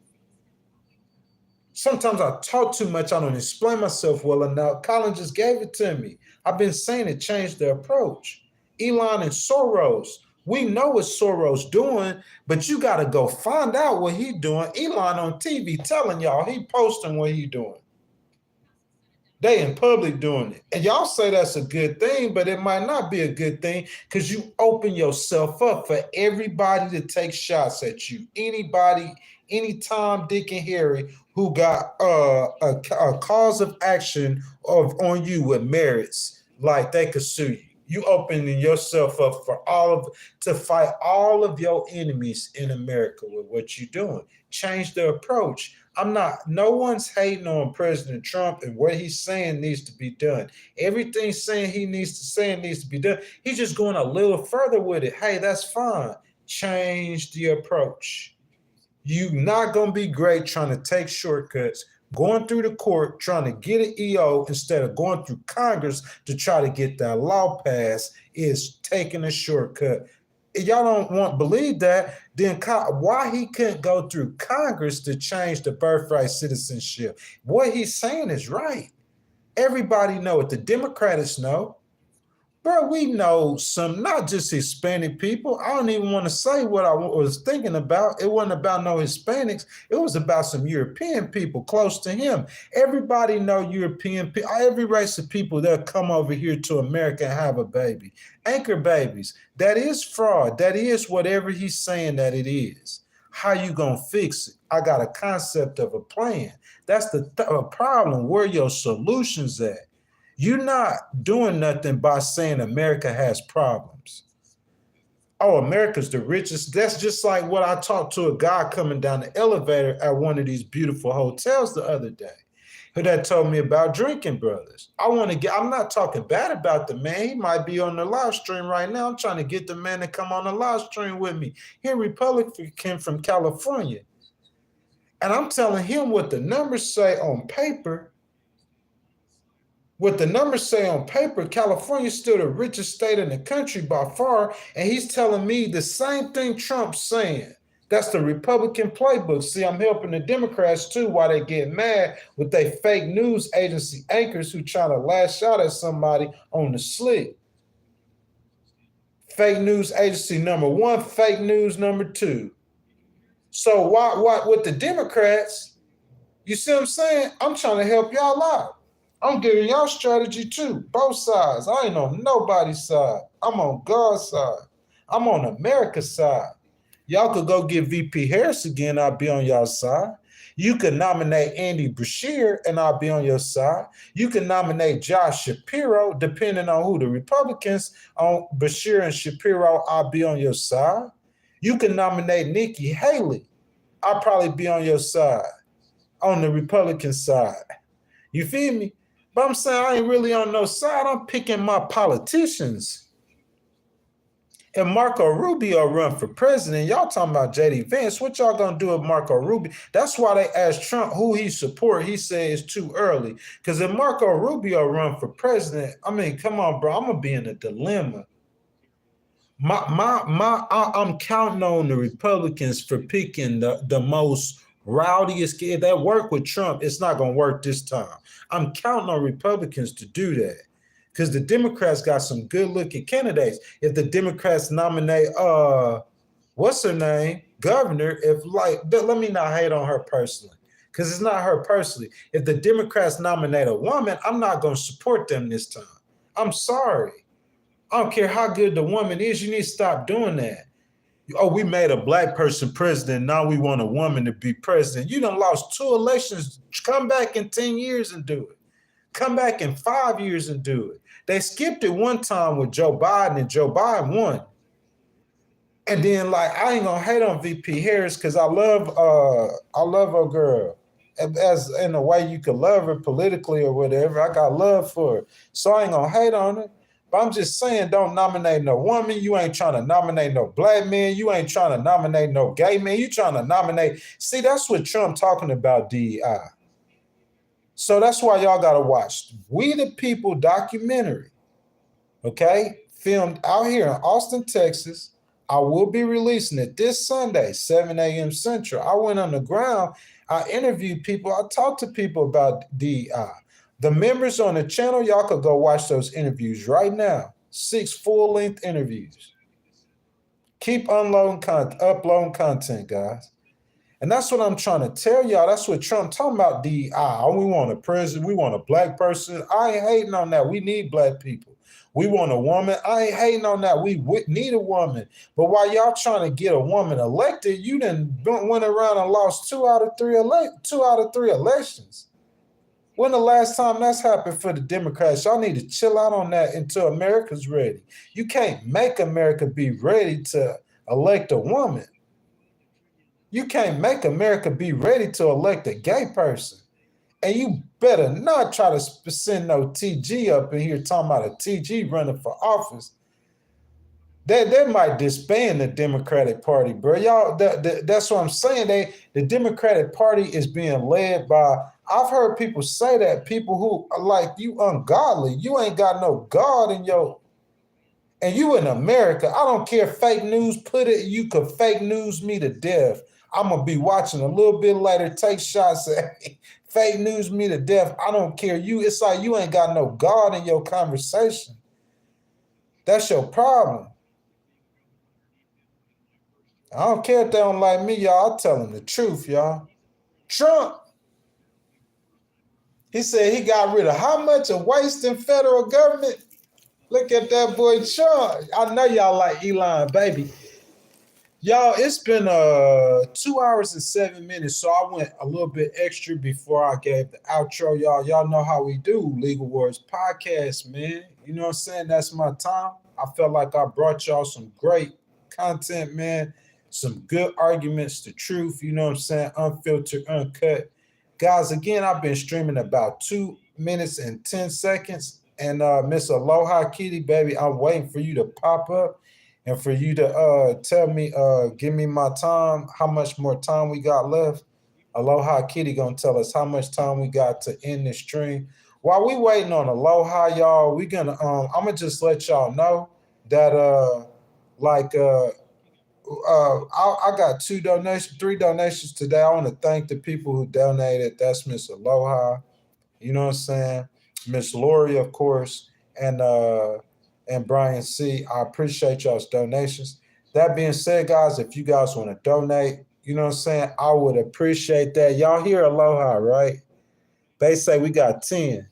Sometimes I talk too much. I don't explain myself well enough. Colin just gave it to me. I've been saying it, change the approach. Elon and Soros, we know what Soros doing, but you got to go find out what he doing. Elon on TV telling y'all he posting what he doing. They in public doing it. And y'all say that's a good thing, but it might not be a good thing because you open yourself up for everybody to take shots at you. Anybody, any Tom, Dick, and Harry who got a cause of action on you with merits, like they could sue you. You opening yourself up for to fight all of your enemies in America with what you're doing. Change the approach. No one's hating on President Trump and what he's saying needs to be done. Everything saying he needs to say needs to be done. He's just going a little further with it. Hey, that's fine. Change the approach. You're not going to be great trying to take shortcuts, going through the court, trying to get an EO instead of going through Congress to try to get that law passed is taking a shortcut. If y'all don't believe that, then why he couldn't go through Congress to change the birthright citizenship? What he's saying is right. Everybody know it. The Democrats know. Bro, we know some, not just Hispanic people. I don't even want to say what I was thinking about. It wasn't about no Hispanics. It was about some European people close to him. Everybody know European people. Every race of people that come over here to America and have a baby. Anchor babies. That is fraud. That is whatever he's saying that it is. How you going to fix it? I got a concept of a plan. That's the problem. Where your solutions at? You're not doing nothing by saying America has problems. Oh, America's the richest. That's just like what I talked to a guy coming down the elevator at one of these beautiful hotels the other day, who that told me about Drinking Brothers. I'm not talking bad about the man. He might be on the live stream right now. I'm trying to get the man to come on the live stream with me. He Republican from California. And I'm telling him what the numbers say on paper. What the numbers say on paper, California is still the richest state in the country by far, and he's telling me the same thing Trump's saying. That's the Republican playbook. See, I'm helping the Democrats too while they get mad with their fake news agency anchors who try to lash out at somebody on the slick. Fake news agency number one, fake news number two. So why with the Democrats, you see what I'm saying? I'm trying to help y'all out. I'm giving y'all strategy too, both sides. I ain't on nobody's side. I'm on God's side. I'm on America's side. Y'all could go get VP Harris again, I'll be on y'all's side. You can nominate Andy Beshear and I'll be on your side. You can nominate Josh Shapiro, depending on who the Republicans on Beshear and Shapiro, I'll be on your side. You can nominate Nikki Haley. I'll probably be on your side, on the Republican side. You feel me? But I'm saying I ain't really on no side. I'm picking my politicians. If Marco Rubio run for president, y'all talking about J.D. Vance. What y'all gonna do with Marco Rubio? That's why they asked Trump who he support. He said it's too early. Because if Marco Rubio run for president, I mean, come on, bro, I'm gonna be in a dilemma. I'm counting on the Republicans for picking the most rowdiest kid. That worked with Trump. It's not gonna work this time. I'm counting on Republicans to do that. Because the Democrats got some good-looking candidates. If the Democrats nominate what's her name, governor, let me not hate on her personally. Because it's not her personally. If the Democrats nominate a woman, I'm not gonna support them this time. I'm sorry. I don't care how good the woman is, you need to stop doing that. Oh, we made a black person president, now we want a woman to be president. You done lost 2 elections. Come back in 10 years and do it. Come back in 5 years and do it. They skipped it one time with Joe Biden, and Joe Biden won. And then, I ain't gonna hate on VP Harris because I love her girl. As in a way you could love her politically or whatever. I got love for her. So I ain't gonna hate on her. But I'm just saying, don't nominate no woman. You ain't trying to nominate no black man. You ain't trying to nominate no gay man. You trying to nominate. See, that's what Trump talking about, DEI. So that's why y'all got to watch We the People documentary, okay? Filmed out here in Austin, Texas. I will be releasing it this Sunday, 7 a.m. Central. I went on the ground. I interviewed people. I talked to people about DEI. The members on the channel, y'all could go watch those interviews right now. 6 full-length interviews. Keep uploading content, guys. And that's what I'm trying to tell y'all. That's what Trump talking about, DEI. Oh, we want a president. We want a black person. I ain't hating on that. We need black people. We want a woman. I ain't hating on that. We need a woman. But while y'all trying to get a woman elected, you done went around and lost 2 out of 3 elections. When the last time that's happened for the Democrats? Y'all need to chill out on that until America's ready. You can't make America be ready to elect a woman. You can't make America be ready to elect a gay person. And you better not try to send no TG up in here talking about a TG running for office. They might disband the Democratic Party, bro. Y'all, that's what I'm saying. The Democratic Party is being led by, I've heard people say that, people who are like, you ungodly. You ain't got no God in your, and you in America. I don't care if fake news put it, you could fake news me to death. I'm going to be watching a little bit later, take shots at fake news me to death. I don't care. It's like you ain't got no God in your conversation. That's your problem. I don't care if they don't like me, y'all. I'll tell them the truth, y'all. Trump, he said he got rid of how much of wasting federal government? Look at that boy Trump. I know y'all like Elon, baby. Y'all, it's been 2 hours and 7 minutes, so I went a little bit extra before I gave the outro. Y'all know how we do Legal Wars podcast, man. You know what I'm saying? That's my time. I felt like I brought y'all some great content, man. Some good arguments, the truth, you know what I'm saying? Unfiltered, uncut. Guys, again, I've been streaming about 2 minutes and 10 seconds. And Miss Aloha Kitty, baby, I'm waiting for you to pop up and for you to tell me, give me my time, how much more time we got left. Aloha Kitty gonna tell us how much time we got to end the stream. While we waiting on Aloha, y'all, we gonna I'm gonna just let y'all know that I got 3 donations today. I want to thank the people who donated. That's Miss Aloha, you know what I'm saying? Miss Lori, of course, and Brian C. I appreciate y'all's donations. That being said, guys, if you guys want to donate, you know what I'm saying, I would appreciate that. Y'all hear Aloha, right? They say we got 10.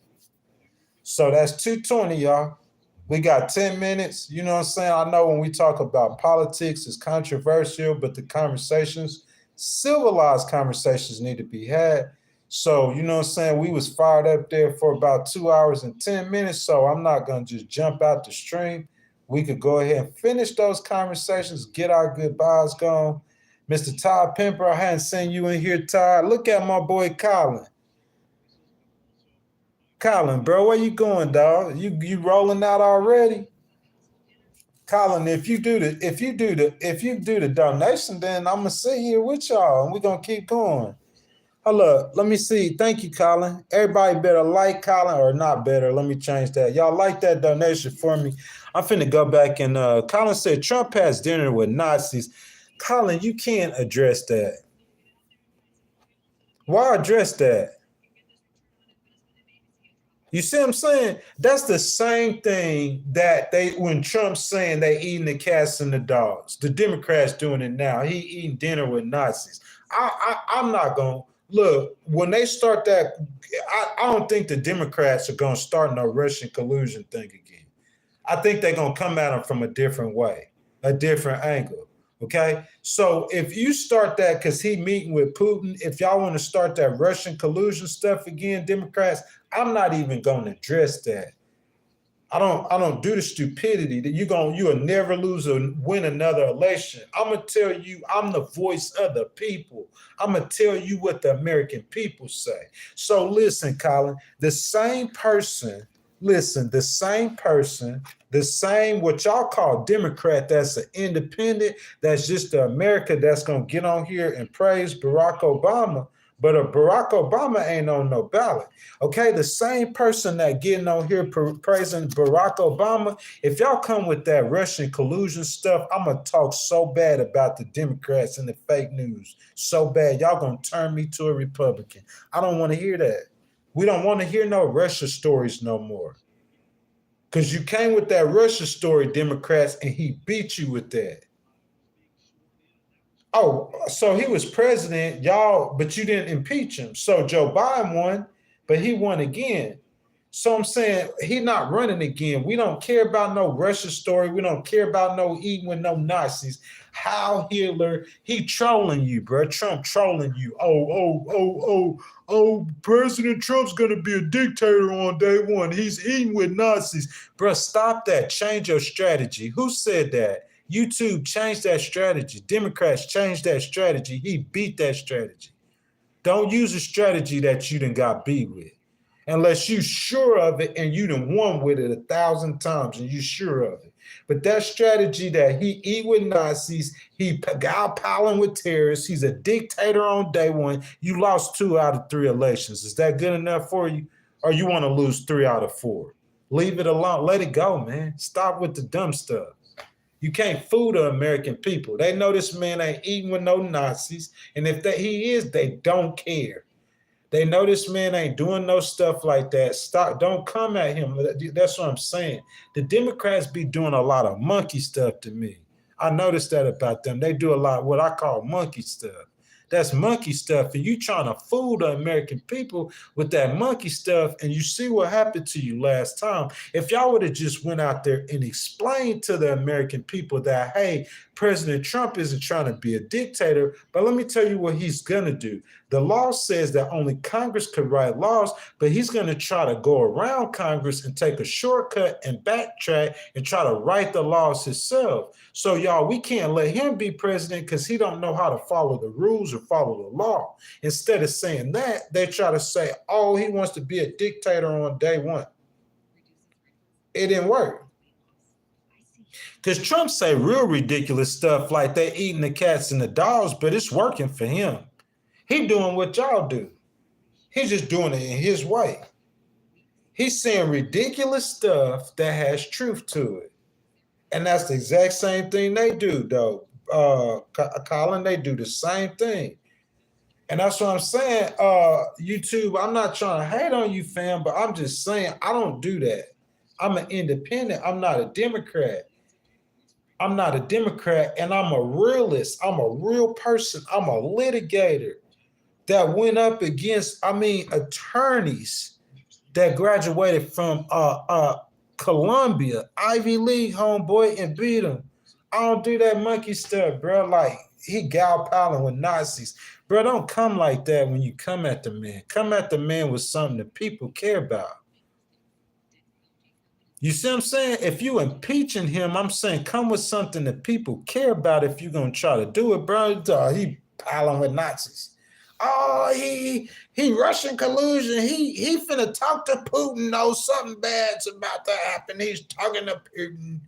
So that's 220, y'all. We got 10 minutes. You know what I'm saying? I know when we talk about politics, it's controversial, but the conversations, civilized conversations need to be had. So, you know what I'm saying? We was fired up there for about 2 hours and 10 minutes. So I'm not going to just jump out the stream. We could go ahead and finish those conversations, get our goodbyes going. Mr. Todd Pimper, I hadn't seen you in here, Todd. Look at my boy Colin. Colin, bro, where you going, dog? You rolling out already? Colin, if you do the donation, then I'm gonna sit here with y'all and we're gonna keep going. Hold up, let me see. Thank you, Colin. Everybody better like Colin, or not better. Let me change that. Y'all like that donation for me. I'm finna go back and Colin said Trump has dinner with Nazis. Colin, you can't address that. Why address that? You see what I'm saying? That's the same thing that when Trump's saying they eating the cats and the dogs. The Democrats doing it now. He eating dinner with Nazis. I'm not going to look, when they start that, I don't think the Democrats are going to start no Russian collusion thing again. I think they're going to come at them from a different way, a different angle. Okay, so if you start that because he meeting with Putin, if y'all want to start that Russian collusion stuff again, Democrats, I'm not even going to address that. I don't do the stupidity that you'll never lose or win another election. I'm gonna tell you, I'm the voice of the people. I'm gonna tell you what the American people say. So listen, Colin, the same what y'all call Democrat, that's an independent, that's just the America that's gonna get on here and praise Barack Obama. But Barack Obama ain't on no ballot. Okay, the same person that getting on here praising Barack Obama, if y'all come with that Russian collusion stuff, I'm going to talk so bad about the Democrats and the fake news. So bad, y'all going to turn me to a Republican. I don't want to hear that. We don't want to hear no Russia stories no more. Because you came with that Russia story, Democrats, and he beat you with that. Oh, so he was president, y'all, but you didn't impeach him. So Joe Biden won, but he won again. So I'm saying he not running again. We don't care about no Russia story. We don't care about no eating with no Nazis. How Hitler, he trolling you, bro. Trump trolling you. Oh, President Trump's gonna be a dictator on day one. He's eating with Nazis. Bro, stop that. Change your strategy. Who said that? YouTube changed that strategy. Democrats changed that strategy. He beat that strategy. Don't use a strategy that you done got beat with. Unless you sure of it and you done won with it 1,000 times and you sure of it. But that strategy that he eat with Nazis, he piling with terrorists, he's a dictator on day one. You lost 2 out of 3 elections. Is that good enough for you? Or you want to lose 3 out of 4? Leave it alone. Let it go, man. Stop with the dumb stuff. You can't fool the American people. They know this man ain't eating with no Nazis. And if he is, they don't care. They know this man ain't doing no stuff like that. Stop. Don't come at him. That's what I'm saying. The Democrats be doing a lot of monkey stuff to me. I noticed that about them. They do a lot of what I call monkey stuff. That's monkey stuff. And you trying to fool the American people with that monkey stuff. And you see what happened to you last time. If y'all would have just went out there and explained to the American people that, hey, President Trump isn't trying to be a dictator, but let me tell you what he's going to do. The law says that only Congress could write laws, but he's going to try to go around Congress and take a shortcut and backtrack and try to write the laws himself. So, y'all, we can't let him be president because he don't know how to follow the rules or follow the law. Instead of saying that, they try to say, oh, he wants to be a dictator on day one. It didn't work. Because Trump say real ridiculous stuff like they eating the cats and the dogs, but it's working for him. He doing what y'all do. He's just doing it in his way. He's saying ridiculous stuff that has truth to it. And that's the exact same thing they do, though. Colin, they do the same thing. And that's what I'm saying. YouTube, I'm not trying to hate on you, fam, but I'm just saying I don't do that. I'm an independent. I'm not a Democrat. I'm not a Democrat, and I'm a realist. I'm a real person. I'm a litigator that went up against, attorneys that graduated from Columbia, Ivy League, homeboy, and beat them. I don't do that monkey stuff, bro. Like, he gal palling with Nazis. Bro, don't come like that when you come at the man. Come at the man with something that people care about. You see what I'm saying? If you impeaching him, I'm saying come with something that people care about if you're going to try to do it, bro. He piling with Nazis. Oh, he Russian collusion. He finna talk to Putin. No, something bad's about to happen. He's talking to Putin.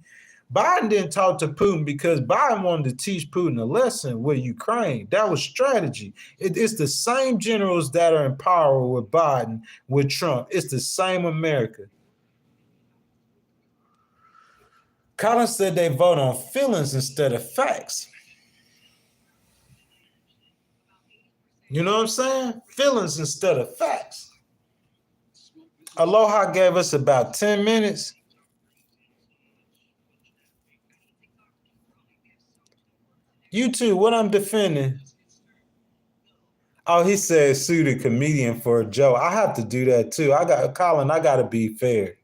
Biden didn't talk to Putin because Biden wanted to teach Putin a lesson with Ukraine. That was strategy. It's the same generals that are in power with Biden, with Trump. It's the same America. Collins said they vote on feelings instead of facts. You know what I'm saying? Feelings instead of facts. Aloha gave us about 10 minutes. YouTube, what I'm defending? Oh, he said sue the comedian for a joke. I have to do that too. I gotta be fair.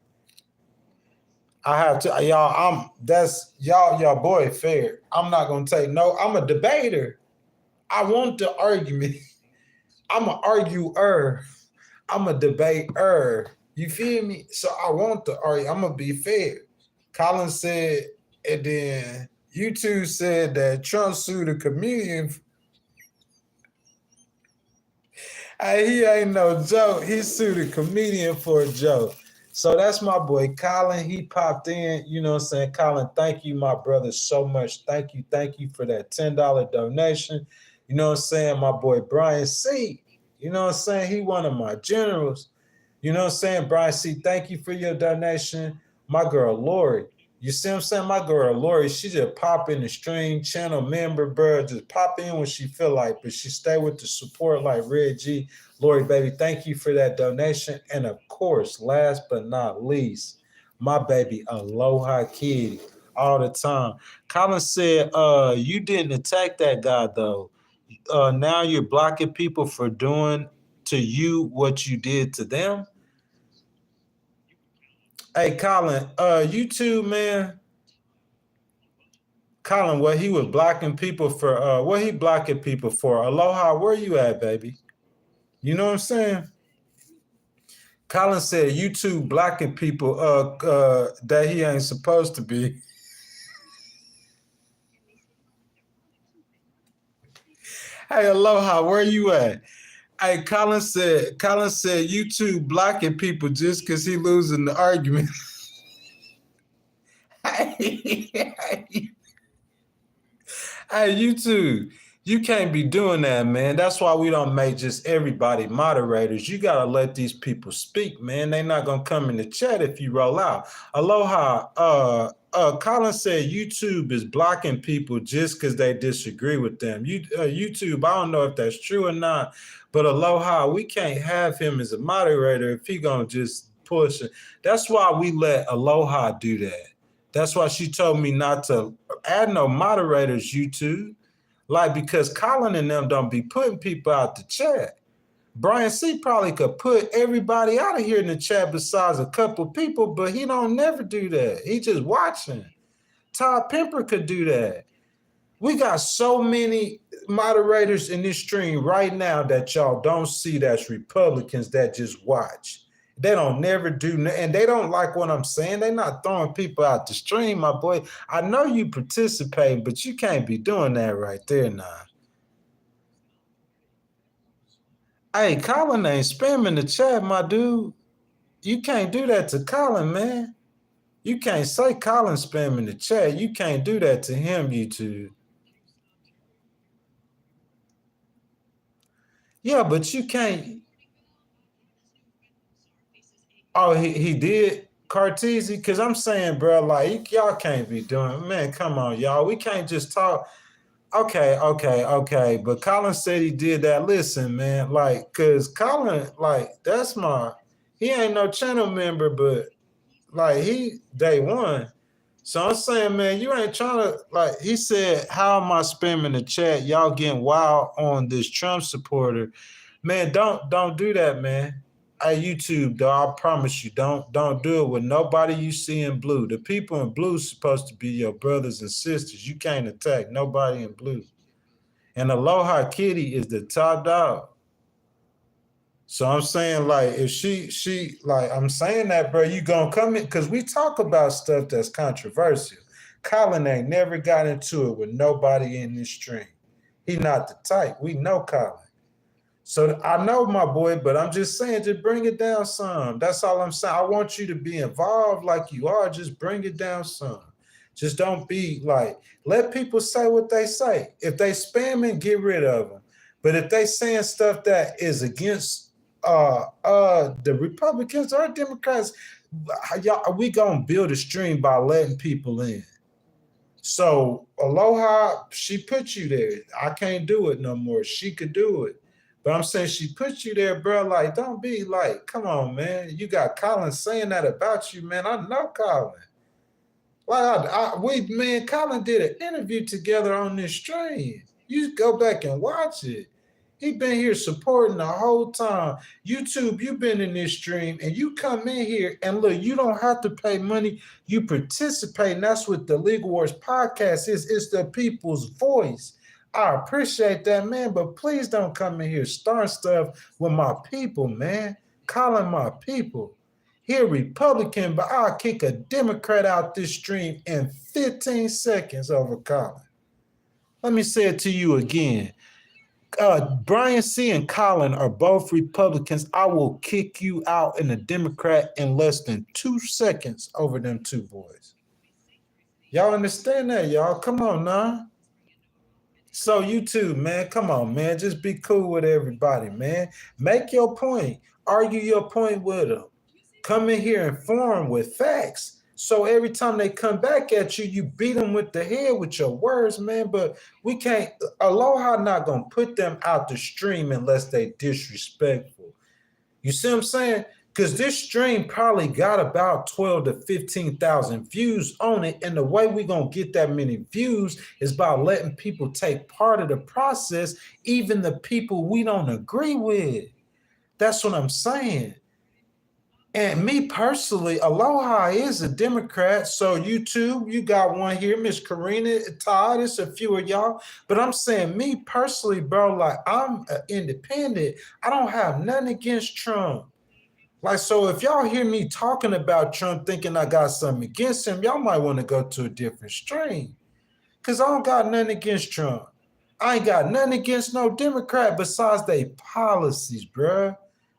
I have to, y'all boy fair. I'm not gonna take no, I'm a debater. I want the argument. I'm an arguer. I'm a debater. You feel me? So I want the argue. I'm gonna be fair. Colin said, and then YouTube said that Trump sued a comedian. Hey, he ain't no joke. He sued a comedian for a joke. So that's my boy Colin. He popped in, you know what I'm saying? Colin, thank you, my brother, so much. Thank you for that $10 donation. You know what I'm saying? My boy Brian C. You know what I'm saying? He one of my generals. You know what I'm saying? Brian C., thank you for your donation. My girl Lori. You see what I'm saying? My girl Lori, she just pop in the stream, channel member, bro. Just pop in when she feel like, but she stay with the support like Red G. Lori, baby, thank you for that donation. And of course, last but not least, my baby Aloha Kitty all the time. Colin said, you didn't attack that guy though. Now you're blocking people for doing to you what you did to them. Hey, Colin, YouTube, man. Colin, what he was blocking people for, what he blocking people for? Aloha, where you at, baby? You know what I'm saying? Colin said YouTube blocking people that he ain't supposed to be. Hey, Aloha, where you at? Hey, Colin said YouTube blocking people just because he losing the argument. Hey, YouTube, you can't be doing that, man. That's why we don't make just everybody moderators. You got to let these people speak, man. They're not going to come in the chat if you roll out. Aloha, Colin said YouTube is blocking people just because they disagree with them. YouTube, I don't know if that's true or not, but Aloha, we can't have him as a moderator if he going to just push it. That's why we let Aloha do that. That's why she told me not to add no moderators, YouTube. Like, because Colin and them don't be putting people out the chat. Brian C. probably could put everybody out of here in the chat besides a couple people, but he don't never do that. He just watching. Todd Pemper could do that. We got so many moderators in this stream right now that y'all don't see that's Republicans that just watch. They don't never do, and they don't like what I'm saying. They're not throwing people out the stream, my boy. I know you participate, but you can't be doing that right there now. Hey, Colin ain't spamming the chat, my dude. You can't do that to Colin, man. You can't say Colin spamming the chat. You can't do that to him, YouTube. Yeah, but you can't. Oh, he did Cartesi? Because I'm saying, bro, like, y'all can't be doing, man, come on, y'all. We can't just talk. Okay. But Colin said he did that. Listen, man, like, because Colin, like, he ain't no channel member, but, like, he day one. So I'm saying, man, you ain't trying to, like, he said, how am I spamming the chat? Y'all getting wild on this Trump supporter. Man, don't do that, man. Hey, YouTube, though, I promise you, don't do it with nobody you see in blue. The people in blue supposed to be your brothers and sisters. You can't attack nobody in blue. And Aloha Kitty is the top dog. So I'm saying, like, if she like, I'm saying that, bro, you gonna come in, because we talk about stuff that's controversial. Colin ain't never got into it with nobody in this stream. He not the type. We know Colin. So I know, my boy, but I'm just saying, just bring it down some. That's all I'm saying. I want you to be involved like you are. Just bring it down some. Just don't be like, let people say what they say. If they spamming, get rid of them. But if they saying stuff that is against the Republicans or Democrats, y'all, we gonna build a stream by letting people in. So Aloha, she put you there. I can't do it no more. She could do it. But I'm saying she put you there, bro. Like, don't be like, come on, man. You got Colin saying that about you, man. I know Colin. Like, Colin did an interview together on this stream. You go back and watch it. He been here supporting the whole time. YouTube, you've been in this stream and you come in here and look, you don't have to pay money. You participate. And that's what the Legal Wars podcast is. It's the people's voice. I appreciate that, man. But please don't come in here starting stuff with my people, man. Calling my people. Here, Republican, but I'll kick a Democrat out this stream in 15 seconds over Colin. Let me say it to you again. Brian C. and Colin are both Republicans. I will kick you out in a Democrat in less than 2 seconds over them two boys. Y'all understand that, y'all? Come on now. So you too, man. Come on, man. Just be cool with everybody, man. Make your point. Argue your point with them. Come in here informed with facts. So every time they come back at you, you beat them with the head with your words, man. But we can't, Aloha not going to put them out the stream unless they disrespectful. You see what I'm saying? Because this stream probably got about 12 to 15,000 views on it. And the way we're going to get that many views is by letting people take part of the process, even the people we don't agree with. That's what I'm saying. And me personally, Aloha is a Democrat. So YouTube, you got one here, Miss Karina, Todd, it's a few of y'all. But I'm saying me personally, bro, like I'm independent. I don't have nothing against Trump. Like, so if y'all hear me talking about Trump thinking I got something against him, y'all might want to go to a different stream. Because I don't got nothing against Trump. I ain't got nothing against no Democrat besides their policies, bro.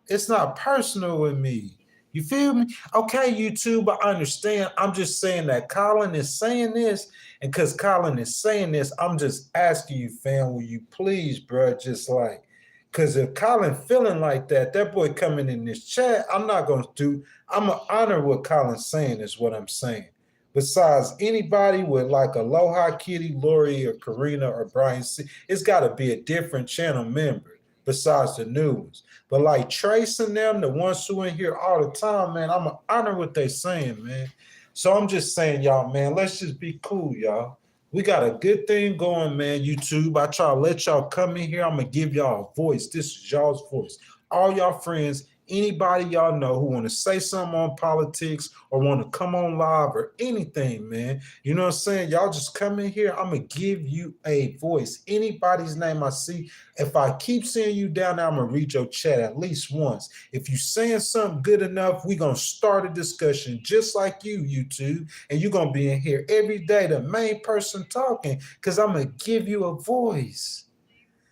It's not personal with me. You feel me? Okay, YouTube, I understand. I'm just saying that Colin is saying this, and because Colin is saying this, I'm just asking you, fam, will you please, bro, just like, because if Colin feeling like that, that boy coming in this chat, I'm not going to do, I'm going to honor what Colin's saying is what I'm saying. Besides anybody with like Aloha Kitty, Lori, or Karina, or Brian C., it's got to be a different channel member besides the new ones. But like Trace and them, the ones who in here all the time, man, I'm going to honor what they saying, man. So I'm just saying, y'all, man, let's just be cool, y'all. We got a good thing going, man, YouTube. I try to let y'all come in here. I'm going to give y'all a voice. This is y'all's voice. All y'all friends, anybody y'all know who want to say something on politics or want to come on live or anything, man. You know what I'm saying? Y'all just come in here. I'm going to give you a voice. Anybody's name I see, if I keep seeing you down there, I'm going to read your chat at least once. If you saying something good enough, we're going to start a discussion just like you, YouTube. And you're going to be in here every day, the main person talking, because I'm going to give you a voice.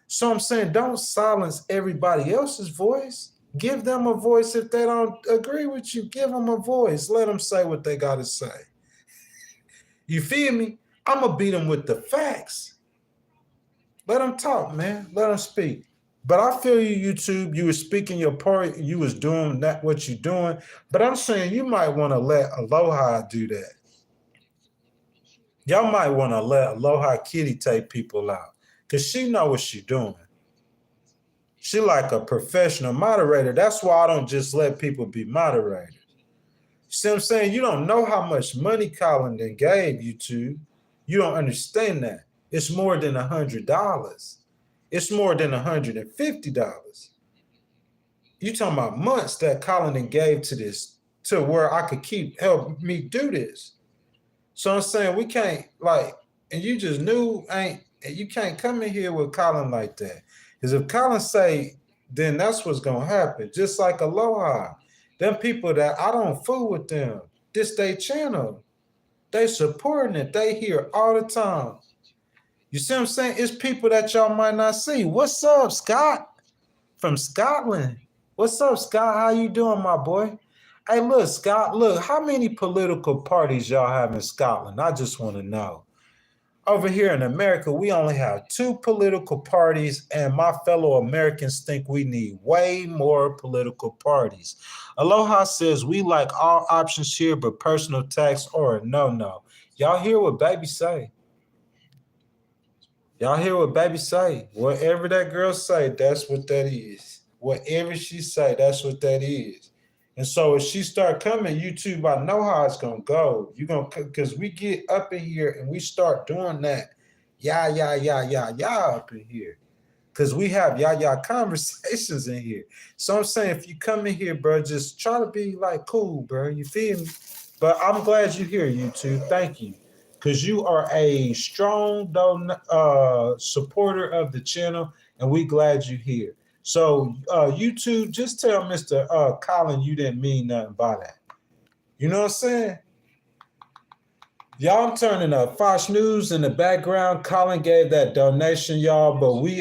So I'm saying don't silence everybody else's voice. Give them a voice. If they don't agree with you, give them a voice. Let them say what they got to say. You feel me? I'm going to beat them with the facts. Let them talk, man. Let them speak. But I feel you, YouTube. You were speaking your part. You was doing that what you're doing. But I'm saying you might want to let Aloha do that. Y'all might want to let Aloha Kitty take people out. Because she know what she's doing. She like a professional moderator. That's why I don't just let people be moderators. See what I'm saying? You don't know how much money Colin then gave you to. You don't understand that. It's more than $100. It's more than $150. You talking about months that Colin then gave to this, to where I could help me do this. So I'm saying we can't like, and you just knew you can't come in here with Colin like that. Because if Colin say, then that's what's going to happen. Just like Aloha. Them people that I don't fool with them. This they channel. They supporting it. They here all the time. You see what I'm saying? It's people that y'all might not see. What's up, Scott? from Scotland. What's up, Scott? How you doing, my boy? Hey, look, Scott, look, how many political parties y'all have in Scotland? I just want to know. Over here in America, we only have 2 political parties, and my fellow Americans think we need way more political parties. Aloha says we like all options here, but personal tax or a no-no. Y'all hear what baby say? Y'all hear what baby say? Whatever that girl say, that's what that is. Whatever she say, that's what that is. And so if she start coming, YouTube, I know how it's gonna go. You're gonna, because we get up in here and we start doing that, yeah, up in here. Because we have conversations in here. So I'm saying, if you come in here, bro, just try to be like cool, bro. You feel me? But I'm glad you're here, YouTube. Thank you. Because you are a strong supporter of the channel, and we glad you're here. So YouTube, just tell Mr. Colin you didn't mean nothing by that. You know what I'm saying? Y'all, I'm turning up Fox News in the background. Colin gave that donation, y'all, but we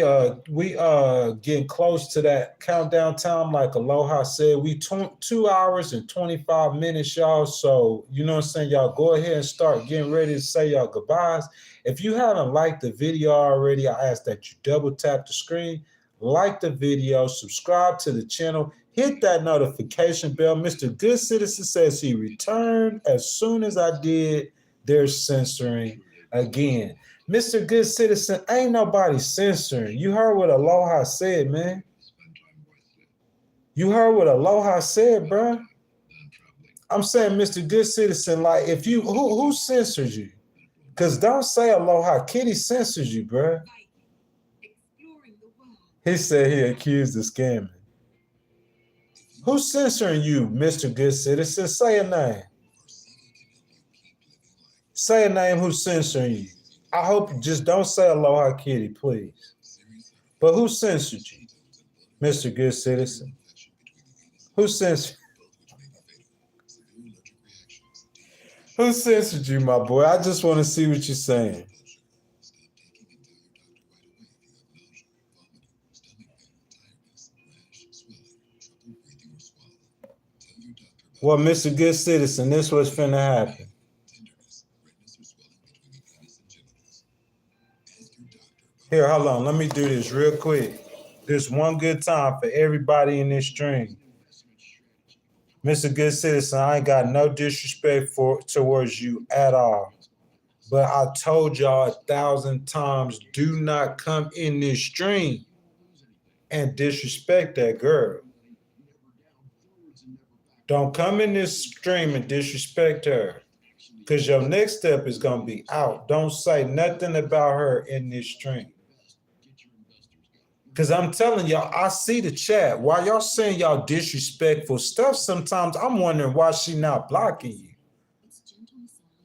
getting close to that countdown time. Like Aloha said, we 2 hours and 25 minutes, y'all. So you know what I'm saying, y'all, go ahead and start getting ready to say y'all goodbyes. If you haven't liked the video already, I ask that you double tap the screen, like the video, subscribe to the channel, hit that notification bell. Mr. Good Citizen says he returned as soon as I did. They're censoring again. Mr. Good Citizen, ain't nobody censoring. You heard what Aloha said, man. You heard what Aloha said, bro. I'm saying, Mr. Good Citizen, like, if you, who censors you? Because don't say Aloha Kitty censors you, bro. He said he accused of scamming. Who's censoring you, Mr. Good Citizen? Say a name. Say a name who's censoring you. I hope, just don't say Aloha Kitty, please. But who censored you, Mr. Good Citizen? Who censored? Who censored you, my boy? I just want to see what you're saying. Well, Mr. Good Citizen, this what's finna happen. Here, hold on. Let me do this real quick. This one good time for everybody in this stream. Mr. Good Citizen, I ain't got no disrespect towards you at all. But I told y'all 1,000 times, do not come in this stream and disrespect that girl. Don't come in this stream and disrespect her. Because your next step is going to be out. Don't say nothing about her in this stream. Because I'm telling y'all, I see the chat. While y'all saying y'all disrespectful stuff, sometimes I'm wondering why she not blocking you.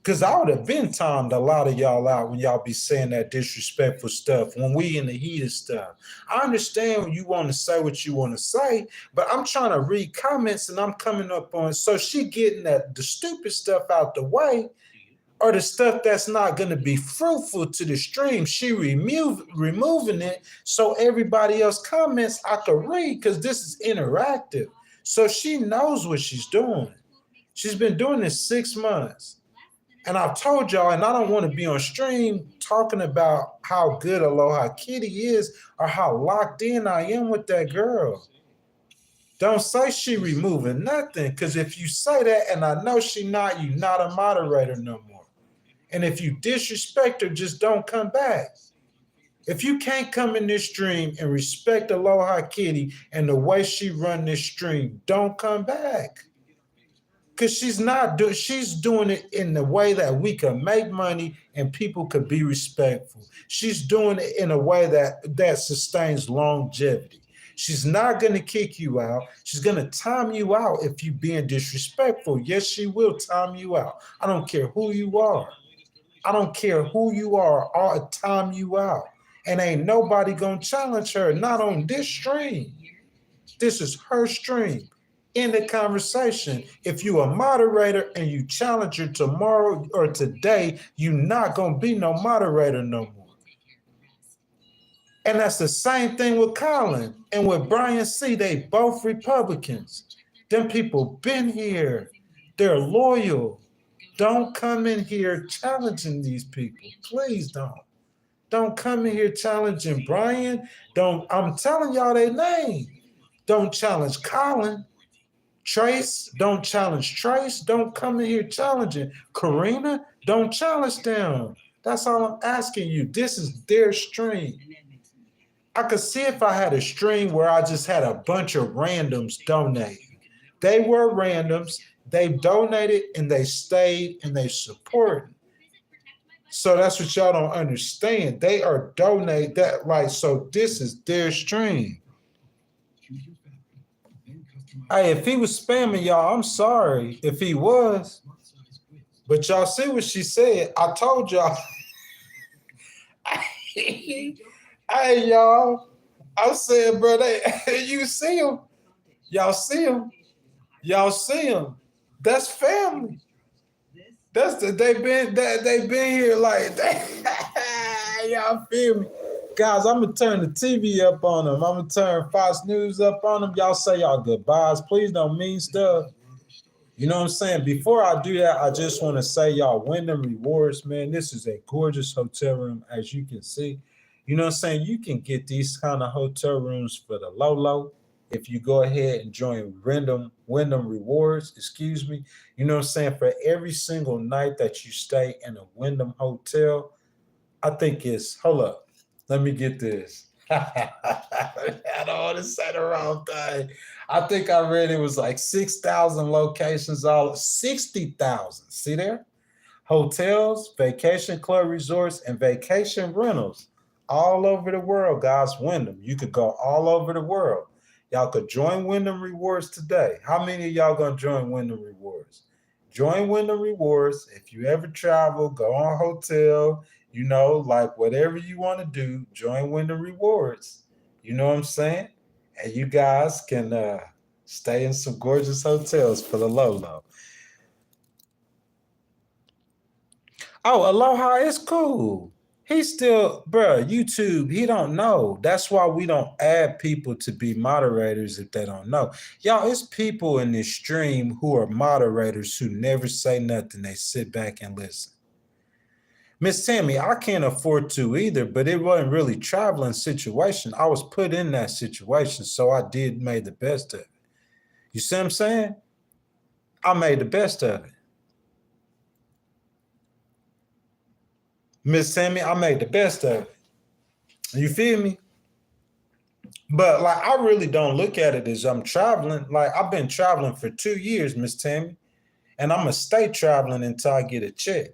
Because I would have been timed a lot of y'all out when y'all be saying that disrespectful stuff, when we in the heat of stuff. I understand when you want to say what you want to say, but I'm trying to read comments and I'm coming up on, so she getting the stupid stuff out the way, or the stuff that's not going to be fruitful to the stream, she removing it so everybody else comments I could read, because this is interactive. So she knows what she's doing. She's been doing this 6 months. And I've told y'all, and I don't want to be on stream talking about how good Aloha Kitty is or how locked in I am with that girl. Don't say she removing nothing, because if you say that and I know she not, you not a moderator no more. And if you disrespect her, just don't come back. If you can't come in this stream and respect Aloha Kitty and the way she run this stream, don't come back. Because she's doing it in the way that we can make money and people could be respectful. She's doing it in a way that sustains longevity. She's not going to kick you out. She's going to time you out if you're being disrespectful. Yes, she will time you out. I don't care who you are. I don't care who you are. I'll time you out. And ain't nobody going to challenge her, not on this stream. This is her stream. In the conversation, if you a moderator and you challenge her tomorrow or today, you're not going to be no moderator no more. And that's the same thing with Colin and with Brian C. They both Republicans. Them people been here. They're loyal. Don't come in here challenging these people. Please don't. Don't come in here challenging Brian. Don't. I'm telling y'all their name. Don't challenge Colin. Trace, don't challenge Trace. Don't come in here challenging Karina. Don't challenge them. That's all I'm asking you. This is their stream. I could see if I had a stream where I just had a bunch of randoms donate. They were randoms. They donated and they stayed and they supported. So that's what y'all don't understand. They are donate that like so. This is their stream. Hey, if he was spamming y'all, I'm sorry if he was. But y'all see what she said. I told y'all. Hey, y'all. I said, bro, you see him. Y'all see him. Y'all see him. That's family. They've been here like y'all feel me. Guys, I'm gonna turn the TV up on them. I'm gonna turn Fox News up on them. Y'all say y'all goodbyes. Please don't mean stuff. You know what I'm saying? Before I do that, I just want to say y'all Wyndham Rewards, man. This is a gorgeous hotel room, as you can see. You know what I'm saying? You can get these kind of hotel rooms for the low. If you go ahead and join Wyndham Rewards, excuse me. You know what I'm saying? For every single night that you stay in a Wyndham hotel, I think it's, hold up, let me get this. I don't want to say the wrong thing. I think I read it was like 6,000 locations, all 60,000. See there? Hotels, vacation club resorts, and vacation rentals all over the world, guys. Wyndham. You could go all over the world. Y'all could join Wyndham Rewards today. How many of y'all gonna join Wyndham Rewards? Join Wyndham Rewards. If you ever travel, go on hotel, you know, like whatever you want to do, join Wyndham Rewards. You know what I'm saying? And you guys can stay in some gorgeous hotels for the low. Oh, Aloha is cool. He's still, bro, YouTube, he don't know. That's why we don't add people to be moderators if they don't know. Y'all, it's people in this stream who are moderators who never say nothing. They sit back and listen. Miss Tammy, I can't afford to either, but it wasn't really traveling situation. I was put in that situation, so I made the best of it. You see what I'm saying? I made the best of it. Miss Tammy, I made the best of it. You feel me? But like, I really don't look at it as I'm traveling. Like, I've been traveling for 2 years, Miss Tammy, and I'm gonna stay traveling until I get a check.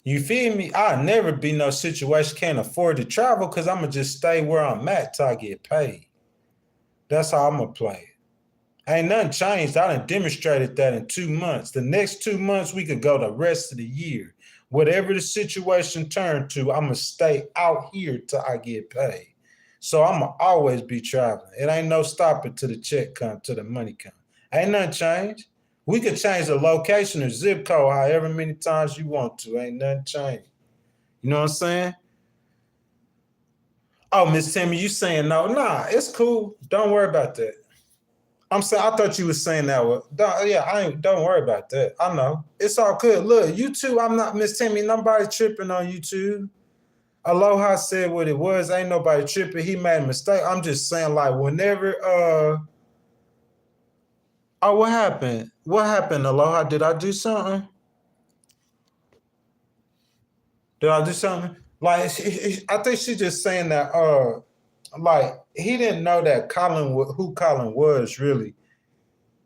You feel me? I'll never be no situation can't afford to travel because I'm gonna just stay where I'm at till I get paid. That's how I'm gonna play it. Ain't nothing changed. I done demonstrated that in 2 months. The next 2 months, we could go the rest of the year. Whatever the situation turned to, I'm going to stay out here till I get paid. So I'm going to always be traveling. It ain't no stopping till the check come, till the money come. Ain't nothing changed. We could change the location or zip code however many times you want to. Ain't nothing changed. You know what I'm saying? Oh, Miss Tammy, you saying no? Nah, it's cool. Don't worry about that. I'm saying, I thought you were saying that. Don't worry about that. I know. It's all good. Look, YouTube, I'm not, Miss Tammy, nobody tripping on YouTube. Aloha said what it was. Ain't nobody tripping. He made a mistake. I'm just saying, like, whenever, oh, what happened? What happened, Aloha? Did I do something? Like, I think she's just saying that, like, he didn't know that who Colin was really.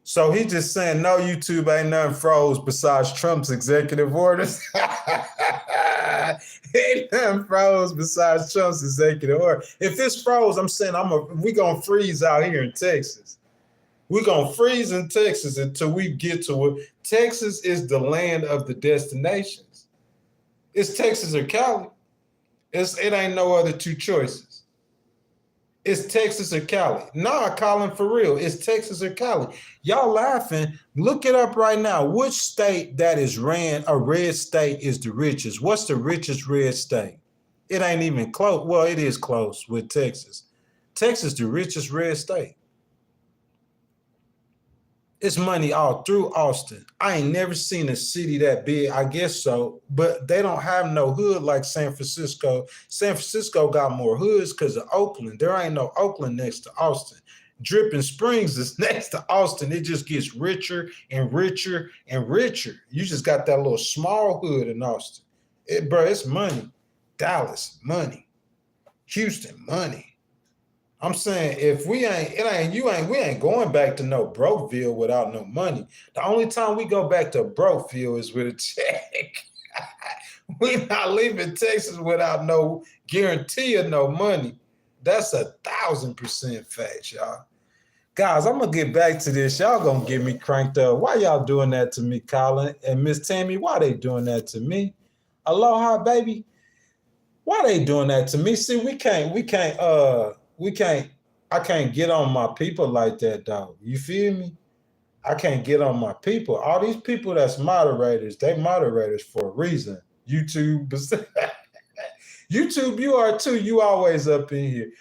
So he's just saying, no, YouTube ain't nothing froze besides Trump's executive orders. Ain't nothing froze besides Trump's executive order. If it's froze, I'm saying we gonna freeze out here in Texas. We're gonna freeze in Texas until we get to it. Texas is the land of the destinations. It's Texas or Cali. It ain't no other two choices. It's Texas or Cali. Nah, Colin, for real. It's Texas or Cali. Y'all laughing. Look it up right now. Which state that is ran, a red state, is the richest? What's the richest red state? It ain't even close. Well, it is close with Texas. Texas, the richest red state. It's money all through Austin. I ain't never seen a city that big. I guess so, but they don't have no hood like San Francisco. San Francisco got more hoods because of Oakland. There ain't no Oakland next to Austin. Dripping Springs is next to Austin. It just gets richer and richer and richer. You just got that little small hood in Austin. Bro, it's money. Dallas, money. Houston, money. I'm saying if we ain't going back to no Brokeville without no money. The only time we go back to Brokeville is with a check. We're not leaving Texas without no guarantee of no money. That's 1,000% fact, y'all. Guys, I'm gonna get back to this. Y'all gonna get me cranked up. Why y'all doing that to me, Colin and Miss Tammy? Why they doing that to me? Aloha, baby. Why they doing that to me? See, I can't get on my people like that, dog. You feel me? I can't get on my people. All these people that's moderators, they moderators for a reason. YouTube, YouTube, you are too. You always up in here.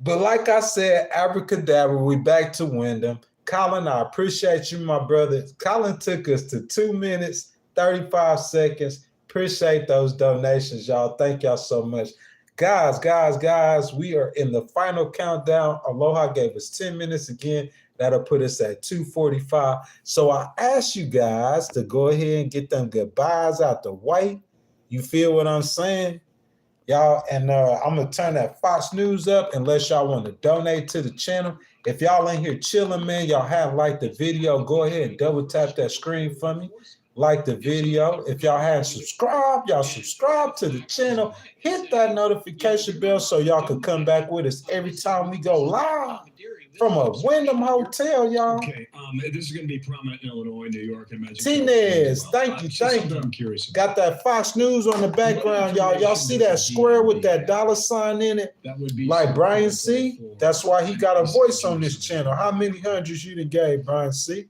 But like I said, abracadabra, we back to Wyndham. Colin, I appreciate you, my brother. Colin took us to 2 minutes, 35 seconds. Appreciate those donations, y'all. Thank y'all so much. Guys, we are in the final countdown. Aloha gave us 10 minutes again. That'll put us at 2:45. So I ask you guys to go ahead and get them goodbyes out the way. You feel what I'm saying? Y'all, and I'm going to turn that Fox News up unless y'all want to donate to the channel. If y'all in here chilling, man, y'all have liked the video, go ahead and double tap that screen for me. Like the video. If y'all haven't subscribed, y'all subscribe to the channel. Hit that notification bell so y'all can come back with us every time we go live from a Wyndham Hotel, y'all. Okay, this is going to be prominent in Illinois, New York, and Tinez, thank you. I'm curious. Got that Fox News on the background, y'all. Y'all see that square with that $sign in it? That would be like Brian C. That's why he got a voice on this channel. How many hundreds you done gave, Brian C?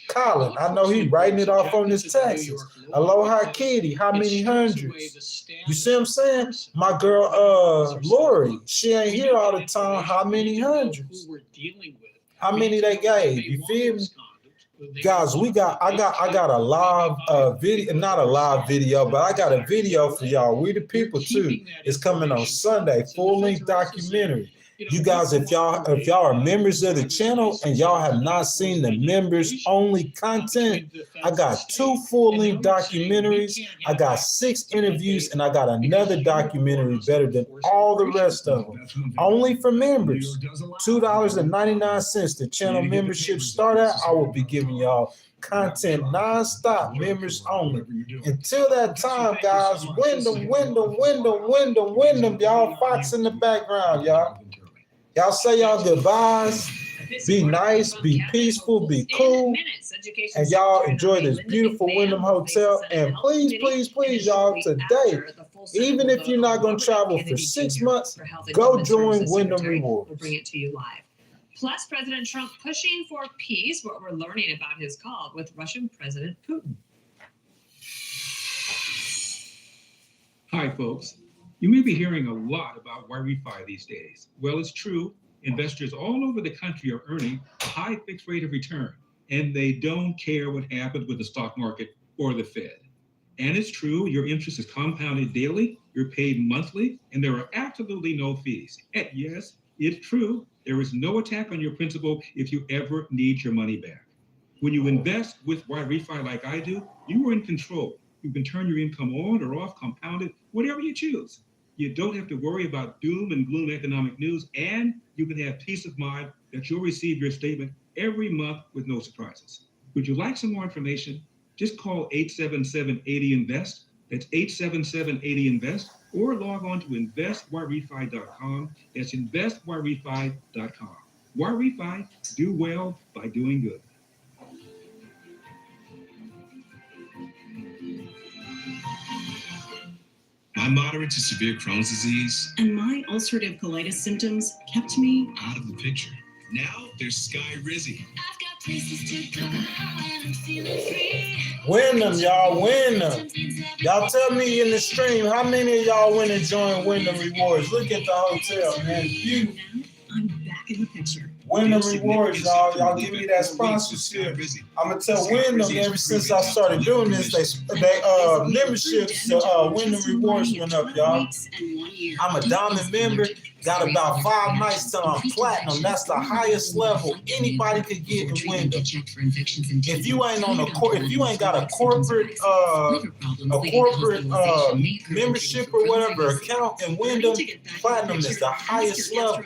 Colin, I know he writing it off on his taxes. Aloha Kitty, how many hundreds? You see what I'm saying? My girl, Lori, she ain't here all the time. How many hundreds? How many they gave? You feel me? Guys, I got a live video, not a live video, but I got a video for y'all. We the people too. It's coming on Sunday, full-length documentary. You guys, if y'all are members of the channel and y'all have not seen the members only content, I got 2 full-length documentaries. I got 6 interviews, and I got another documentary better than all the rest of them. Only for members. $2.99. The channel membership start at. I will be giving y'all content non-stop, members only. Until that time, guys, Wyndham, y'all. Fox in the background, y'all. Y'all say y'all goodbyes. Be nice, be peaceful, be cool. And y'all enjoy this beautiful Wyndham Hotel. And please, y'all, today, even if you're not going to travel for 6 months, go join Wyndham Rewards. We'll bring it to you live. Plus, President Trump pushing for peace, what we're learning about his call with Russian President Putin. Hi, folks. You may be hearing a lot about YRefi these days. Well, it's true. Investors all over the country are earning a high fixed rate of return, and they don't care what happens with the stock market or the Fed. And it's true, your interest is compounded daily, you're paid monthly, and there are absolutely no fees. And yes, it's true, there is no attack on your principal if you ever need your money back. When you invest with YRefi like I do, you are in control. You can turn your income on or off, compound it, whatever you choose. You don't have to worry about doom and gloom economic news, and you can have peace of mind that you'll receive your statement every month with no surprises. Would you like some more information? Just call 877-80-INVEST. That's 877-80-INVEST, or log on to investyrrefi.com. That's investyrrefi.com. YRefi, do well by doing good. I'm moderate to severe Crohn's disease, and my ulcerative colitis symptoms kept me out of the picture. Now there's Sky Rizzy. I've got Wyndham, y'all, Wyndham. Y'all tell me in the stream, how many of y'all went and joined Wyndham Rewards? Look at the hotel, man. You. I'm back in the picture. Wyndham Rewards, y'all. Y'all give me that sponsorship. I'm gonna tell Wyndham ever since I started doing this, they memberships to Wyndham Rewards went up, y'all. I'm a diamond member. Got about 5 nights till I'm platinum. That's the highest level anybody could get in Wyndham. If you ain't on if you ain't got a corporate membership or whatever account in Wyndham, platinum is the highest level.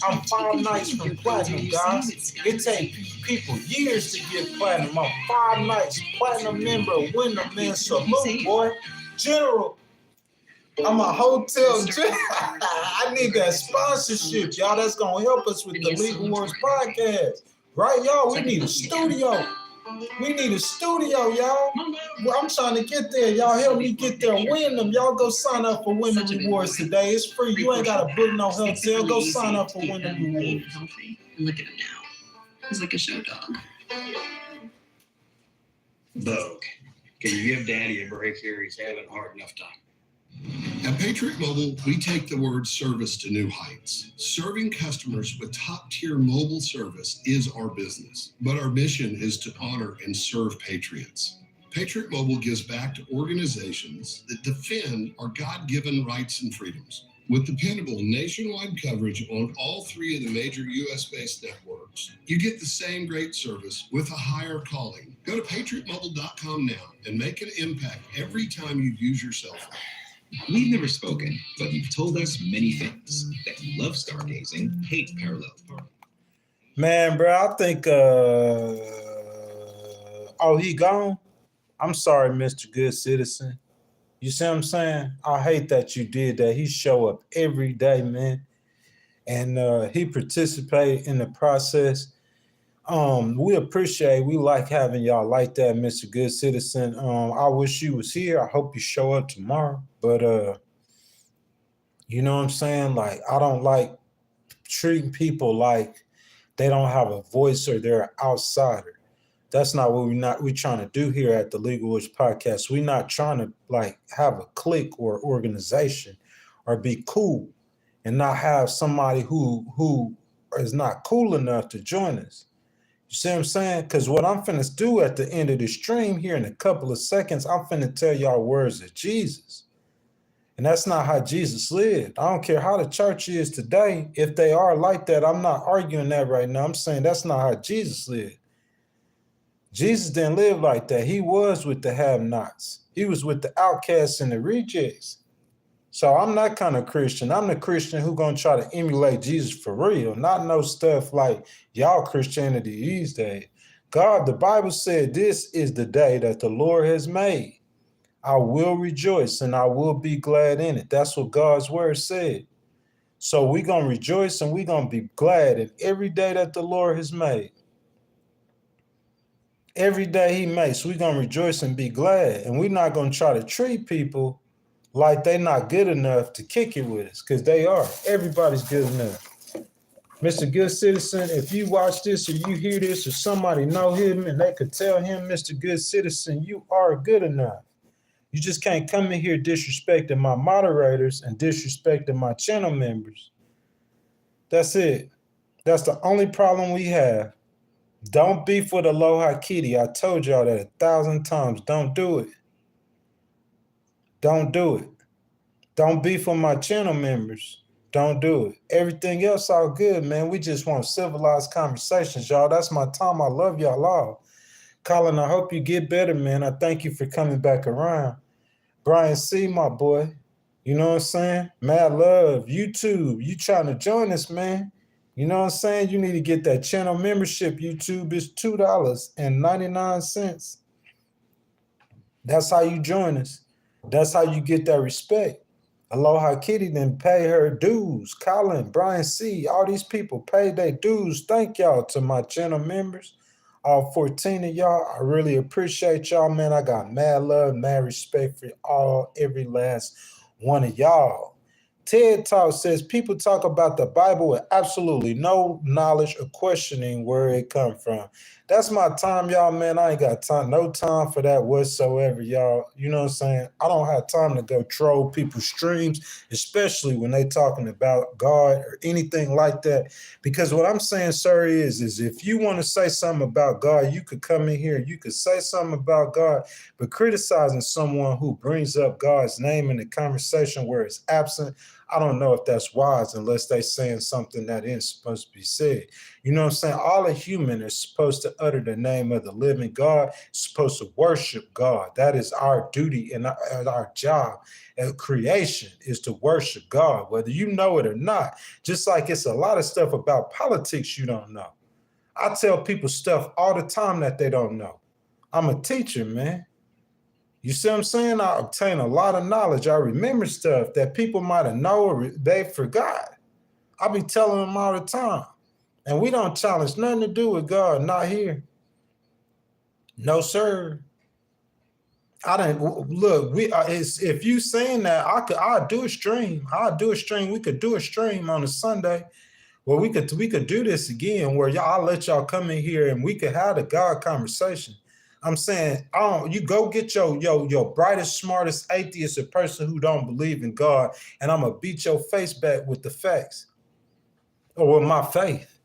I'm 5 nights from platinum, guys. It takes people years to get platinum. I'm 5 nights platinum member of Wyndham, man. Salute, boy. General. I'm a hotel. I need that sponsorship, y'all. That's gonna help us with the Legal Wars podcast, right, y'all? We need a studio. We need a studio, y'all. Well, I'm trying to get there. Y'all help me get there. Wyndham, y'all go sign up for Wyndham Rewards today. It's free. You ain't gotta book no hotel. Go sign up for Wyndham Rewards. Look at him now. He's like a show dog. Vogue. Can you give Daddy a break here? He's having a hard enough time. At Patriot Mobile, we take the word service to new heights. Serving customers with top-tier mobile service is our business, but our mission is to honor and serve patriots. Patriot Mobile gives back to organizations that defend our God-given rights and freedoms. With dependable nationwide coverage on all 3 of the major U.S.-based networks, you get the same great service with a higher calling. Go to patriotmobile.com now and make an impact every time you use your cell phone. We've never spoken, but you've told us many things. That you love stargazing, hate parallel parking. Man, bro, I think, oh, he gone? I'm sorry, Mr. Good Citizen. You see what I'm saying? I hate that you did that. He show up every day, man. And he participated in the process. We like having y'all like that, Mr. Good Citizen. I wish you was here. I hope you show up tomorrow. But you know what I'm saying? Like, I don't like treating people like they don't have a voice or they're an outsider. That's not what we're trying to do here at the Legal Wars podcast. We're not trying to like have a clique or organization or be cool and not have somebody who is not cool enough to join us. You see what I'm saying? Because what I'm finna do at the end of the stream here in a couple of seconds, I'm finna tell y'all words of Jesus. And that's not how Jesus lived. I don't care how the church is today. If they are like that, I'm not arguing that right now. I'm saying that's not how Jesus lived. Jesus didn't live like that. He was with the have-nots. He was with the outcasts and the rejects. So I'm that kind of Christian. I'm the Christian who gonna try to emulate Jesus for real, not no stuff like y'all Christianity these days. God, the Bible said, this is the day that the Lord has made. I will rejoice and I will be glad in it. That's what God's word said. So we're gonna rejoice and we're gonna be glad in every day that the Lord has made. Every day he makes, we're gonna rejoice and be glad. And we're not gonna try to treat people like they're not good enough to kick it with us, because they are. Everybody's good enough. Mr. Good Citizen, if you watch this or you hear this or somebody know him and they could tell him, Mr. Good Citizen, you are good enough. You just can't come in here disrespecting my moderators and disrespecting my channel members. That's it. That's the only problem we have. Don't beef with Aloha Kitty. I told y'all that 1,000 times. Don't do it. Don't do it. Don't beef with my channel members. Don't do it. Everything else all good, man. We just want civilized conversations, y'all. That's my time. I love y'all all. Colin, I hope you get better, man. I thank you for coming back around. Brian C., my boy. You know what I'm saying? Mad love. YouTube. You trying to join us, man. You know what I'm saying? You need to get that channel membership. YouTube is $2.99. That's how you join us. That's how you get that respect. Aloha Kitty didn't pay her dues. Colin, Brian C., all these people paid their dues. Thank y'all to my channel members. All 14 of y'all, I really appreciate y'all, man. I got mad love, mad respect for every last one of y'all. TED Talk says people talk about the Bible with absolutely no knowledge or questioning where it come from. That's my time, y'all, man. I ain't got time, no time for that whatsoever, y'all. You know what I'm saying? I don't have time to go troll people's streams, especially when they talking about God or anything like that. Because what I'm saying, sir, is if you want to say something about God, you could come in here, you could say something about God, but criticizing someone who brings up God's name in the conversation where it's absent, I don't know if that's wise unless they saying something that isn't supposed to be said. You know what I'm saying? All a human is supposed to utter the name of the living God, supposed to worship God. That is our duty and our job at creation is to worship God, whether you know it or not. Just like it's a lot of stuff about politics you don't know. I tell people stuff all the time that they don't know. I'm a teacher, man. You see what I'm saying? I obtain a lot of knowledge. I remember stuff that people might have known or they forgot. I be telling them all the time. And we don't challenge nothing to do with God, not here. No, sir. I didn't look. If you saying that, I'll do a stream. I'll do a stream. We could do a stream on a Sunday where we could do this again, where I'll let y'all come in here and we could have the God conversation. I'm saying, you go get your brightest, smartest atheist, a person who don't believe in God, and I'm gonna beat your face back with the facts or with my faith.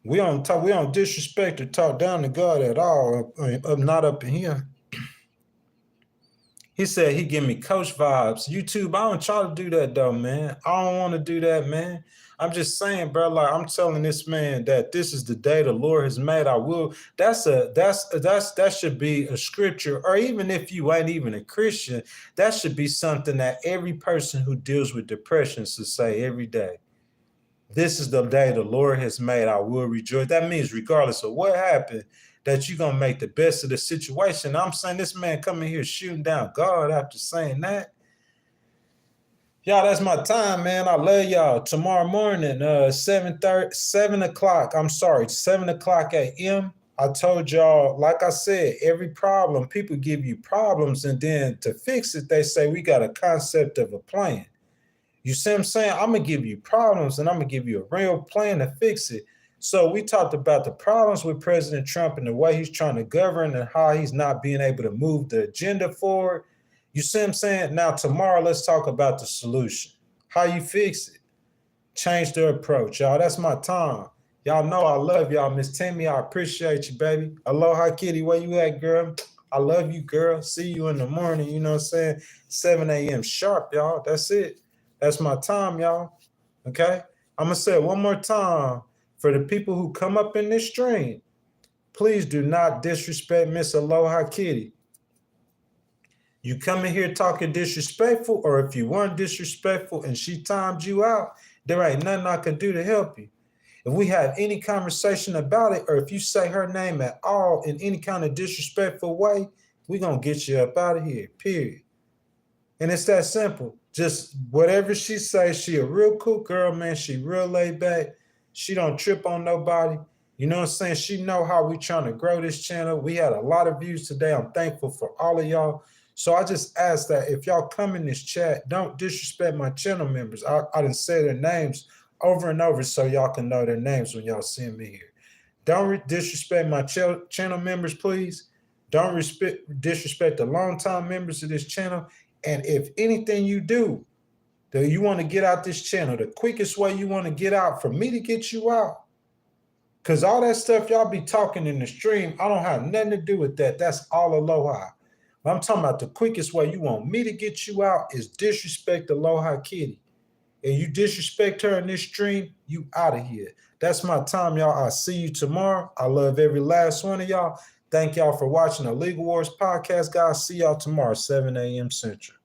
We don't disrespect or talk down to God at all. Not up in here. He said he give me coach vibes. YouTube, I don't try to do that though, man. I don't want to do that, man. I'm just saying, bro, like I'm telling this man that this is the day the Lord has made. I will. That should be a scripture, or even if you ain't even a Christian, that should be something that every person who deals with depression should say every day. This is the day the Lord has made. I will rejoice. That means regardless of what happened, that you're going to make the best of the situation. I'm saying this man coming here shooting down God after saying that. Y'all, that's my time, man. I love y'all. Tomorrow morning, 7 o'clock a.m. I told y'all, like I said, every problem, people give you problems, and then to fix it, they say we got a concept of a plan. You see what I'm saying? I'm going to give you problems, and I'm going to give you a real plan to fix it. So we talked about the problems with President Trump and the way he's trying to govern and how he's not being able to move the agenda forward. You see what I'm saying? Now, tomorrow, let's talk about the solution. How you fix it. Change the approach, y'all. That's my time. Y'all know I love y'all. Miss Tammy, I appreciate you, baby. Aloha, kitty. Where you at, girl? I love you, girl. See you in the morning. You know what I'm saying? 7 a.m. sharp, y'all. That's it. That's my time, y'all. Okay? I'm going to say it one more time. For the people who come up in this stream, please do not disrespect Miss Aloha Kitty. You come in here talking disrespectful, or if you weren't disrespectful and she timed you out, there ain't nothing I can do to help you. If we have any conversation about it, or if you say her name at all in any kind of disrespectful way, we're going to get you up out of here, period. And it's that simple. Just whatever she says, she a real cool girl, man. She real laid back. She don't trip on nobody. You know what I'm saying? She know how we trying to grow this channel. We had a lot of views today. I'm thankful for all of y'all. So I just ask that if y'all come in this chat, don't disrespect my channel members. I done say their names over and over so y'all can know their names when y'all see me here. Don't disrespect my channel members, please. Don't disrespect the longtime members of this channel. And if anything you do, that you want to get out this channel, the quickest way you want to get out for me to get you out, because all that stuff y'all be talking in the stream, I don't have nothing to do with that. That's all aloha. But I'm talking about the quickest way you want me to get you out is disrespect Aloha Kitty. And you disrespect her in this stream, you out of here. That's my time, y'all. I'll see you tomorrow. I love every last one of y'all. Thank y'all for watching the Legal Wars podcast, guys. See y'all tomorrow, 7 a.m. Central.